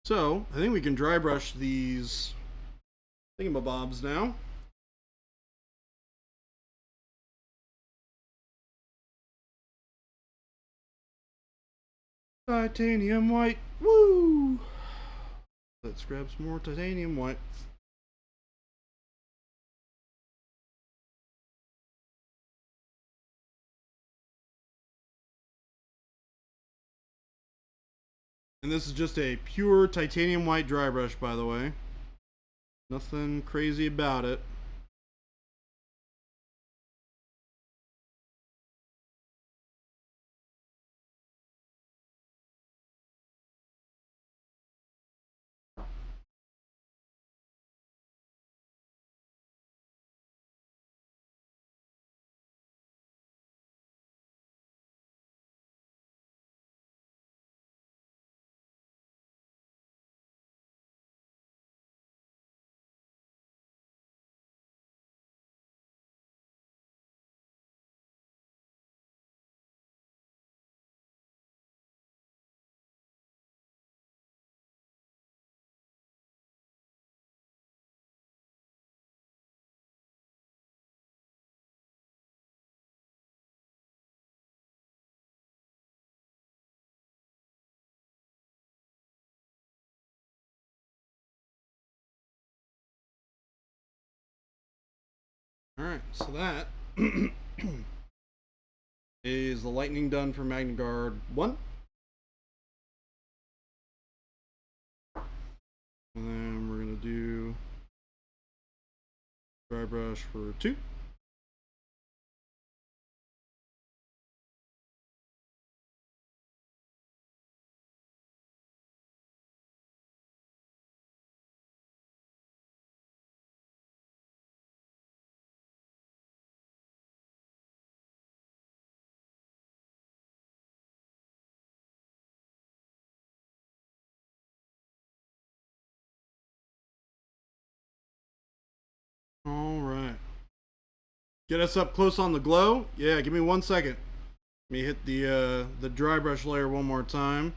So, I think we can dry brush these thingamabobs now. Titanium white. Woo! Let's grab some more titanium white. And this is just a pure titanium white dry brush, by the way. Nothing crazy about it. Alright, so that is the lightning done for Magnaguard 1. And then we're going to do dry brush for 2. Alright. Get us up close on the glow. Yeah, give me 1 second. Let me hit the dry brush layer one more time.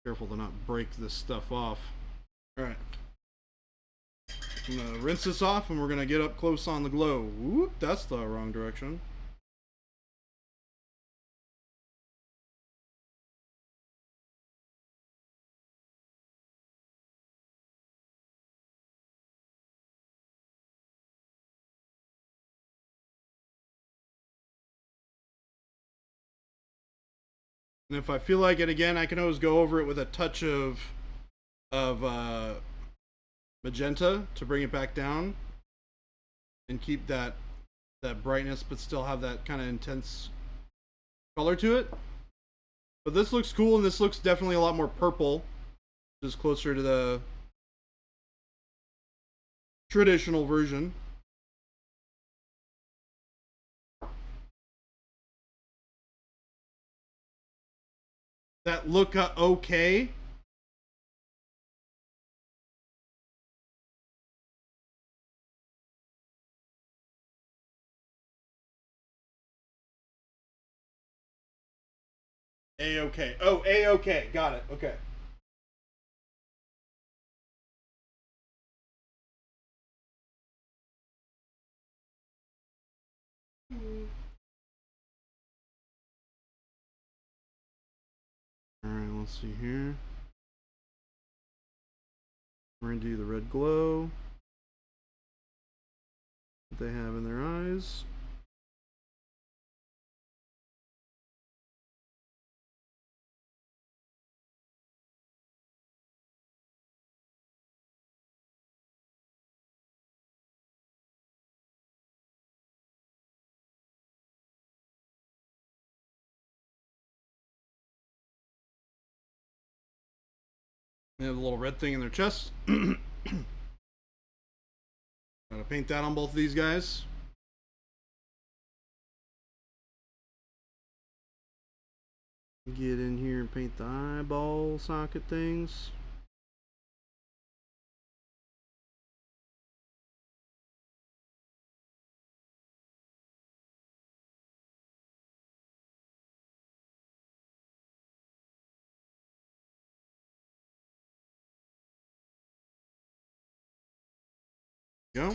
Careful to not break this stuff off. Alright. I'm gonna rinse this off and we're gonna get up close on the glow. Whoop, that's the wrong direction. And if I feel like it again, I can always go over it with a touch of magenta to bring it back down and keep that brightness, but still have that kind of intense color to it. But this looks cool, and this looks definitely a lot more purple, which is closer to the traditional version. That look okay. A-okay. Oh, A-okay. Got it. Okay. Alright, let's see here. We're going to do the red glow that they have in their eyes. They have a little red thing in their chest. Gotta paint that on both of these guys. Get in here and paint the eyeball socket things. Go.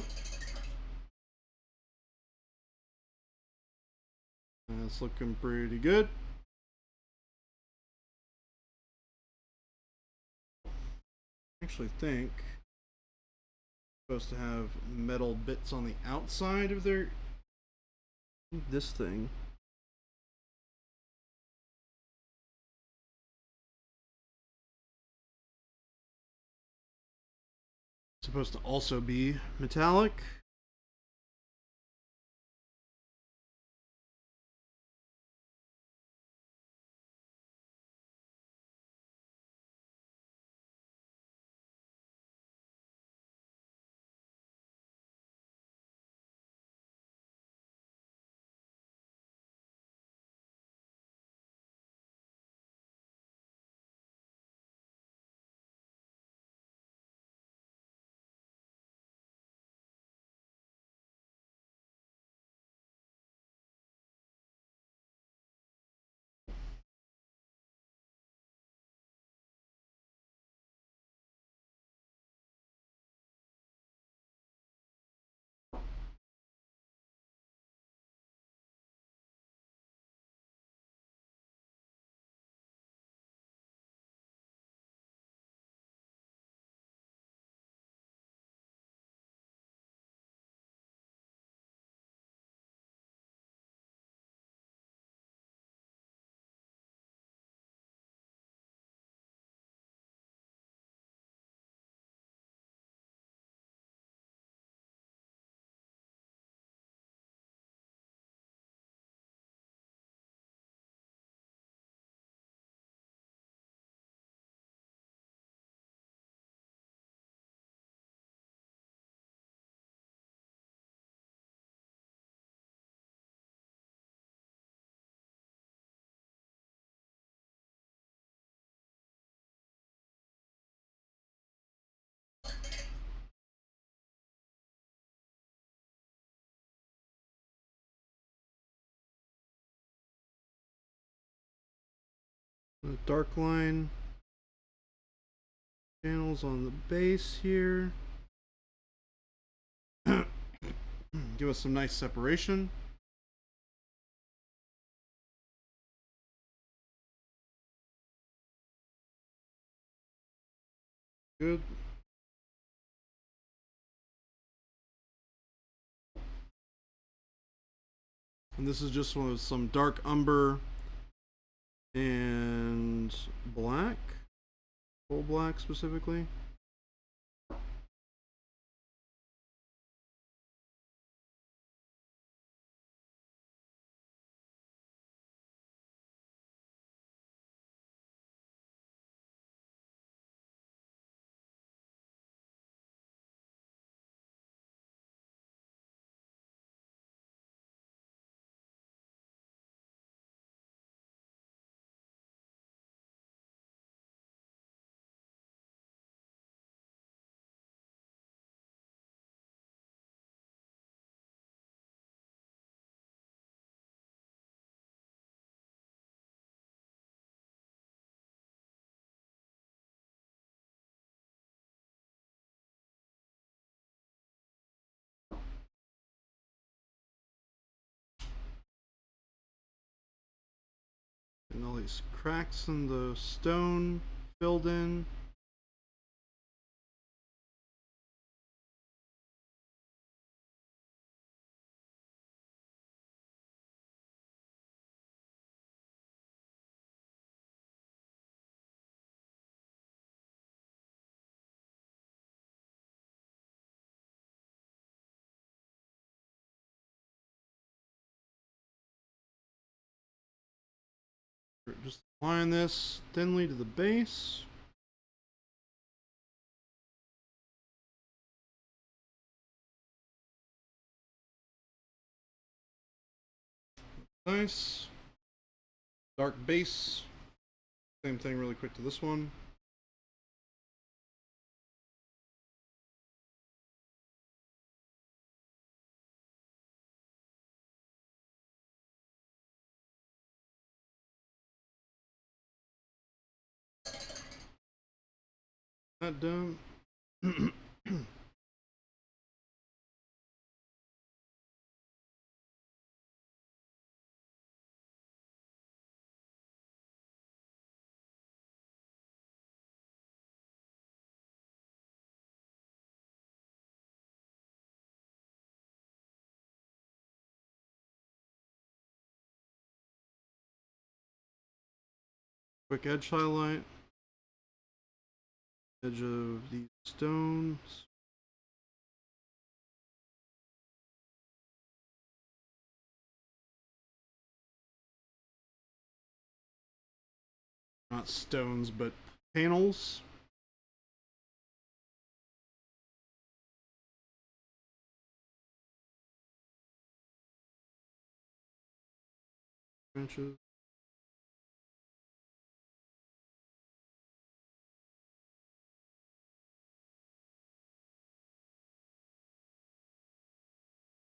That's looking pretty good. I actually think supposed to have metal bits on the outside of their this thing. Supposed to also be metallic. The dark line channels on the base here. Give us some nice separation. Good. And this is just with some dark umber and black, full black specifically. And all these cracks in the stone filled in. Just applying this thinly to the base. Nice. Dark base. Same thing really quick to this one. That done. quick edge highlight. Edge of these stones. Not stones, but panels. Branches.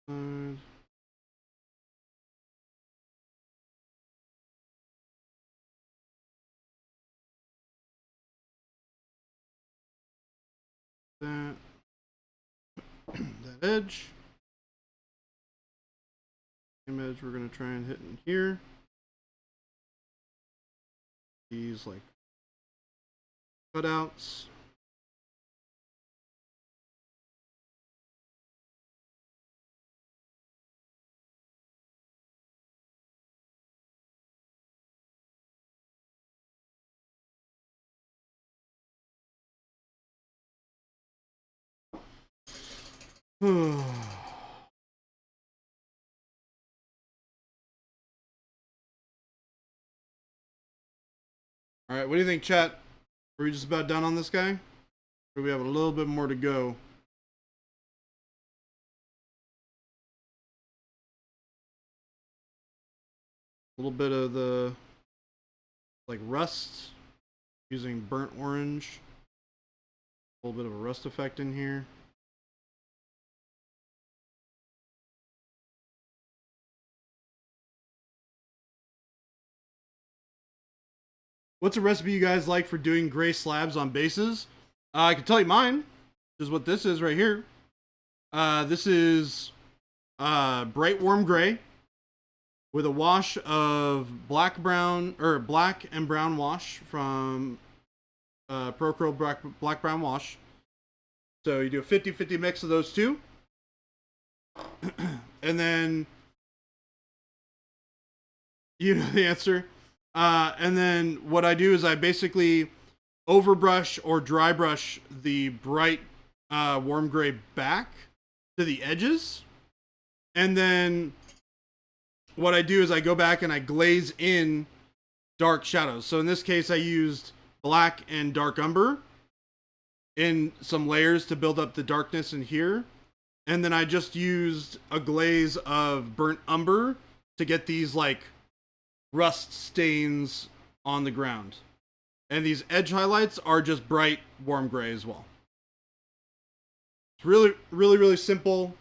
Side. That. That edge. Same edge we're gonna try and hit in here. These like cutouts. All right, what do you think, chat? Are we just about done on this guy? Or do we have a little bit more to go? A little bit of the like rust using burnt orange. A little bit of a rust effect in here. What's a recipe you guys like for doing gray slabs on bases? I can tell you mine. This is what this is right here. This is bright warm gray with a wash of black and brown wash from Acryl black brown wash. So you do a 50-50 mix of those two. And then you know the answer. And then what I do is I basically overbrush or dry brush the bright warm gray back to the edges. And then what I do is I go back and I glaze in dark shadows. So in this case, I used black and dark umber in some layers to build up the darkness in here. And then I just used a glaze of burnt umber to get these like rust stains on the ground. And these edge highlights are just bright warm gray as well. It's really, really, really simple.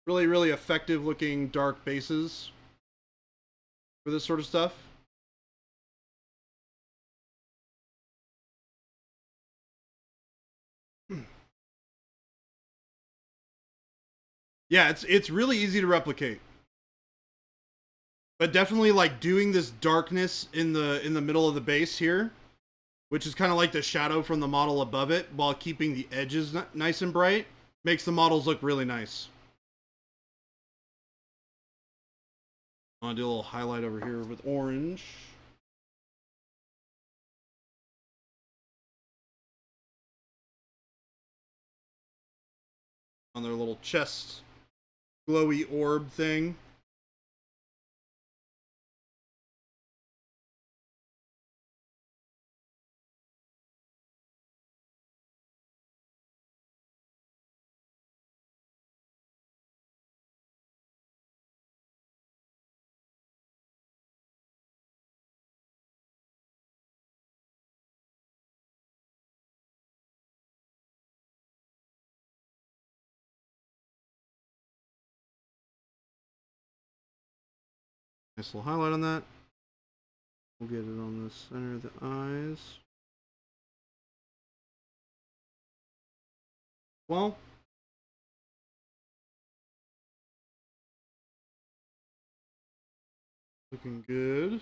Really, really effective looking dark bases for this sort of stuff. Yeah, it's really easy to replicate. But definitely like doing this darkness in the middle of the base here, which is kind of like the shadow from the model above it, while keeping the edges nice and bright, makes the models look really nice. I'm gonna do a little highlight over here with orange. On their little chest glowy orb thing. Nice little highlight on that. We'll get it on the center of the eyes. Well, looking good.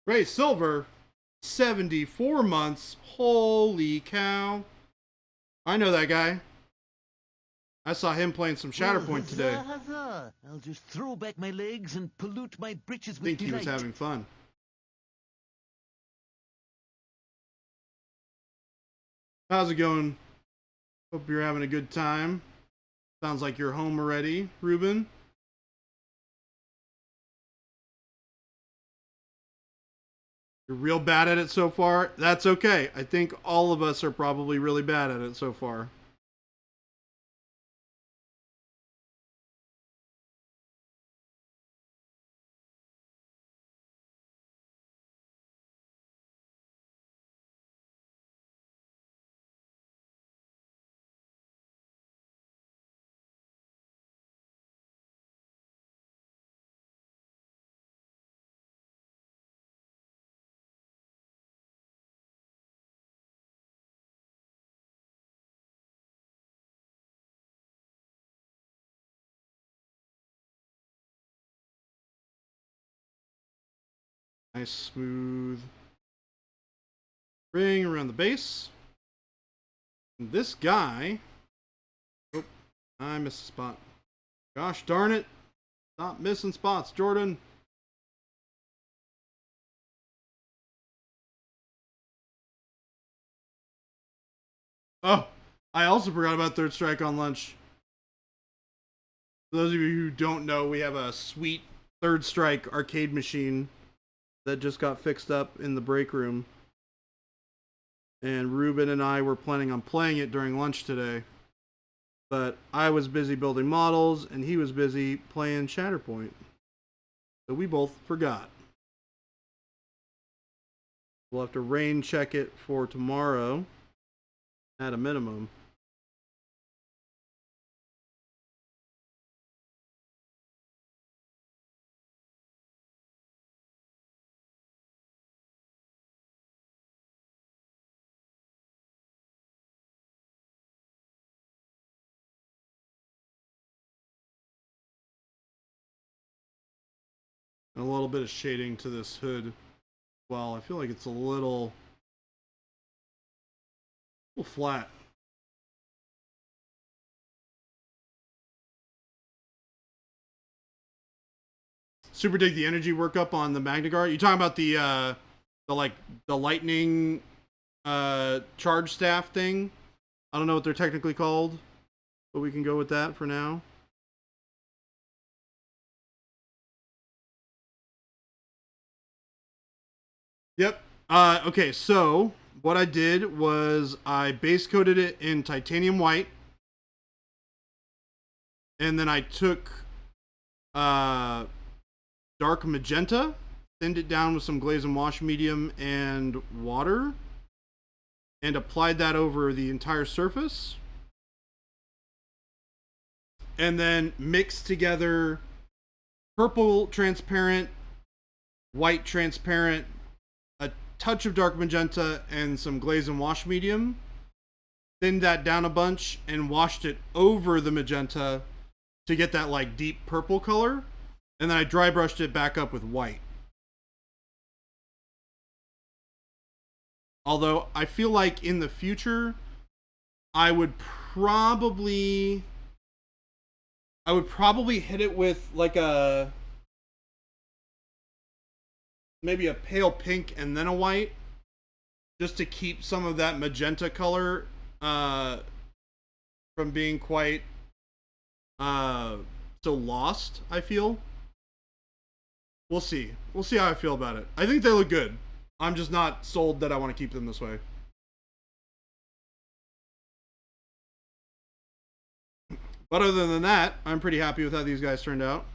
Ray Silver, 74 months. Holy cow. I know that guy. I saw him playing some Shatterpoint today. I'll just throw back my legs and pollute my britches I with think he was delight. having fun. How's it going? Hope you're having a good time. Sounds like you're home already, Ruben. You're real bad at it so far. That's okay. I think all of us are probably really bad at it so far. Nice smooth ring around the base. And this guy. Oh, I missed a spot. Gosh darn it. Stop missing spots, Jordan. Oh, I also forgot about Third Strike on lunch. For those of you who don't know, we have a sweet Third Strike arcade machine that just got fixed up in the break room. And Ruben and I were planning on playing it during lunch today. But I was busy building models and he was busy playing Shatterpoint. So we both forgot. We'll have to rain check it for tomorrow at a minimum. And a little bit of shading to this hood. Well, I feel like it's a little flat. Super dig the energy workup on the Magnaguard. You talking about the lightning charge staff thing? I don't know what they're technically called, but we can go with that for now. Yep. Okay, so what I did was I base coated it in titanium white. And then I took dark magenta, thinned it down with some glaze and wash medium and water, and applied that over the entire surface. And then mixed together purple transparent, white transparent, a touch of dark magenta, and some glaze and wash medium. Thinned that down a bunch and washed it over the magenta to get that like deep purple color. And then I dry brushed it back up with white. Although I feel like in the future, I would probably hit it with like maybe a pale pink and then a white, just to keep some of that magenta color from being quite so lost, I feel. We'll see. We'll see how I feel about it. I think they look good. I'm just not sold that I want to keep them this way. But other than that, I'm pretty happy with how these guys turned out.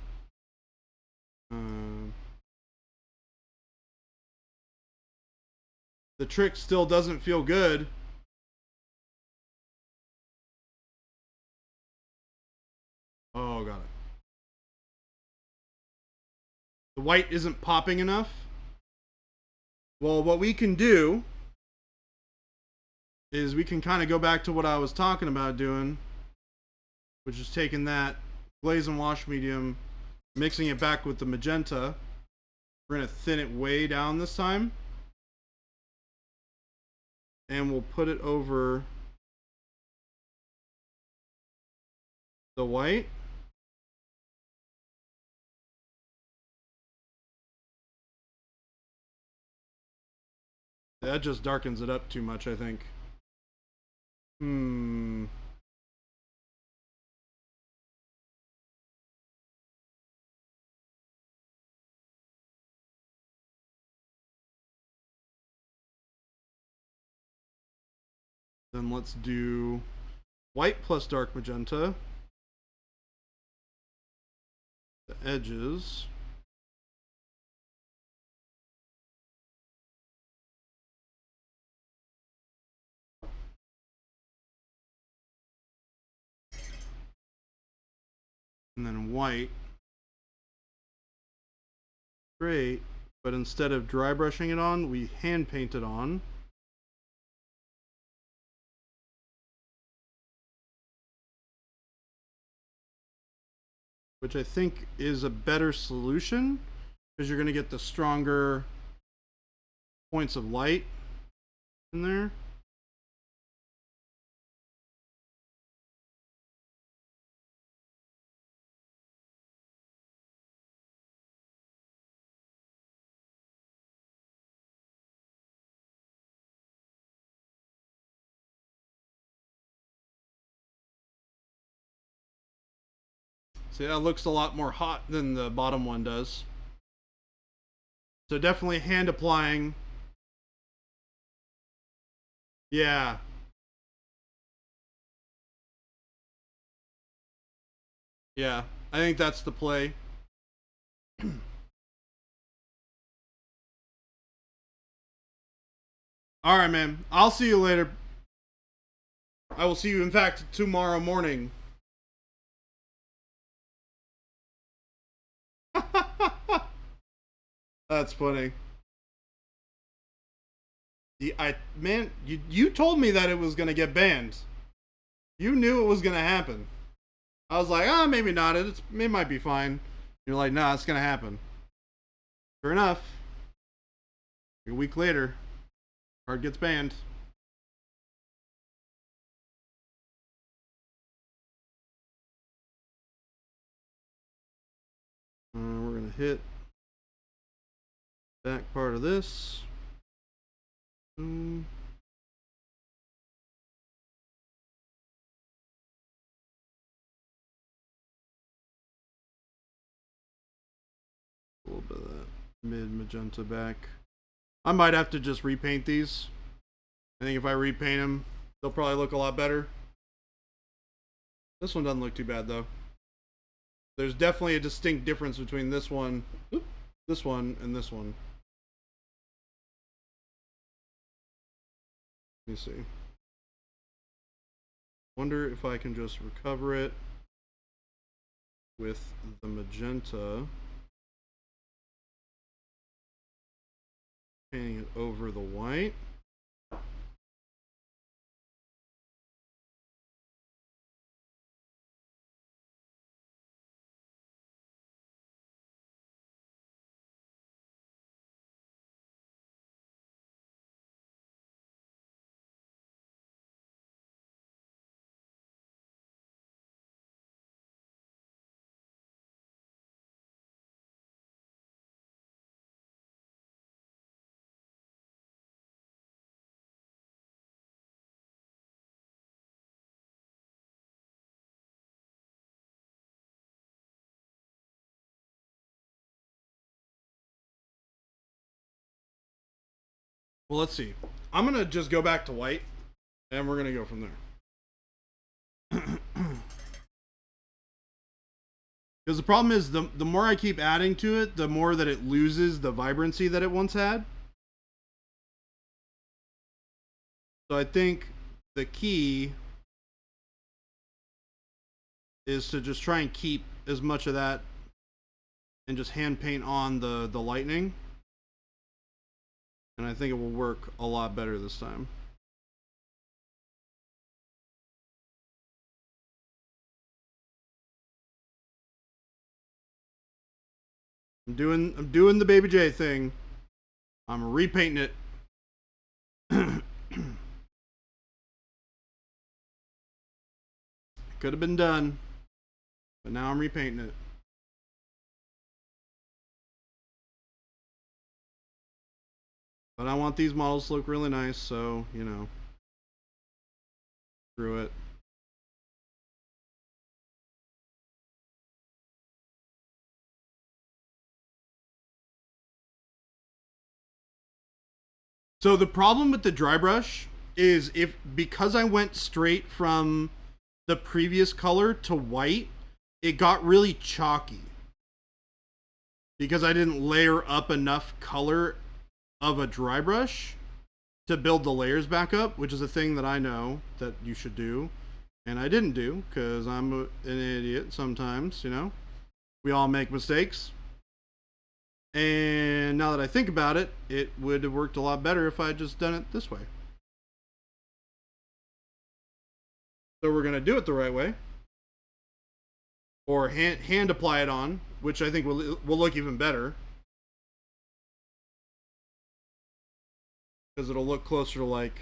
The trick still doesn't feel good. Oh, got it. The white isn't popping enough. Well, what we can do is we can kind of go back to what I was talking about doing, which is taking that glaze and wash medium, mixing it back with the magenta, We're going to thin it way down this time. And we'll put it over the white. That just darkens it up too much, I think. Then let's do white plus dark magenta. The edges. And then white. Great, but instead of dry brushing it on, we hand paint it on. Which I think is a better solution, because you're going to get the stronger points of light in there. See, that looks a lot more hot than the bottom one does. So definitely hand applying. Yeah. Yeah, I think that's the play. All right, man. I'll see you later. I will see you, in fact, tomorrow morning. That's funny. Man, you told me that it was gonna get banned. You knew it was gonna happen. I was like, maybe not. It might be fine. You're like, nah, it's gonna happen. Sure enough, a week later, card gets banned. We're gonna hit back part of this. Boom. A little bit of that mid magenta back. I might have to just repaint these. I think if I repaint them, they'll probably look a lot better. This one doesn't look too bad though. There's definitely a distinct difference between this one, and this one. Let me see. Wonder if I can just recover it with the magenta. Painting it over the white. Well, let's see. I'm gonna just go back to white, and we're gonna go from there. Because the problem is, the more I keep adding to it, the more that it loses the vibrancy that it once had. So I think the key is to just try and keep as much of that and just hand paint on the lightning. And I think it will work a lot better this time. I'm doing the Baby J thing. I'm repainting it. Could have been done, but now I'm repainting it. But I want these models to look really nice, so, you know, screw it. So the problem with the dry brush is because I went straight from the previous color to white, it got really chalky. Because I didn't layer up enough color of a dry brush to build the layers back up, which is a thing that I know that you should do. And I didn't do because I'm an idiot sometimes, you know. We all make mistakes. And now that I think about it, it would have worked a lot better if I had just done it this way. So we're going to do it the right way. Or hand apply it on, which I think will look even better. Because it'll look closer to like...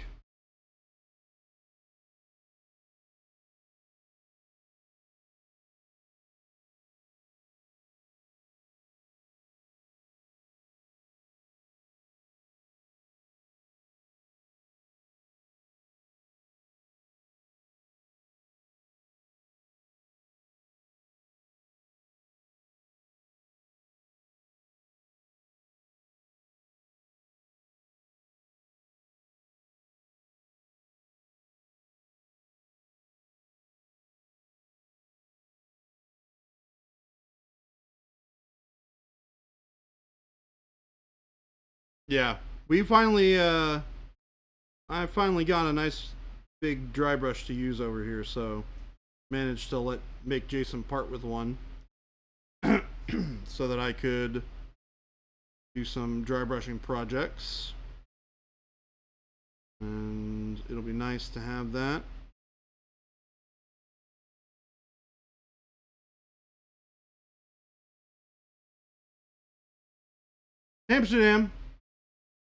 Yeah, I finally got a nice big dry brush to use over here, so managed to make Jason part with one so that I could do some dry brushing projects. And it'll be nice to have that. Amsterdam.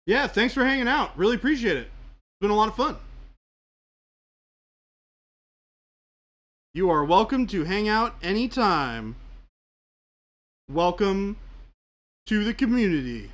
Yeah, thanks for hanging out. Really appreciate it. It's been a lot of fun. You are welcome to hang out anytime. Welcome to the community.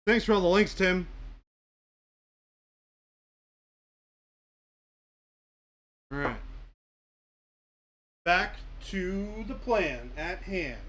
Thanks for all the links, Tim. All right. Back to the plan at hand.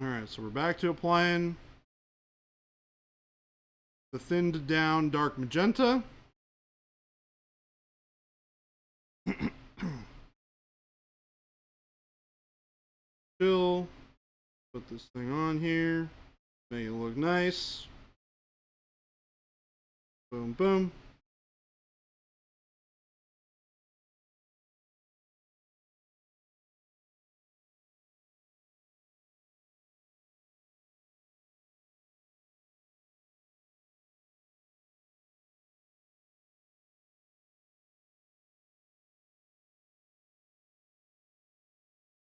Alright, so we're back to applying the thinned down dark magenta. Still put this thing on here, make it look nice. Boom, boom.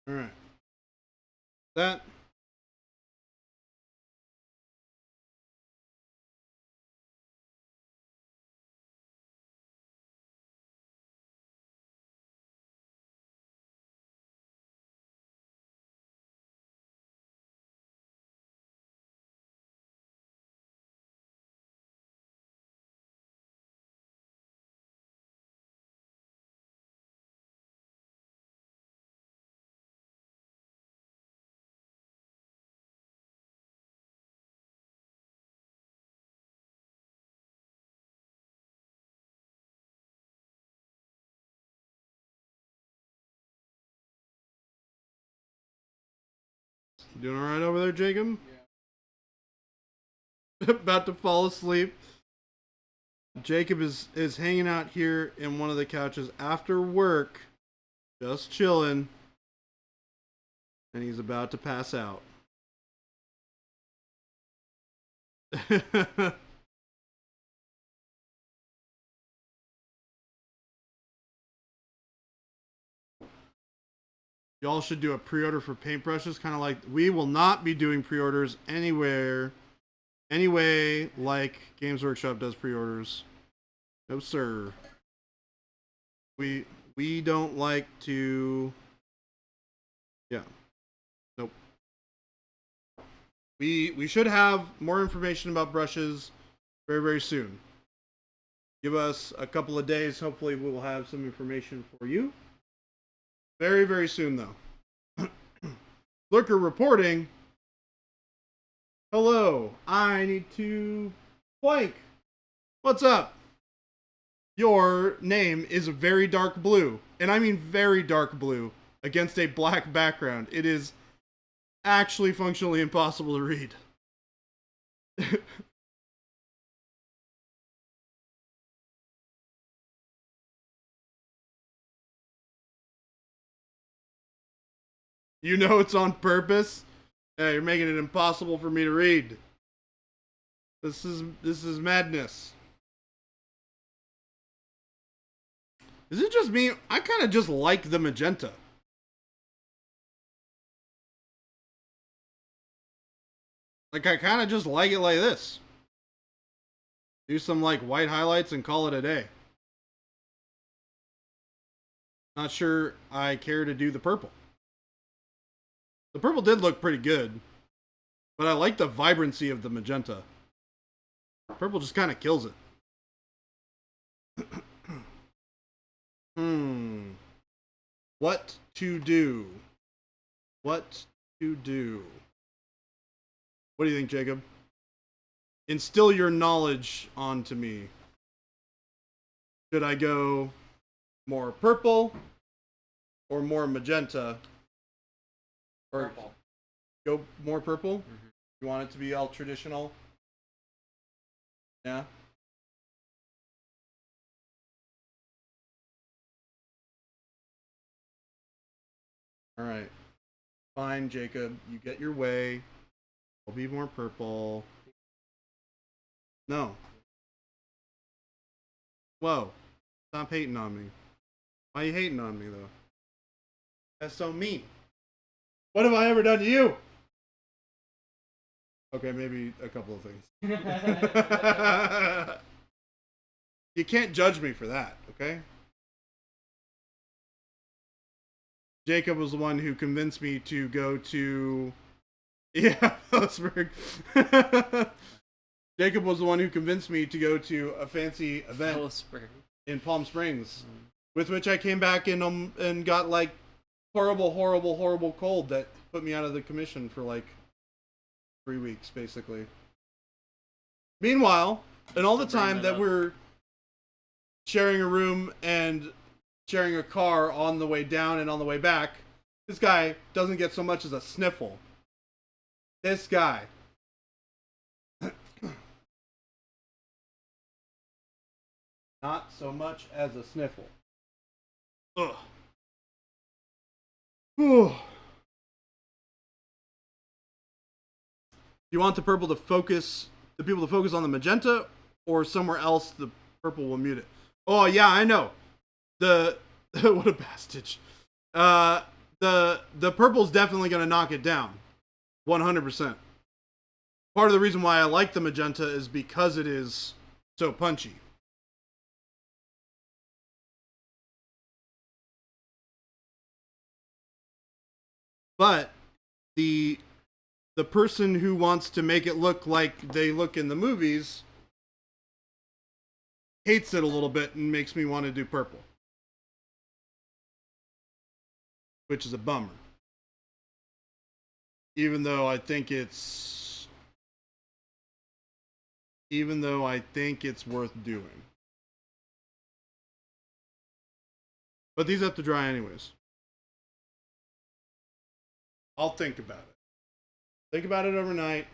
All right. That. You doing all right over there, Jacob? Yeah. About to fall asleep. Jacob is hanging out here in one of the couches after work, just chilling, and he's about to pass out. Y'all should do a pre-order for paintbrushes, kind of like we will not be doing pre-orders anyway like Games Workshop does pre-orders. No sir. We don't like to. Yeah. Nope. We should have more information about brushes very, very soon. Give us a couple of days. Hopefully we will have some information for you. Very, very soon, though. Lurker reporting. Hello, I need to blank. What's up? Your name is very dark blue, and I mean very dark blue, against a black background. It is actually functionally impossible to read. You know it's on purpose? Yeah, you're making it impossible for me to read. This is madness. Is it just me? I kind of just like the magenta. Like, I kind of just like it like this. Do some, like, white highlights and call it a day. Not sure I care to do the purple. The purple did look pretty good, but I like the vibrancy of the magenta. Purple just kind of kills it. What to do? What to do? What do you think, Jacob? Instill your knowledge onto me. Should I go more purple or more magenta? Or Purple. Go more purple? Mm-hmm. You want it to be all traditional? Yeah? Alright. Fine, Jacob. You get your way. I'll be more purple. No. Whoa. Stop hating on me. Why are you hating on me, though? That's so mean. What have I ever done to you? Okay, maybe a couple of things. You can't judge me for that, okay? Jacob was the one who convinced me to go to... Yeah, Phillipsburg. Jacob was the one who convinced me to go to a fancy event in Palm Springs, with which I came back and got like horrible cold that put me out of the commission for like 3 weeks, basically. Meanwhile, and all the time that we're sharing a room and sharing a car on the way down and on the way back, this guy doesn't get so much as a sniffle. This guy. Not so much as a sniffle. Ugh. Whew. You want the purple to focus, the people to focus on the magenta, or somewhere else the purple will mute it? Oh yeah, I know. The what a bastard. The purple's definitely gonna knock it down. 100%. Part of the reason why I like the magenta is because it is so punchy. But the person who wants to make it look like they look in the movies hates it a little bit and makes me want to do purple. Which is a bummer. Even though I think it's worth doing. But these have to dry anyways. I'll think about it. Think about it overnight.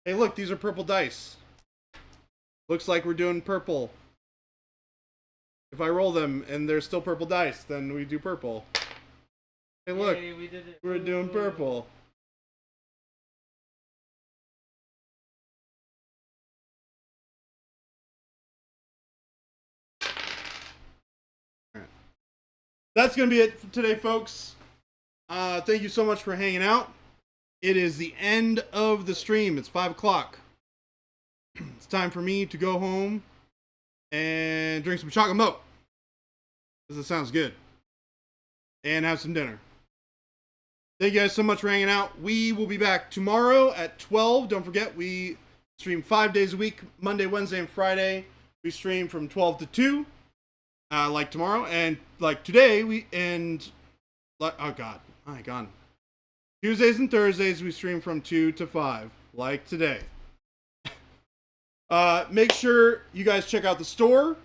Hey, look, these are purple dice. Looks like we're doing purple. If I roll them and they're still purple dice, then we do purple. Hey, look, Yay, we did it. we're doing purple. Alright. That's going to be it for today, folks. Thank you so much for hanging out. It is the end of the stream. It's 5 o'clock. It's time for me to go home and drink some chocolate milk. Because it sounds good. And have some dinner. Thank you guys so much for hanging out. We will be back tomorrow at 12. Don't forget, we stream 5 days a week. Monday, Wednesday, and Friday. We stream from 12 to 2. Like tomorrow. And like today, oh God. My God. Tuesdays and Thursdays, we stream from 2 to 5. Like today. Make sure you guys check out the store,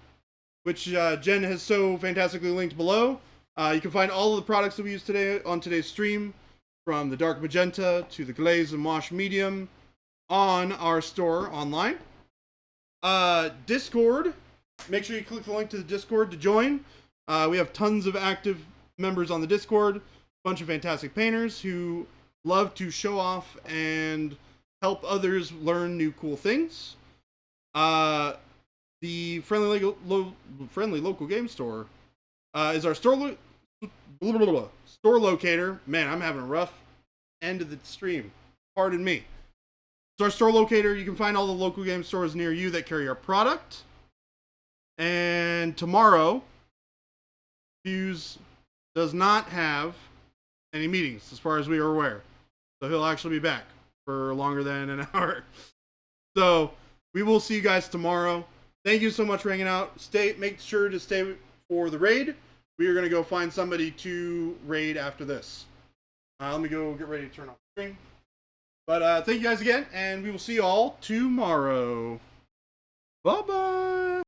which Jen has so fantastically linked below. You can find all of the products that we use today on today's stream, from the dark magenta to the glaze and wash medium, on our store online. Discord, make sure you click the link to the Discord to join. We have tons of active members on the Discord, bunch of fantastic painters who love to show off and help others learn new cool things. The friendly local game store is our store locator. Man, I'm having a rough end of the stream. Pardon me. It's our store locator. You can find all the local game stores near you that carry our product. And tomorrow, Fuse does not have any meetings, as far as we are aware. So he'll actually be back for longer than an hour. So we will see you guys tomorrow. Thank you so much for hanging out. Make sure to stay for the raid. We are going to go find somebody to raid after this. Let me go get ready to turn off the stream. But thank you guys again, and we will see you all tomorrow. Bye-bye.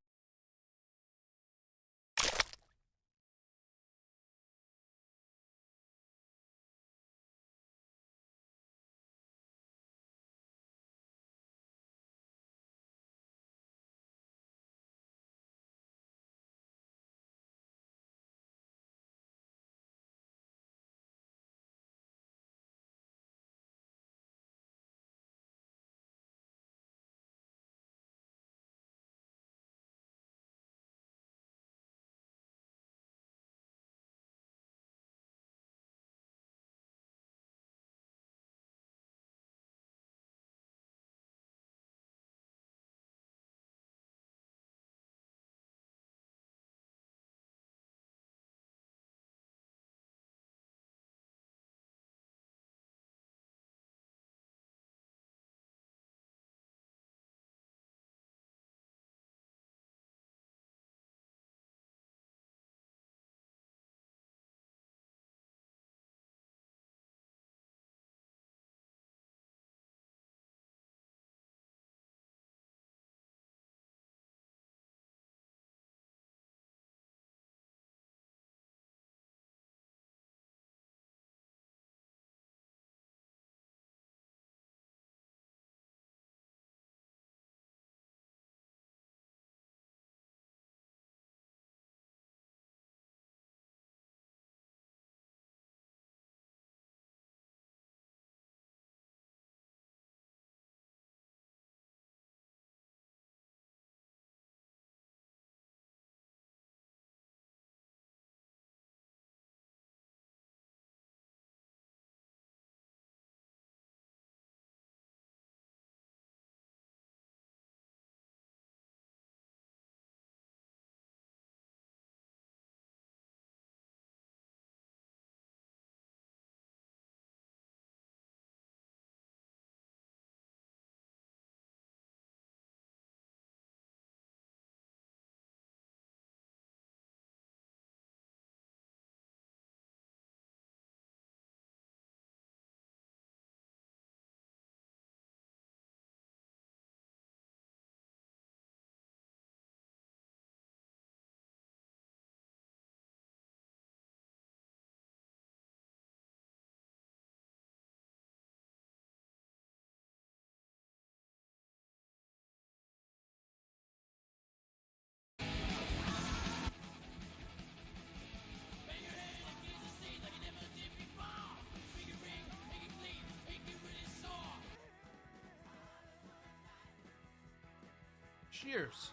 Cheers.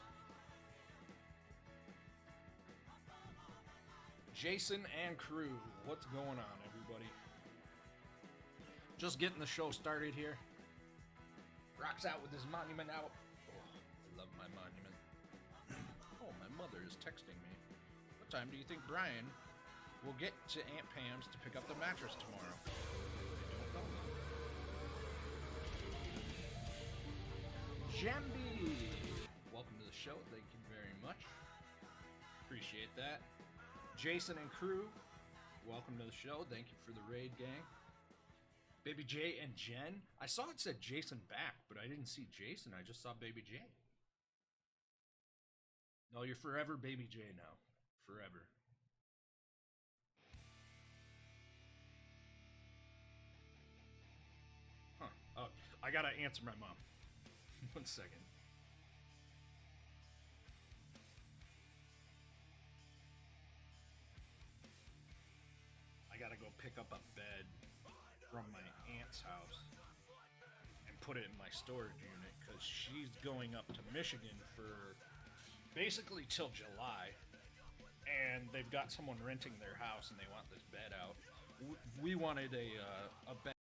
Jason and crew, what's going on, everybody? Just getting the show started here. Rock's out with his monument out. Oh, I love my monument. Oh, my mother is texting me. What time do you think Brian will get to Aunt Pam's to pick up the mattress tomorrow? I don't know. Jambi! Welcome to the show. Thank you very much. Appreciate that. Jason and crew, welcome to the show. Thank you for the raid, gang. Baby J and Jen. I saw it said Jason back, but I didn't see Jason. I just saw Baby J. No, you're forever Baby J now. Forever. Huh. Oh, I gotta answer my mom. 1 second. I gotta go pick up a bed from my aunt's house and put it in my storage unit because she's going up to Michigan for basically till July, and they've got someone renting their house and they want this bed out. We wanted a bed